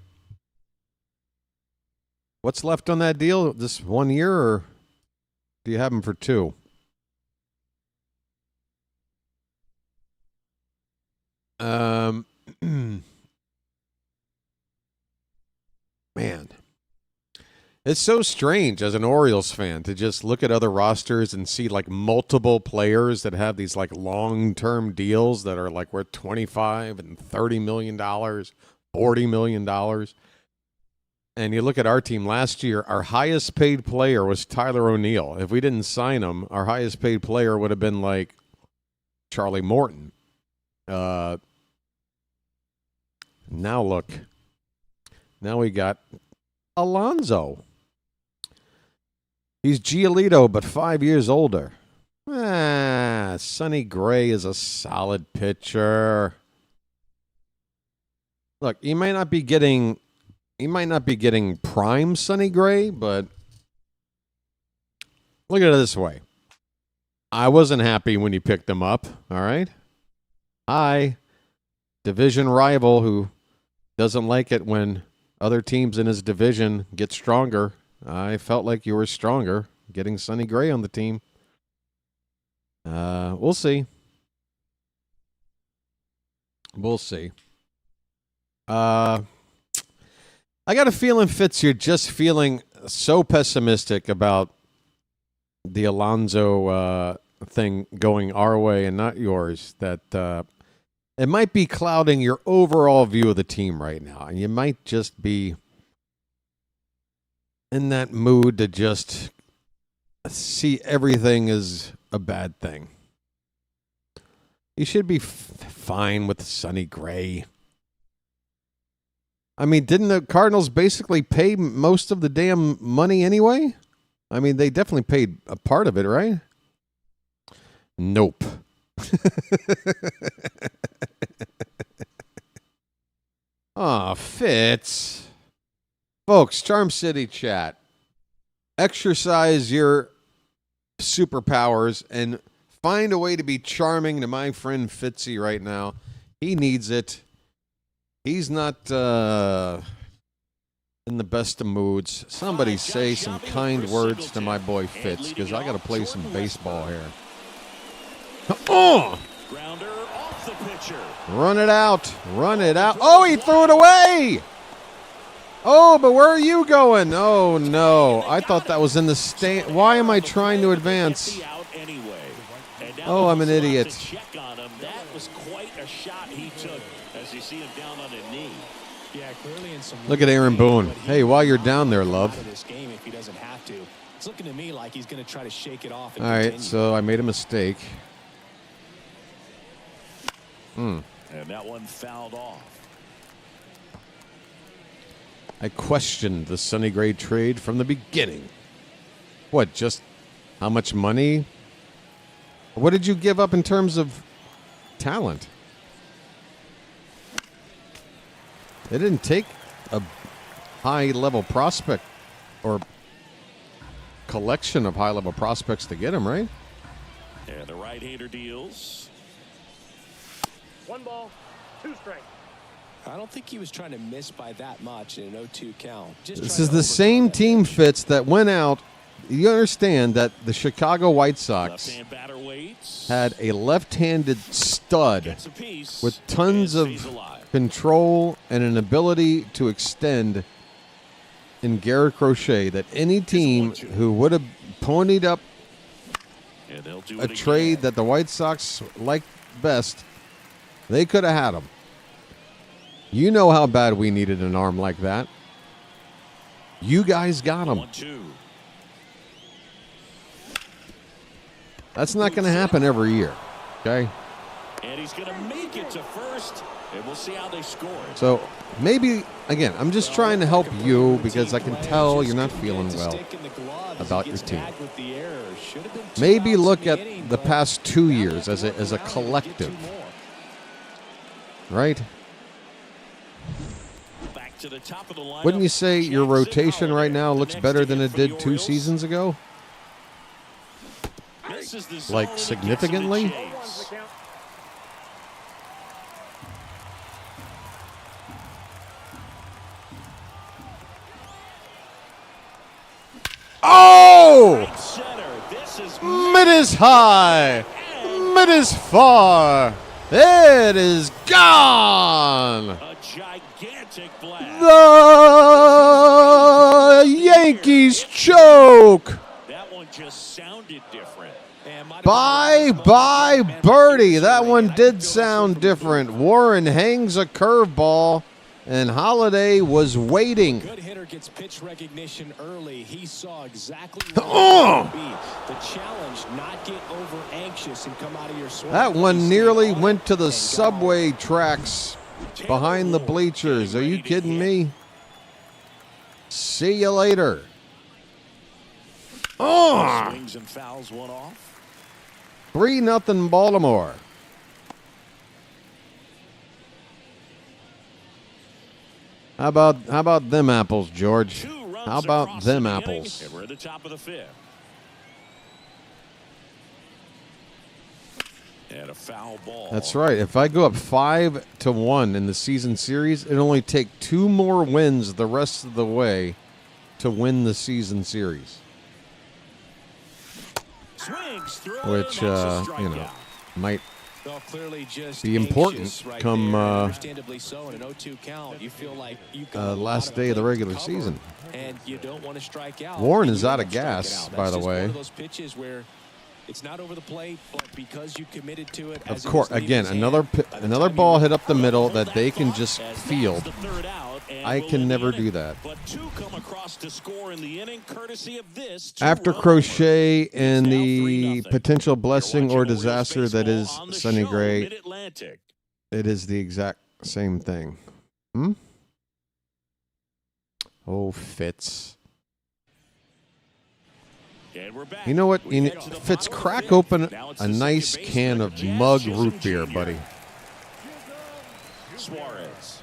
What's left on that deal? This 1 year, or do you have him for 2? Man. It's so strange as an Orioles fan to just look at other rosters and see like multiple players that have these like long-term deals that are like worth $25 and $30 million, $40 million. And you look at our team last year, our highest paid player was Tyler O'Neill. If we didn't sign him, our highest paid player would have been like Charlie Morton. Now look. Now we got Alonso. He's Giolito, but 5 years older. Sonny Gray is a solid pitcher. Look, he might not be getting prime Sonny Gray, but look at it this way. I wasn't happy when you picked him up, all right? I, division rival who doesn't like it when other teams in his division get stronger. I felt like you were stronger getting Sonny Gray on the team. We'll see. We'll see. I got a feeling, Fitz, you're just feeling so pessimistic about the Alonso thing going our way and not yours that it might be clouding your overall view of the team right now. And you might just be in that mood to just see everything as a bad thing. You should be fine with Sonny Gray. I mean, didn't the Cardinals basically pay most of the damn money anyway? I mean, they definitely paid a part of it, right? Nope. Aw, Fitz. Folks, Charm City chat. Exercise your superpowers and find a way to be charming to my friend Fitzy right now. He needs it. He's not in the best of moods. Somebody say some kind words to my boy Fitz, because I got to play some baseball here. Oh! Grounder off the pitcher. Run it out. Run it out. Oh, he threw it away. Oh, but where are you going? Oh, no. I thought that was in the stand. Why am I trying to advance? Oh, I'm an idiot. That was quite a shot he took as you see him down on a knee. Yeah, clearly in some. Look at Aaron Boone. Hey, while you're down there, love. This game, if he doesn't have to, it's looking to me like he's going to try to shake it off. All right, so I made a mistake. And that one fouled off. I questioned the Sonny Gray trade from the beginning. What, just how much money? What did you give up in terms of talent? They didn't take a high-level prospect or collection of high-level prospects to get him, right? And the right-hander deals. 1 ball, 2 strikes. I don't think he was trying to miss by that much in an 0-2 count. This is the same team, Fitz, that went out. You understand that the Chicago White Sox had a left-handed stud with tons of control and an ability to extend in Garrett Crochet, that any team who would have ponied up a trade that the White Sox liked best, they could have had him. You know how bad we needed an arm like that. You guys got him. 1-2. That's not going to happen every year, okay? And he's going to make it to first, and we'll see how they score. So maybe, again, I'm just trying to help you because I can tell you're not feeling well about your team. Maybe look at the past 2 years as a collective, right? Wouldn't you say your rotation right now looks better than it did 2 seasons ago? Like significantly? Mid is high. Mid is far. It is gone. A gigantic blast. The Yankees choke. That one just sounded different. Bye, birdie. That one did sound different. Warren hangs a curveball, and Holiday was waiting. Good hitter gets pitch recognition early. He saw exactly what it was going to be. The challenge, not get over anxious and come out of your swing. That one nearly went to the subway tracks behind the bleachers. Are you kidding me? See you later. Swings and fouls one off. 3-0 Baltimore. How about them apples, George? How about them apples? And we're at the top of the fifth. And a foul ball. That's right. If I go up 5-1 in the season series, it'll only take 2 more wins the rest of the way to win the season series. Swings through, Which, might Well, clearly just be important right come there. Understandably so, in an 0-2 count, you feel like you got last day of the regular season. and you don't want to strike out. Warren And is you out don't of strike gas, out. by That's the just way. One of those pitches where it's not over the plate, but because you committed to it. Of course, again, another ball hit up the middle that they can just field. I can never do that. But 2 come across to score in the inning, courtesy of this. After Crochet and the potential blessing or disaster that is Sonny Gray, it is the exact same thing. Oh, Fitz. You know what? Fitz, crack open a nice can of mug root beer, buddy. Suarez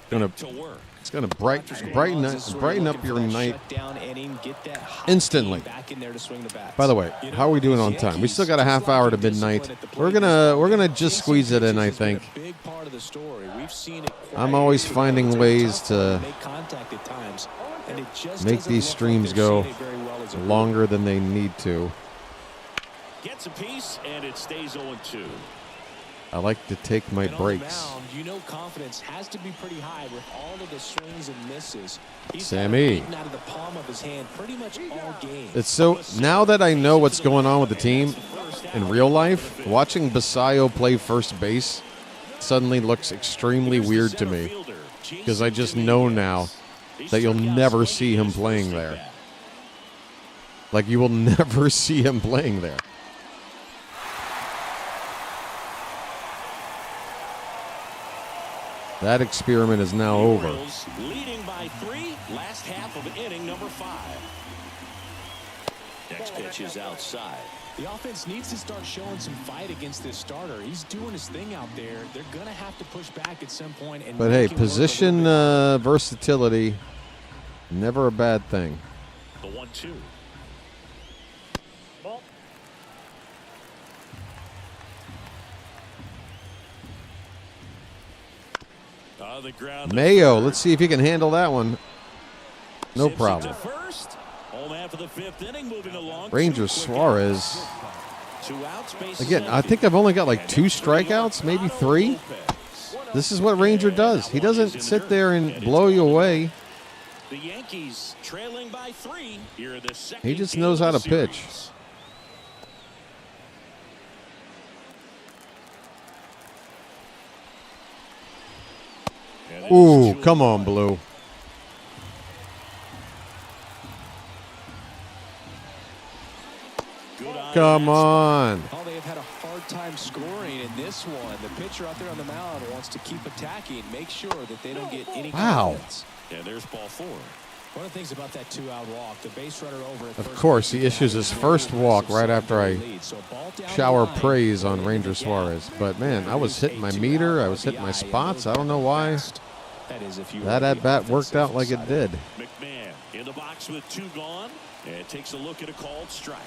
It's gonna brighten up your night instantly. By the way, how are we doing on time? We still got a half hour to midnight. We're gonna just squeeze it in, I think. I'm always finding ways to make these streams go longer than they need to. Gets a piece and it stays 0-2. I like to take my breaks. You know, confidence has to be pretty high with all of the swings and misses. Sammy. Out of the palm of his hand pretty much all game. It's so now that I know what's going on with the team in real life, watching Basayo play first base suddenly looks extremely weird to me because I just know now that you'll never see him playing there. Like, you will never see him playing there. That experiment is now over. Leading by 3, last half of inning number 5. Next pitch is outside. The offense needs to start showing some fight against this starter. He's doing his thing out there. They're going to have to push back at some point. And but hey, position versatility, never a bad thing. The 1-2. Mayo, let's see if he can handle that one. No problem. Ranger Suarez. Again, I think I've only got like 2 strikeouts, maybe 3. This is what Ranger does. He doesn't sit there and blow you away. The Yankees trailing by 3 here in the second. He just knows how to pitch. Ooh, come on, Blue. Come on. Oh, they have had a hard time scoring in this one. The pitcher out there on the mound wants to keep attacking, make sure that they don't get any confidence. Yeah, there's ball 4. One of the things about that 2-out walk, the base runner over at Of course, he issues his first walk right after I shower praise on Ranger Suarez. But, man, I was hitting my meter. I was hitting my spots. I don't know why. That at-bat worked out like it did. McMahon in the box with 2 gone and takes a look at a called strike.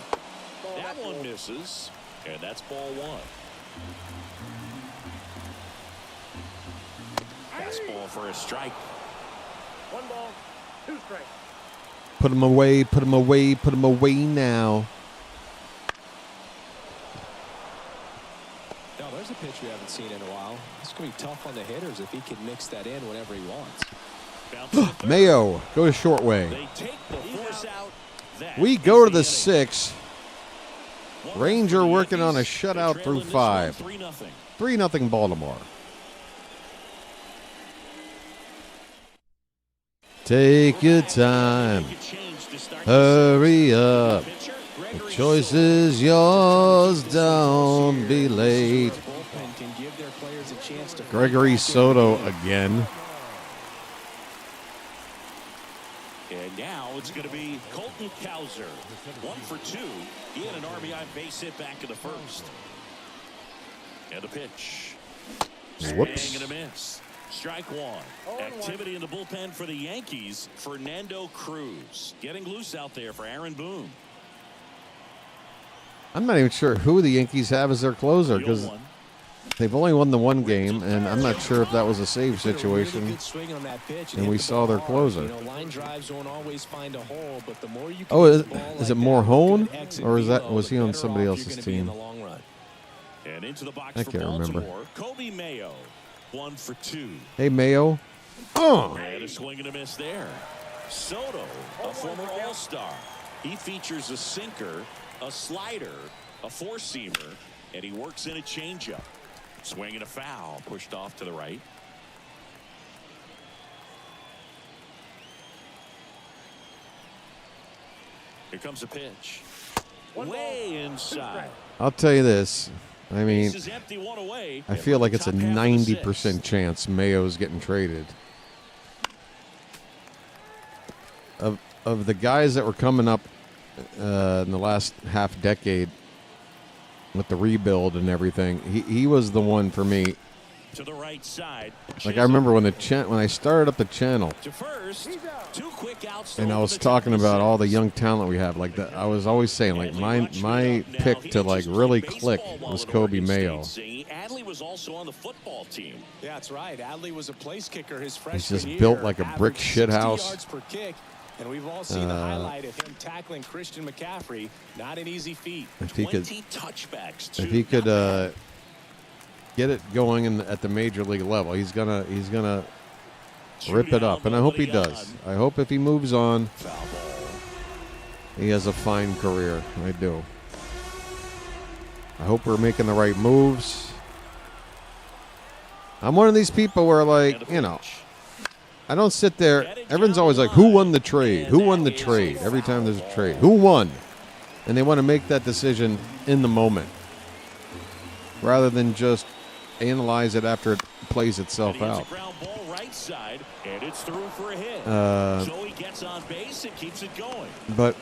That one misses, and that's ball 1. Fastball for a strike. 1 ball, 2 strikes. Put him away, put him away, put him away now. a pitch we haven't seen in a while. It's going to be tough on the hitters if he can mix that in whenever he wants. Mayo, go to short way. They take the force out. That We is go to the the inning. 6th. Ranger working on a shutout through 5. 3-0 Baltimore. Take your time. Hurry up. The choice is yours. Don't be late. Gregory Soto again. And now it's going to be Colton Cowser. 1 for 2. He had an RBI base hit back in the first. And a pitch. Whoops. Swing and a miss. Strike one. Activity in the bullpen for the Yankees. Fernando Cruz getting loose out there for Aaron Boone. I'm not even sure who the Yankees have as their closer because they've only won the one game, and I'm not sure if that was a save situation. And we saw their closer. Oh, is it Morhone, or was he on somebody else's team? And into the box I for can't remember. Baltimore, Kobe Mayo. 1 for 2. Hey, Mayo. Oh. And a swing and a miss there. Soto, a former All-Star. He features a sinker, a slider, a four-seamer, and he works in a changeup. Swing and a foul, pushed off to the right. Here comes a pitch. Way inside. I'll tell you this. I mean, Base is empty, one away. I feel like it's a 90% chance Mayo's getting traded. Of the guys that were coming up in the last half decade with the rebuild and everything, he was the one for me. To the right side. Like I remember when I started up the channel, To first, 2 quick outs and I over was the talking top of about all the 6. young talent we have. Like that, I was always saying, like my pick to like really click was Kobe Mayo. Adley was also on the football team. Yeah, that's right. Adley was a place kicker his freshman He's just year. built like a brick Averaged shit 60 house. yards per kick, and we've all seen the highlight of him tackling Christian McCaffrey. Not an easy feat. If he could, 20 touchbacks. if he could get it going at the major league level, he's gonna rip it up, and I hope he does. I hope if he moves on, he has a fine career. I do. I hope we're making the right moves. I'm one of these people where, like, you know, I don't sit there. Everyone's always like, who won the trade? Who won the trade? Every time there's a trade. Who won? And they want to make that decision in the moment rather than just analyze it after it plays itself out. And it's through for a hit. So he gets on base and keeps it going. But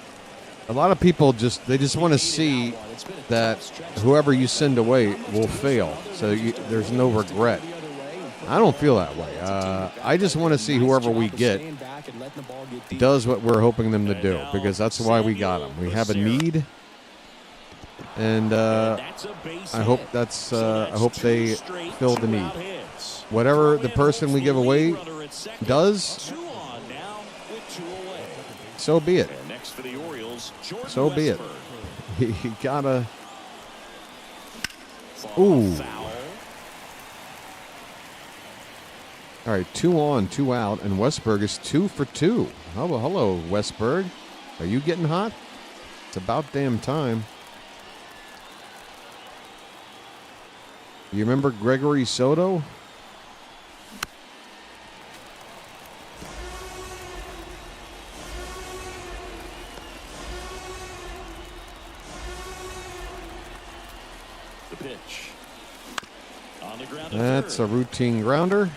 a lot of people just want to see that whoever you send away will fail. So there's no regret. I don't feel that way. I just want to see whoever we get does what we're hoping them to do, because that's why we got them. We have a need, and I hope I hope they fill the need. Whatever the person we give away does, so be it. So be it. He gotta. Ooh. All right, 2 on, 2 out, and Westberg is 2 for 2. Hello, Westberg. Are you getting hot? It's about damn time. You remember Gregory Soto? The pitch. On the ground. That's a routine grounder,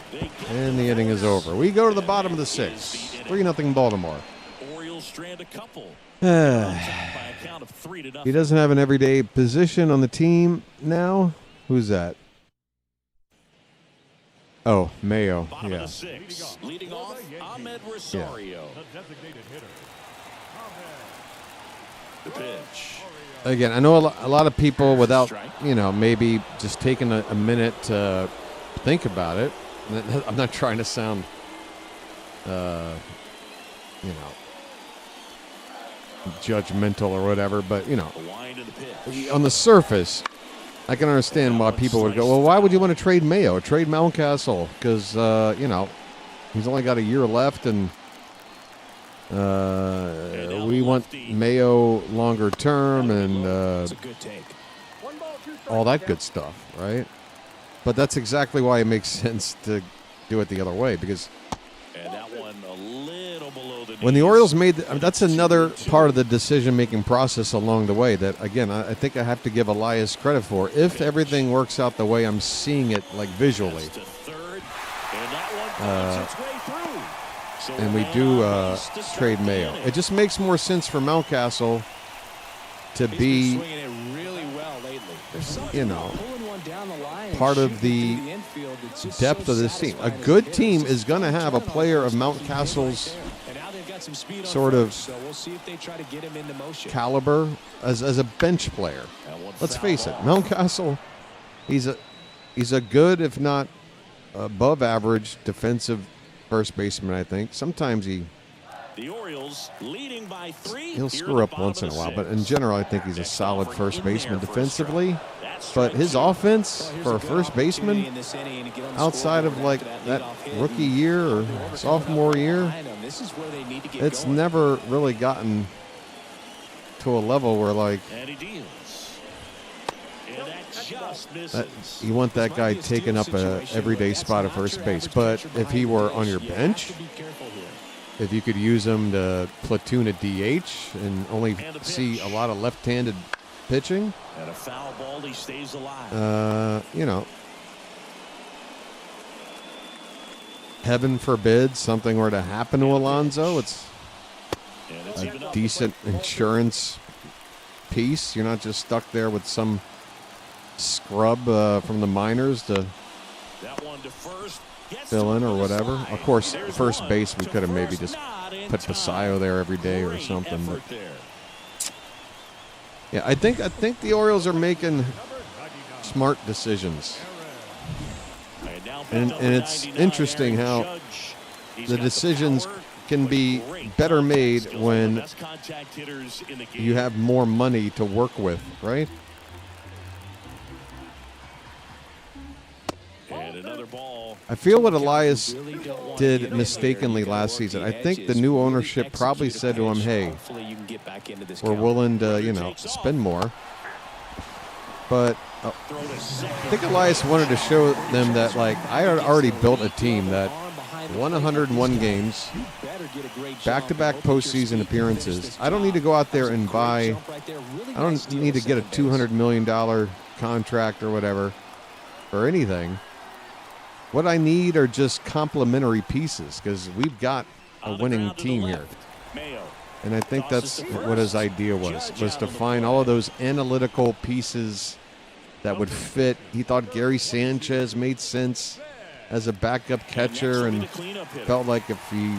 and the inning is over. We go to the bottom of the 6th. 3-0 Baltimore. Orioles strand a couple. He doesn't have an everyday position on the team now. Who's that? Oh, Mayo. Bottom Yeah. of the 6th. Leading off, Ahmed Rosario. The designated hitter. The pitch. Again, I know a lot of people without, maybe just taking a minute to think about it. I'm not trying to sound, judgmental or whatever, but, The wind of the pitch. on the surface, I can understand why people would go, well, why would you want to trade Mayo? Trade Mountcastle because, he's only got a year left, and we want Mayo longer term and all that good stuff, right? But that's exactly why it makes sense to do it the other way, because when the Orioles that's another part of the decision-making process along the way that, again, I think I have to give Elias credit for. If everything works out the way I'm seeing it, like visually, and we do trade Mayo, it just makes more sense for Mountcastle to be, part of the depth of this team. A good team is going to have a player of Mountcastle's sort of caliber as a bench player. Let's face it, Mountcastle, he's a good, if not above average, defensive first baseman. I think sometimes the Orioles leading by 3. He'll screw up once in a while, but in general, I think he's a solid first baseman defensively. But his offense for a first baseman, outside of like that rookie year or sophomore year, it's never really gotten to a level where, like, you want that guy taking up a everyday spot at first base. But if he were on your bench, if you could use him to platoon a DH and only see a lot of left-handed pitching, and a foul ball, he stays alive. Heaven forbid something were to happen to Alonso. It's a decent insurance piece. You're not just stuck there with some scrub from the minors to fill in or whatever. Of course, first base, we could have maybe just put Basayo there every day or something. But yeah, I think the Orioles are making smart decisions. And it's interesting how the decisions can be better made when you have more money to work with, right? I feel what Elias did mistakenly last season. I think the new ownership probably said to him, hey, we're willing to, spend more. But I think Elias wanted to show them that, like, I had already built a team that won 101 games, back-to-back postseason appearances. I don't need to go out there and I don't need to get a $200 million contract or whatever or anything. What I need are just complementary pieces, because we've got a winning team here. And I think that's what his idea was to find all of those analytical pieces that would fit. He thought Gary Sanchez made sense as a backup catcher, and felt like if he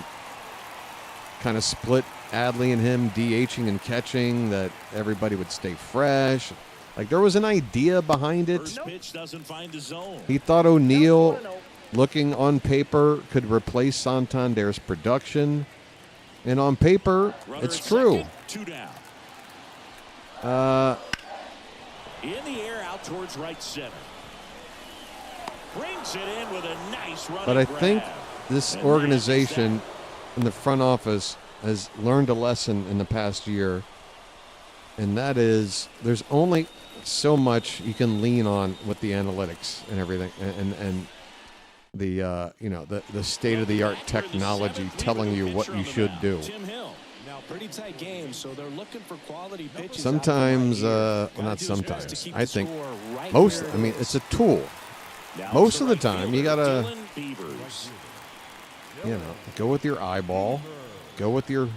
kind of split Adley and him DHing and catching, that everybody would stay fresh. Like, there was an idea behind it. He thought O'Neill, looking on paper, could replace Santander's production. And on paper, it's true. In the air, out towards right center. Brings it in with a nice run. But I think this organization in the front office has learned a lesson in the past year, and that is there's only so much you can lean on with the analytics and everything, and the the state-of-the-art technology telling you what you should do. Pretty tight game, so they're looking for quality pitches. Sometimes, not sometimes. I think most. I mean, it's a tool. Most of the time, you gotta, go with your eyeball, go with your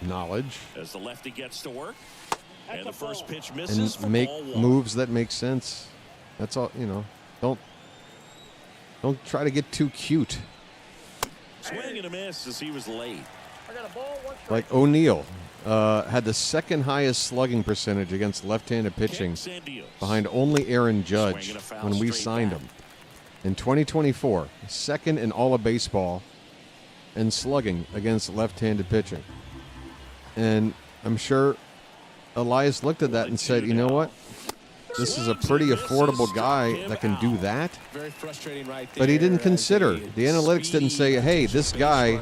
knowledge, as the lefty gets to work, and the first pitch misses, and make moves that make sense. That's all. Don't try to get too cute. Swing and a miss as he was late. Like O'Neill had the second highest slugging percentage against left-handed pitching, behind only Aaron Judge when we signed him. In 2024, second in all of baseball in slugging against left-handed pitching. And I'm sure Elias looked at that and said, you know what? this is a pretty affordable guy that can do that. Very frustrating right there. But he didn't consider. The analytics didn't say, hey, this guy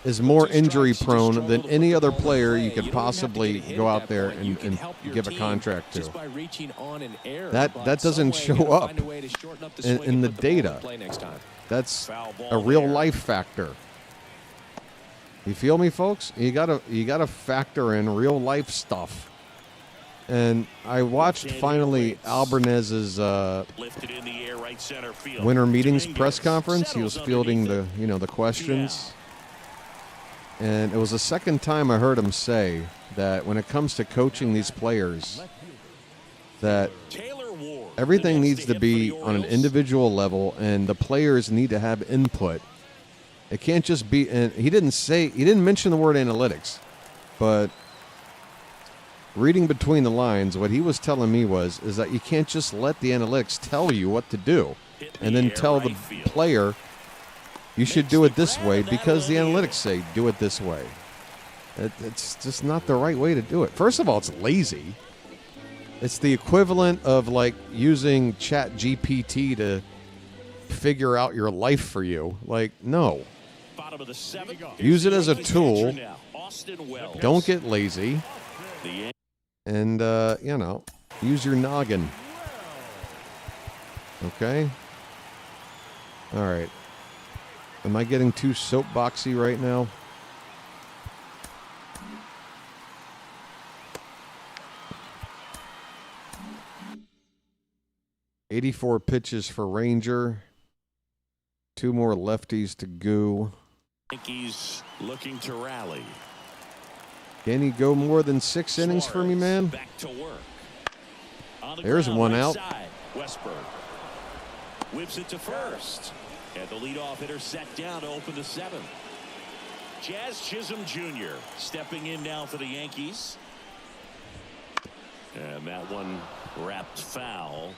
is more injury prone than any other player you could possibly go out there and give a contract to. That doesn't show up in the data. That's a real life factor. You feel me, folks? You gotta factor in real life stuff. And I watched finally Albernaz's winter meetings press conference. He was fielding the questions. And it was the second time I heard him say that when it comes to coaching these players, that everything needs to be on an individual level and the players need to have input. It can't just be, and he didn't mention the word analytics, but reading between the lines, what he was telling me is that you can't just let the analytics tell you what to do and then tell the player you should do it this way because the analytics say do it this way. It's just not the right way to do it. First of all, it's lazy. It's the equivalent of like using Chat GPT to figure out your life for you. Like, no. Use it as a tool. Don't get lazy. And, use your noggin. Okay? All right. Am I getting too soapboxy right now? $84 pitches for Ranger. 2 more lefties to go. Yankees looking to rally. Can he go more than 6 innings for me, man? Back to work. There's one out. Westberg whips it to first. And the leadoff hitter set down to open the 7th. Jazz Chisholm Jr. stepping in now for the Yankees. And that one wrapped foul.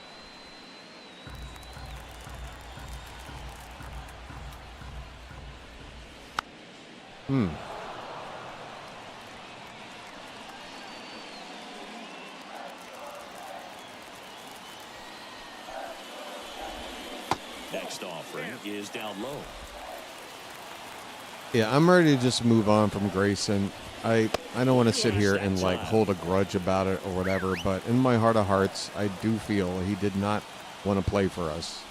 Next offering is down low. Yeah, I'm ready to just move on from Grayson. I don't want to sit here and like hold a grudge about it or whatever, but in my heart of hearts, I do feel he did not want to play for us.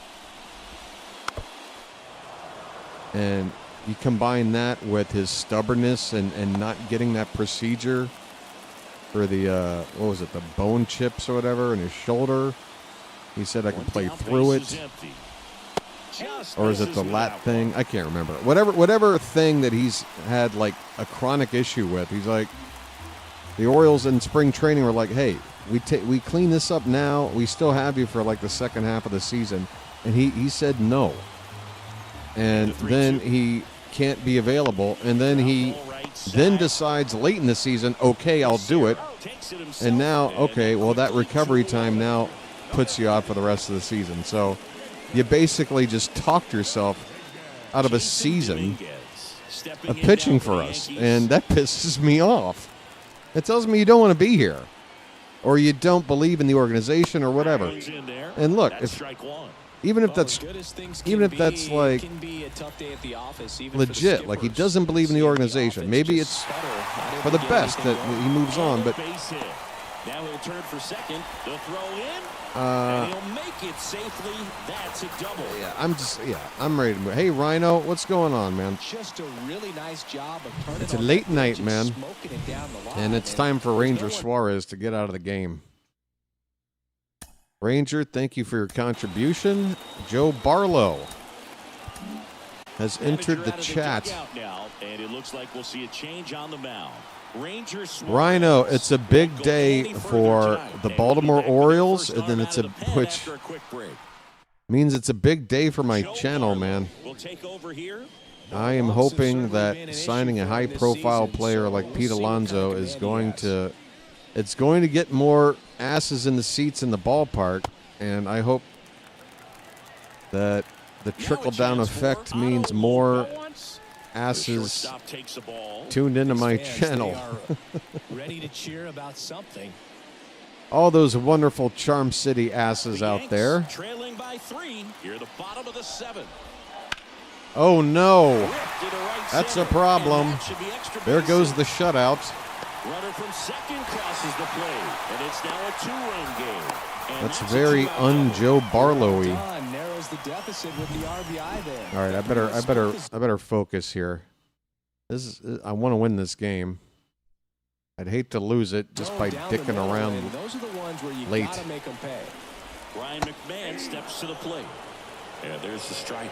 And you combine that with his stubbornness and not getting that procedure for the, the bone chips or whatever in his shoulder. He said I could play through it. Or is it the lat thing? I can't remember. Whatever thing that he's had like a chronic issue with. He's like, the Orioles in spring training were like, hey, we clean this up now. We still have you for like the second half of the season. And he said no. And then he can't be available. And then he decides late in the season, okay, I'll do it. And now, okay, well, that recovery time now puts you out for the rest of the season. So you basically just talked yourself out of a season of pitching for us. And that pisses me off. It tells me you don't want to be here. Or you don't believe in the organization or whatever. And look, even if that's like legit, like he doesn't believe in the organization, maybe it's for the best that he moves on, but now he'll turn for second. The throw in, and he'll make it safely. That's a double. I'm ready to move. Hey, Rhino, what's going on, man? Just a really nice job of turning. It's a late night, man, and it's time for Ranger Suarez to get out of the game. Ranger, thank you for your contribution. Joe Barlow has entered the chat. Now, and it looks like we'll see a change on the mound. Rhino, it's a big day for the Baltimore Orioles, and then which means it's a big day for my channel, man. I am hoping that signing a high-profile player like Pete Alonso is going to get more asses in the seats in the ballpark, and I hope that the trickle-down effect means more asses tuned into my channel. Ready to cheer about something. all those wonderful Charm City asses out there. Trailing by 3 here at the bottom of the 7th. Oh no, Ripped to the right that's center, a problem. and that should be extra There base goes hit. the shutout. Runner from second crosses the plate, and it's now a 2-run game. And That's a very two-out un-Joe Barlow-y. Done. Narrows the deficit with the RBI there. All right, I better focus here. I want to win this game. I'd hate to lose it just by Down the dicking middle, around and those are the ones where you late. gotta make them pay. Ryan McMahon steps to the plate. And there's the strike.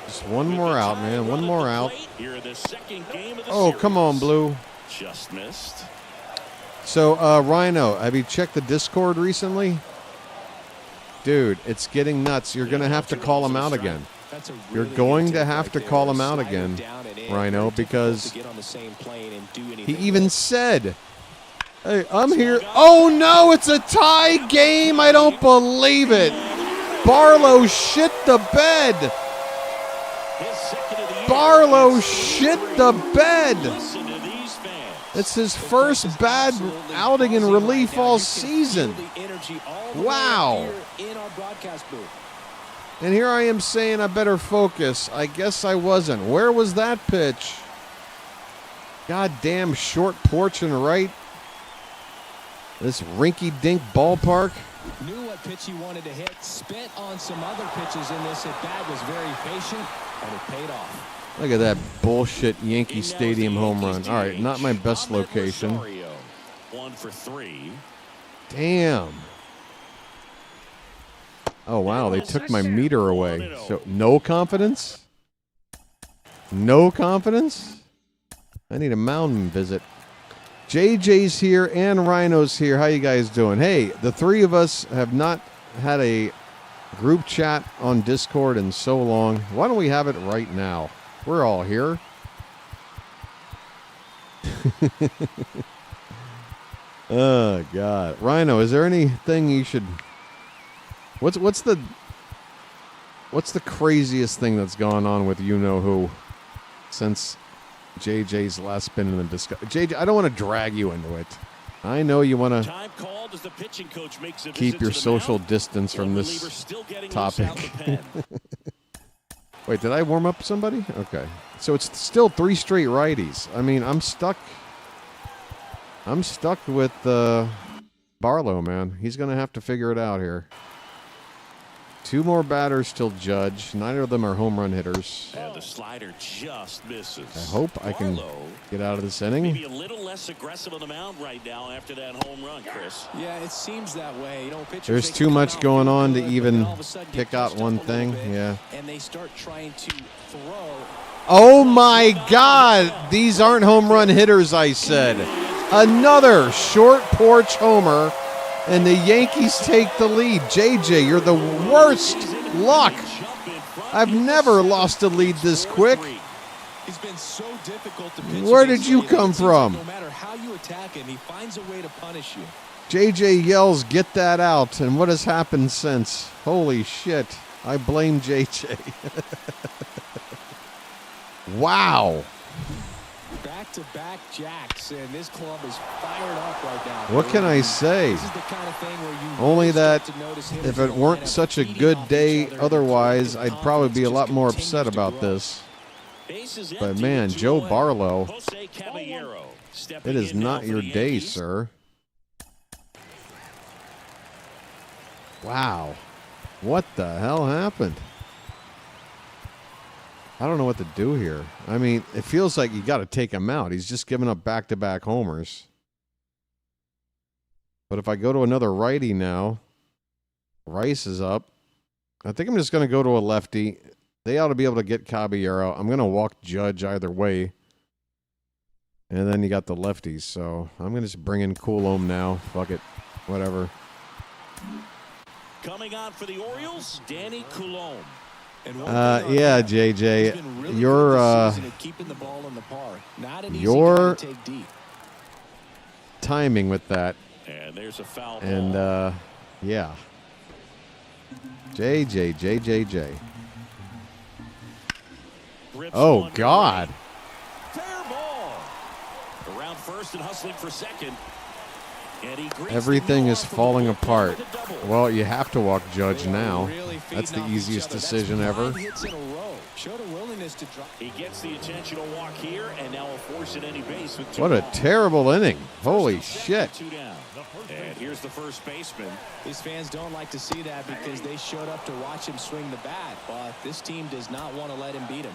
Just one more out, man. One more out. Here in the second game of the Oh, series. come on, Blue. Just missed. So, Rhino, have you checked the Discord recently? Dude, it's getting nuts. You're going to have to call him out again. That's a You're really going good to take have right to there. call him out Slide it again, down and in. Rhino, Very difficult because to get on the same plane and do anything he with even it. said, hey, I'm here. Oh, no, it's a tie game. I don't believe it. Barlow shit the bed. His second of the year. Barlow And shit three. the bed. Listen to these fans. It's his first bad outing in relief all season. Wow. And here I am saying I better focus. I guess I wasn't. Where was that pitch? Goddamn short porch and right. This rinky-dink ballpark. Knew what pitch he wanted to hit. Spent on some other pitches in this at bat. Was very patient, and it paid off. Look at that bullshit Yankee Stadium home run. All right, not my best location. 1 for 3. Damn. Oh, wow, they took my meter away. So, no confidence? No confidence? I need a mountain visit. JJ's here and Rhino's here. How you guys doing? Hey, the three of us have not had a group chat on Discord in so long. Why don't we have it right now? We're all here. Oh, God. Rhino, is there anything you should... What's the craziest thing that's gone on with you-know-who since JJ's last been in the discussion? JJ, I don't want to drag you into it. I know you want to keep your social distance from this topic. Wait, did I warm up somebody? Okay. So it's still 3 straight righties. I mean, I'm stuck with Barlow, man. He's going to have to figure it out here. 2 more batters till Judge. Neither of them are home run hitters. And the slider just misses. I hope I can get out of this inning. Maybe a little less aggressive on the mound right now after that home run, Chris. Yeah, it seems that way. You know, There's too much going on to even pick out one thing. Yeah. And they start trying to throw. Oh my God! These aren't home run hitters, I said. Another short porch homer, and the Yankees take the lead. JJ, you're the worst luck. I've never lost a lead this quick. It's been so difficult to pitch. Where did you come from? No matter how you attack him, he finds a way to punish you. JJ yells, "Get that out!" And what has happened since? Holy shit! I blame JJ. Wow. Back-to-back jacks, and this club is fired up right now. What can I say? This is the kind of thing where you Only really that start to notice hitters if in it the weren't lineup such a feeding good off day each other, otherwise, their I'd probably be a confidence lot just more continues upset to about grow. this. Bases But empty man, with 2 Joe away. Barlow, Jose Caballero stepping it is in now not for your the day, Yankees. sir. Wow. What the hell happened? I don't know what to do here. I mean, it feels like you got to take him out. He's just giving up back-to-back homers. But if I go to another righty now, Rice is up. I think I'm just going to go to a lefty. They ought to be able to get Caballero. I'm going to walk Judge either way. And then you got the lefties. So I'm going to just bring in Coulomb now. Fuck it. Whatever. Coming on for the Orioles, Danny Coulomb. Yeah, JJ, your timing with that, and there's a foul ball. and yeah, JJ. Oh God! Fair ball. Around first and hustling for second. Everything is falling apart. Well, you have to walk Judge now. That's the easiest decision ever. He gets the intentional walk here, and now will force it any base with 2 What a balls. terrible inning. Holy shit. 2 down. And here's the first baseman. These fans don't like to see that because they showed up to watch him swing the bat, but this team does not want to let him beat him.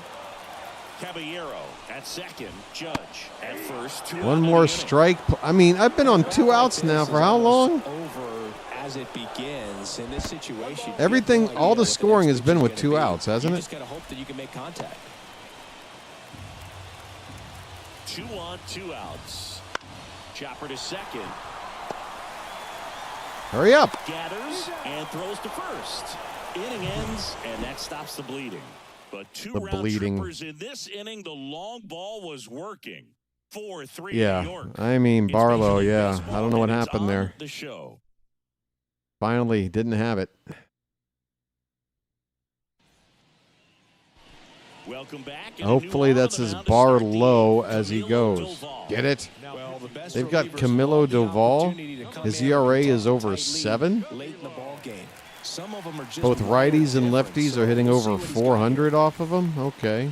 Caballero at second, Judge at first. 2 One out more of the inning. strike. I mean, I've been on 2 outs now for how long? Over as it begins in this situation. Everything, all the scoring has been with 2 outs, hasn't You it? just got to hope that you can make contact. 2 on, 2 outs. Chopper to second. Hurry up. Gathers and throws to first. Inning ends, and that stops the bleeding. But 2 The round bleeding. trippers in this inning. The long ball was working. 4-3 New Yeah, York. I mean, It's Barlow, Major League yeah. Baseball, I don't know what and it's happened on there. The show. Finally, didn't have it. Welcome back. And a Hopefully new that's on the as mound to bar start the low game, as he Camilo goes. Doval. Get it? Well, the best They've got relievers Camilo will have the Doval. opportunity to come His in ERA and is take a over tight lead 7. late in the ball game. Some of them are just Both wide righties and different, lefties so are hitting we'll see over what he's got 400 off of him. Okay.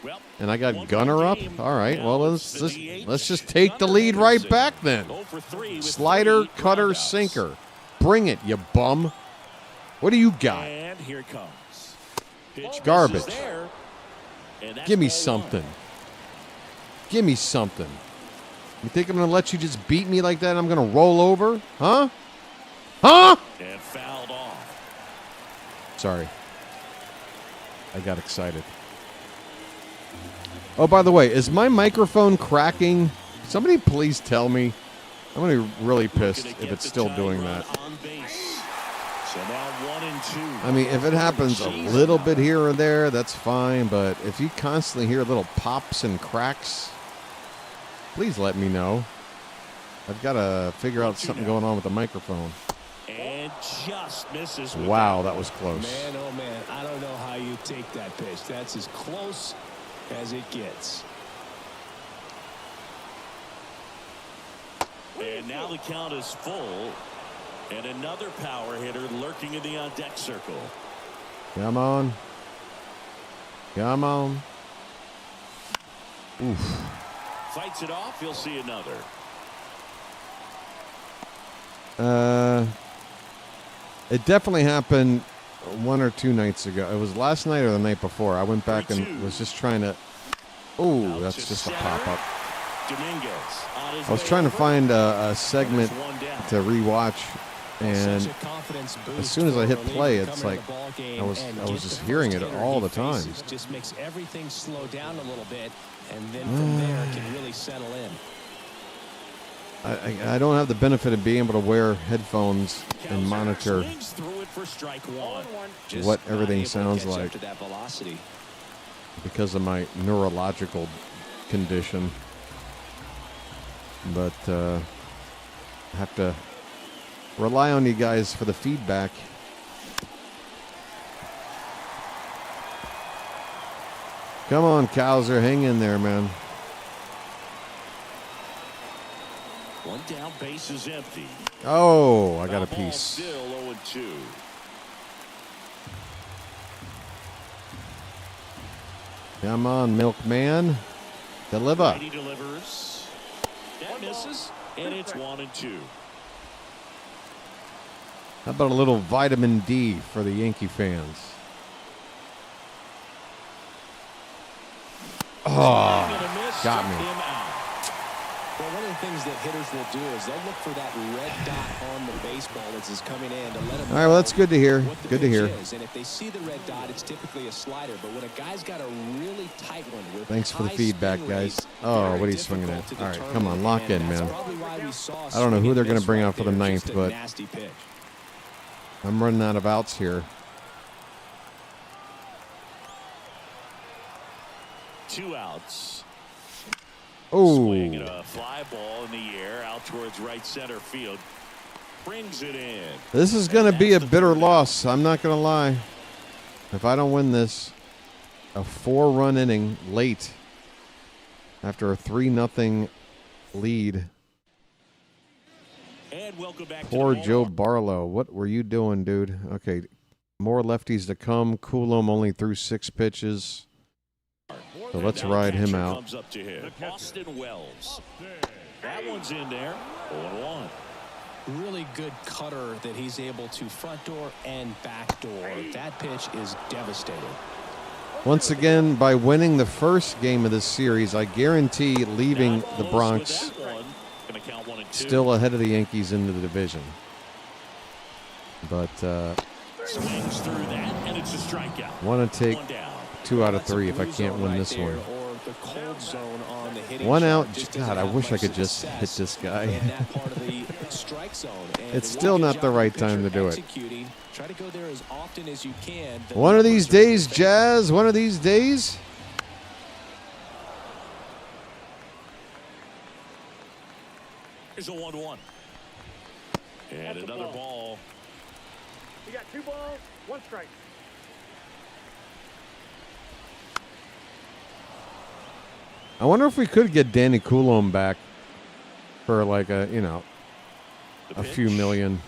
Well, And I got 1-1 Gunner up. game. All right. Now Well, it's the DH. let's just take the Gunnar lead right Henderson. back then. 0 for 3 with Slider, 3 cutter, groundouts. sinker. Bring it, you bum. What do you got? And here it comes. Pitch Garbage. misses there, and that's Give me ball 1. something. Give me something. You think I'm going to let you just beat me like that and I'm going to roll over? Huh? Huh? And fouled off. Sorry. I got excited. Oh, by the way, is my microphone cracking? Somebody please tell me. I'm going to be really pissed Looking to if get it's the still tying doing run that. on base. So now 1 and 2. I mean, if it happens a little bit here or there, that's fine. But if you constantly hear little pops and cracks, please let me know. I've got to figure out something going on with the microphone. And just misses. With Wow, that was close. Man, oh man, I don't know how you take that pitch. That's as close as it gets. And now the count is full. And another power hitter lurking in the on-deck circle. Come on. Come on. Oof. Fights it off. You'll see another. It definitely happened 1 or 2 nights ago. It was last night or the night before. I went back and was just trying to. Oh, that's just a pop-up. Dominguez on his I was way trying to over. find a segment There's 1 down. to rewatch, and Such a confidence boost as soon as I for hit a reliever play, to it's come like into the ball game I was and just get the hearing first it hitter all he the time. faces. Just makes everything slow down a little bit, and then from there it can really settle in. I don't have the benefit of being able to wear headphones and monitor Swings through it for strike 1. Just what not everything able to sounds catch up like to that velocity. because of my neurological condition. But I have to rely on you guys for the feedback. Come on, Cowser, hang in there, man. 1 down, base is empty. Oh, I got a Foul ball piece. Still 0-2. Come on, Milkman. Deliver. Righty delivers. That misses, and it's 1-2. How about a little vitamin D for the Yankee fans? Swing Oh, and a miss, got took me. him out. Well, one of the things that hitters will do is they'll look for that red dot on the baseball as it's coming in to let them All right, well, that's good to hear. what the Good to pitch hear. is. And if they see the red dot, it's typically a slider. But when a guy's got a really tight one with Thanks for the high feedback, spin guys. rates, Oh, very what are you swinging at? difficult to All right, determine. come on, lock And in, that's man. probably why we saw I don't know who swing they're and gonna miss bring right out for the there. ninth, Just a but- nasty pitch. I'm running out of outs here. 2 outs. Oh, Swing and a fly ball in the air out towards right center field. Brings it in. this is going to be a bitter loss. I'm not going to lie. If I don't win this, a 4-run inning late after a 3-0 lead. And welcome back Poor to the Joe ballpark. Barlow. What were you doing, dude? Okay, more lefties to come. Coulomb only threw 6 pitches. So let's ride him out. Comes up to hit. Austin Wells. That one's in there. 0-1. Really good cutter that he's able to front door and back door. That pitch is devastating. Once again, by winning the first game of this series, I guarantee leaving the Bronx still ahead of the Yankees into the division. But Swings through that, and it's a strikeout. want to take One down. 2 out of 3 if I can't win this one. Or the cold zone on the hitting 1 shot out. just God, doesn't I have wish I much could just success hit this guy. in that part of the strike zone. And It's they still do a not good the job right of time to do it. executing. Try to go there as often as you can. The One of these numbers are in days, favor. Jazz. One of these days. Here's a 1-1. And That's a another ball. ball. You got 2 balls, 1 strike. I wonder if we could get Danny Coulomb back for like a, The a few pitch. million.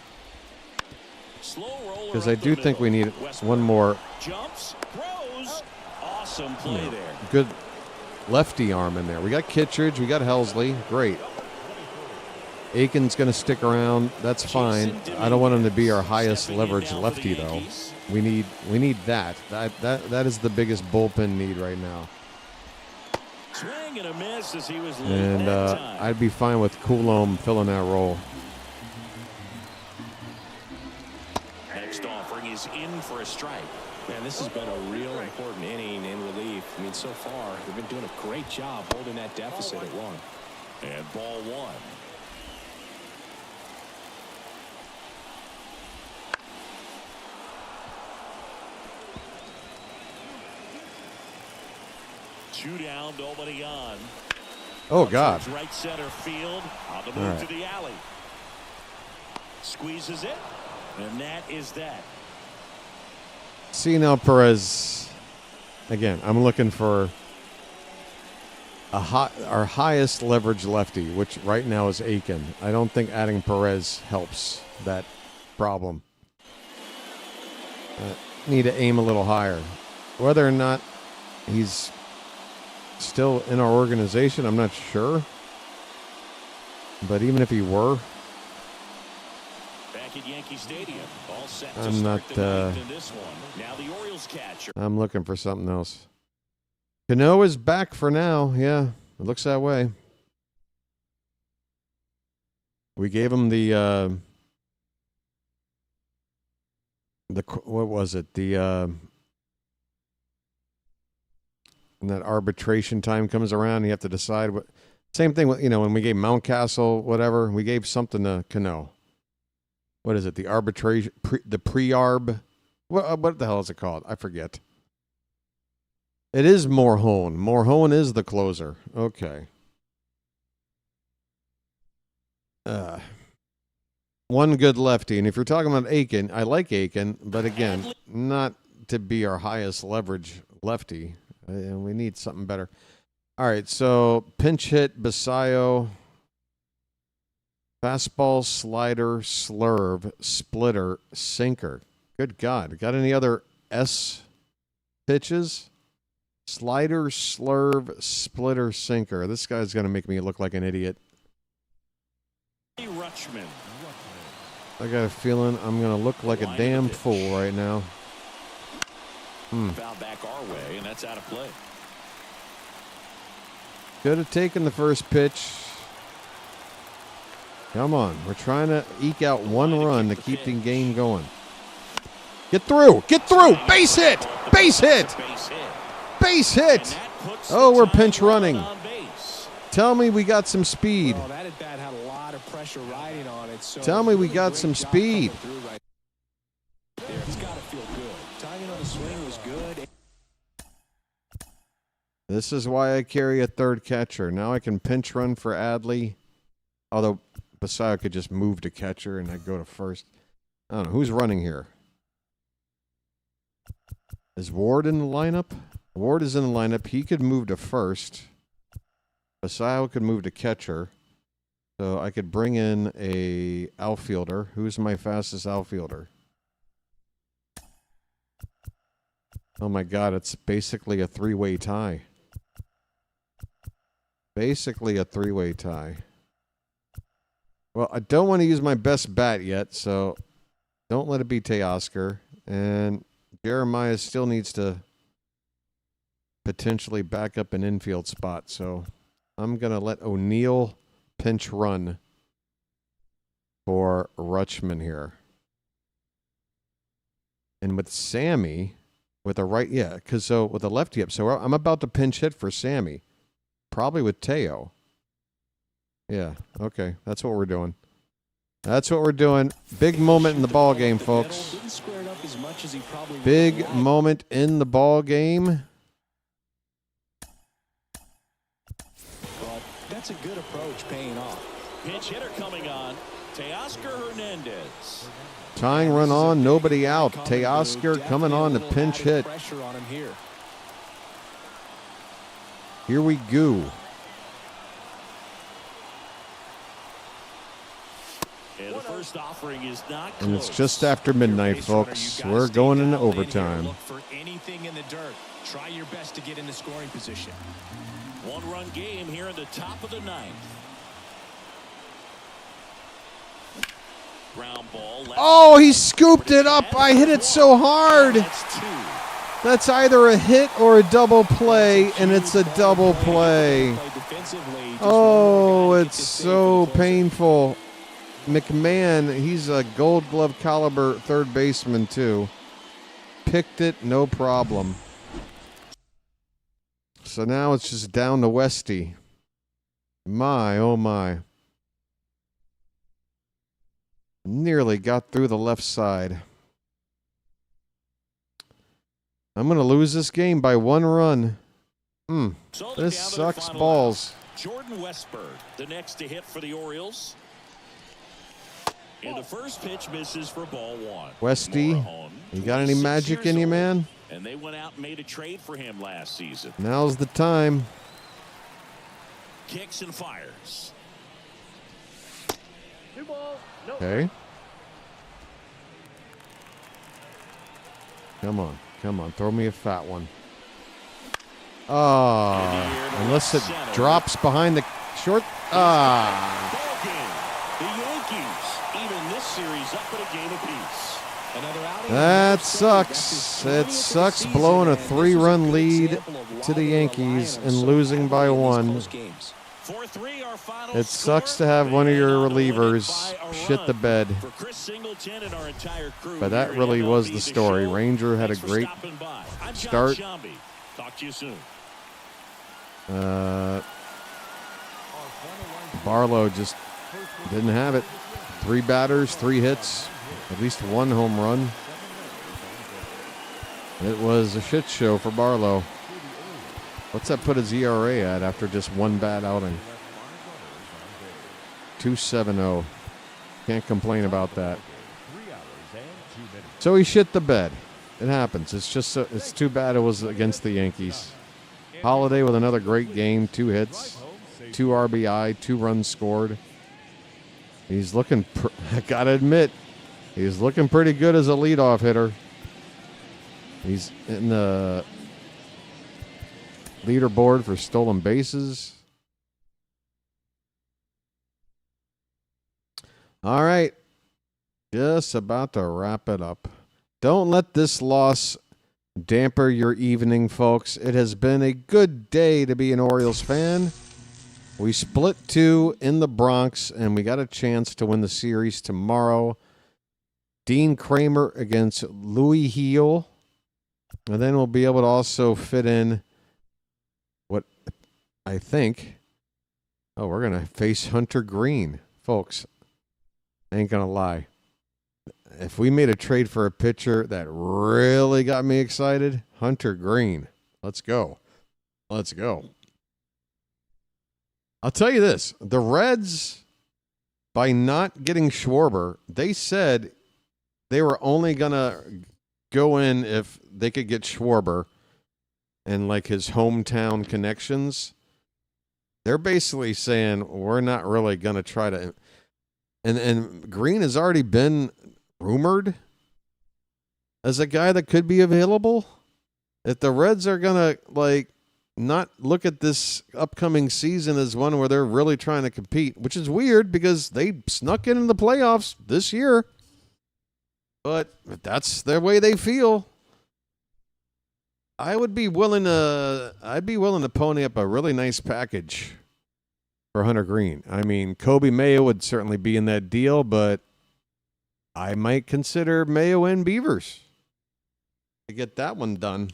Slow roller Because up I the do think we middle. need Westbrook one more jumps, throws. Awesome play there. good lefty arm in there. We got Kittredge, we got Helsley. Great. Aiken's going to stick around. That's fine. I don't want him to be our highest Stepping in leverage now for the lefty though. Yankees. We need that. That is the biggest bullpen need right now. Swing and a miss as he was late And that time. I'd be fine with Coulomb filling that role. Next offering is in for a strike. Man, this has been a real important inning in relief. I mean, so far, they've been doing a great job holding that deficit at 1. And ball 1. Two down, nobody on. Oh God. Towards right center field. On the All move right. to the alley. Squeezes it. And that is that. See now, Perez. Again, I'm looking for our highest leverage lefty, which right now is Aiken. I don't think adding Perez helps that problem. Need to aim a little higher. Whether or not he's still in our organization, I'm not sure. But even if he were, Back at Yankee Stadium. All set to I'm start not, the ninth in this one. Now the Orioles catcher. I'm looking for something else. Cano is back for now. Yeah, it looks that way. We gave him the what was it? When that arbitration time comes around, you have to decide what. Same thing with, when we gave Mountcastle, whatever, we gave something to Cano. What is it? The arbitration, the pre-arb. What the hell is it called? I forget. It is Morhone. Morhone is the closer. Okay. One good lefty. And if you're talking about Aiken, I like Aiken, but again, not to be our highest leverage lefty. And we need something better. All right, so pinch hit, Basayo. Fastball, slider, slurve, splitter, sinker. Good God. Got any other S pitches? Slider, slurve, splitter, sinker. This guy's going to make me look like an idiot. Rutschman. I got a feeling I'm going to look like a damn fool right now. Foul back our way, and that's out of play. Could have taken the first pitch. Come on. We're trying to eke out one run to keep the game going. Get through. Get through. Base hit. Base hit. Base hit. Oh, we're pinch running. Tell me we got some speed. Oh, that at bat had a lot of pressure riding on it. So Tell me we really got great some job speed. coming through right there. It's got to feel good. Timing on the swing was good. This is why I carry a third catcher. Now I can pinch run for Adley. Although Basayo could just move to catcher and I'd go to first. I don't know. Who's running here? Is Ward in the lineup? Ward is in the lineup. He could move to first. Basayo could move to catcher. So I could bring in a outfielder. Who's my fastest outfielder? Oh my God, it's basically a three-way tie. Basically a three-way tie. Well, I don't want to use my best bat yet, so don't let it be Teoscar. And Jeremiah still needs to potentially back up an infield spot, so I'm going to let O'Neill pinch run for Rutschman here. And with Sammy, with a right, yeah, because so with a lefty up, so I'm about to pinch hit for Sammy, probably with Teo. Yeah, okay, that's what we're doing. That's what we're doing. Big moment in the ball game, folks. Big moment in the ball game. But that's a good approach, paying off. Pinch hitter coming on. Teoscar Hernandez. Tying run on, nobody out. Teoscar coming on to pinch hit. Pressure on him here. Here we go. And the first offering is not close. And it's just after midnight, folks. We're going into overtime. Look for anything in the dirt. Try your best to get into scoring position. One-run game here in the top of the ninth. Ground ball. Oh, he scooped it up. I hit it so hard. That's either a hit or a double play, and it's a double play. Oh, it's so painful. McMahon, he's a Gold Glove caliber third baseman, too. Picked it, no problem. So now it's just down to Westy. My, oh my. Nearly got through the left side. I'm going to lose this game by 1 run. This sucks balls. Jordan Westberg, the next to hit for the Orioles. And the first pitch misses for ball 1. Westy, you got any magic in you, man? And they went out and made a trade for him last season. Now's the time. Kicks and fires. 2 balls, no. Okay. Come on. Come on. Throw me a fat one. Unless it drops behind the short. Ball game. The Yankees even this series up at a game apiece. That sucks. It sucks blowing a 3-run lead to the Yankees and losing by 1. It sucks to have one of your relievers shit the bed. But that really was the story. Ranger had a great start. Talk to you soon. Barlow just didn't have it. 3 batters, 3 hits, at least 1 home run. It was a shit show for Barlow. What's that put his ERA at after just 1 bad outing? 2.70. Can't complain about that. So he shit the bed. It happens. It's just it's too bad it was against the Yankees. Holiday with another great game, 2 hits, 2 RBI, 2 runs scored. He's looking, I gotta admit, he's looking pretty good as a leadoff hitter. He's in the leaderboard for stolen bases. All right. Just about to wrap it up. Don't let this loss damper your evening, folks. It has been a good day to be an Orioles fan. We split 2 in the Bronx, and we got a chance to win the series tomorrow. Dean Kramer against Louis Heel. And then we'll be able to also fit in what I think. Oh, we're going to face Hunter Green. Folks, I ain't going to lie. If we made a trade for a pitcher that really got me excited, Hunter Green. Let's go. Let's go. I'll tell you this. The Reds, by not getting Schwarber, they said they were only going to go in if they could get Schwarber and like his hometown connections. They're basically saying we're not really going to try to. And Green has already been rumored as a guy that could be available. If the Reds are going to, not look at this upcoming season as one where they're really trying to compete, which is weird because they snuck in the playoffs this year. But if that's their way they feel, I'd be willing to pony up a really nice package for Hunter Green. I mean, Kobe Mayo would certainly be in that deal, but I might consider Mayo and Beavers to get that one done.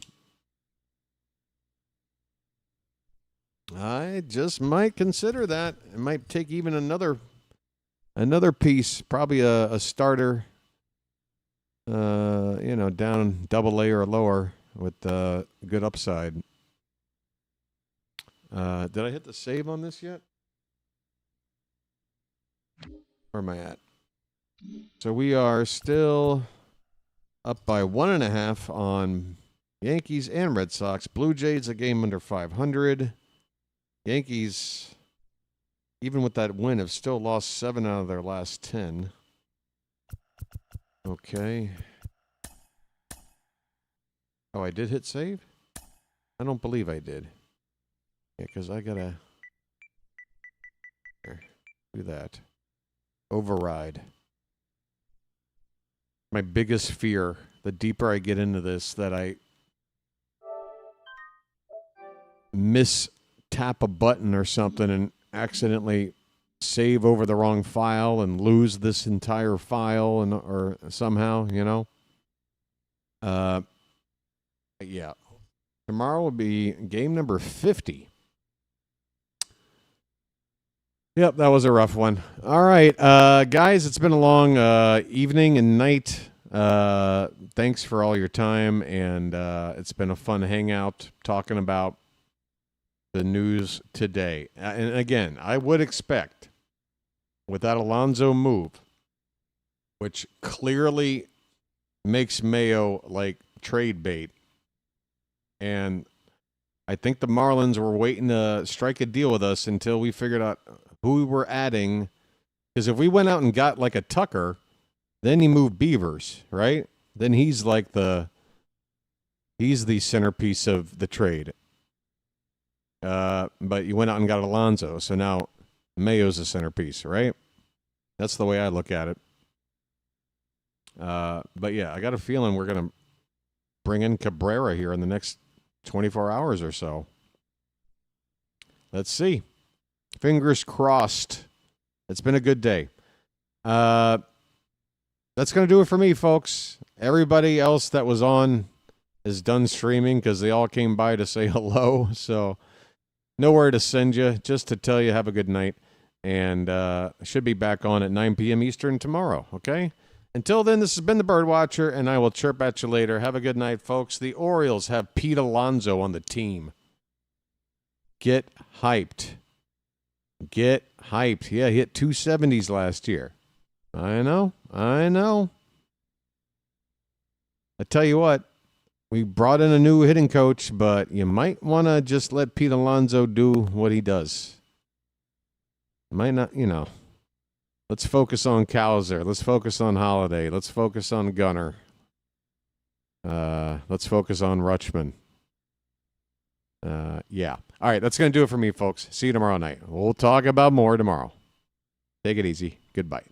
I just might consider that. It might take even another piece, probably a starter, down double A or lower with good upside. Did I hit the save on this yet? Where am I at? So we are still up by 1.5 on Yankees and Red Sox. Blue Jays a game under 500. Yankees, even with that win, have still lost 7 out of their last 10. Okay. Oh, I did hit save? I don't believe I did. Yeah, because I got to do that. Override. My biggest fear, the deeper I get into this, that I tap a button or something and accidentally save over the wrong file and lose this entire file or somehow, yeah. Tomorrow will be game number 50. Yep, that was a rough one. All right, guys, it's been a long evening and night. Thanks for all your time, and it's been a fun hangout talking about the news today. And again, I would expect with that Alonso move, which clearly makes Mayo trade bait, and I think the Marlins were waiting to strike a deal with us until we figured out who we were adding. Because if we went out and got a Tucker, then you move Beavers, right? Then he's the centerpiece of the trade. But you went out and got Alonso, so now Mayo's the centerpiece, right? That's the way I look at it. But yeah, I got a feeling we're going to bring in Cabrera here in the next 24 hours or so. Let's see. Fingers crossed. It's been a good day. That's going to do it for me, folks. Everybody else that was on is done streaming because they all came by to say hello. So nowhere to send you, just to tell you have a good night. And should be back on at 9 p.m. Eastern tomorrow, okay? Until then, this has been the Birdwatcher, and I will chirp at you later. Have a good night, folks. The Orioles have Pete Alonso on the team. Get hyped. Get hyped. Yeah, he hit 270s last year. I know. I tell you what, we brought in a new hitting coach, but you might want to just let Pete Alonso do what he does. Might not, Let's focus on Cowser. Let's focus on Holiday. Let's focus on Gunner. Let's focus on Rutschman. Yeah. All right, that's going to do it for me, folks. See you tomorrow night. We'll talk about more tomorrow. Take it easy. Goodbye.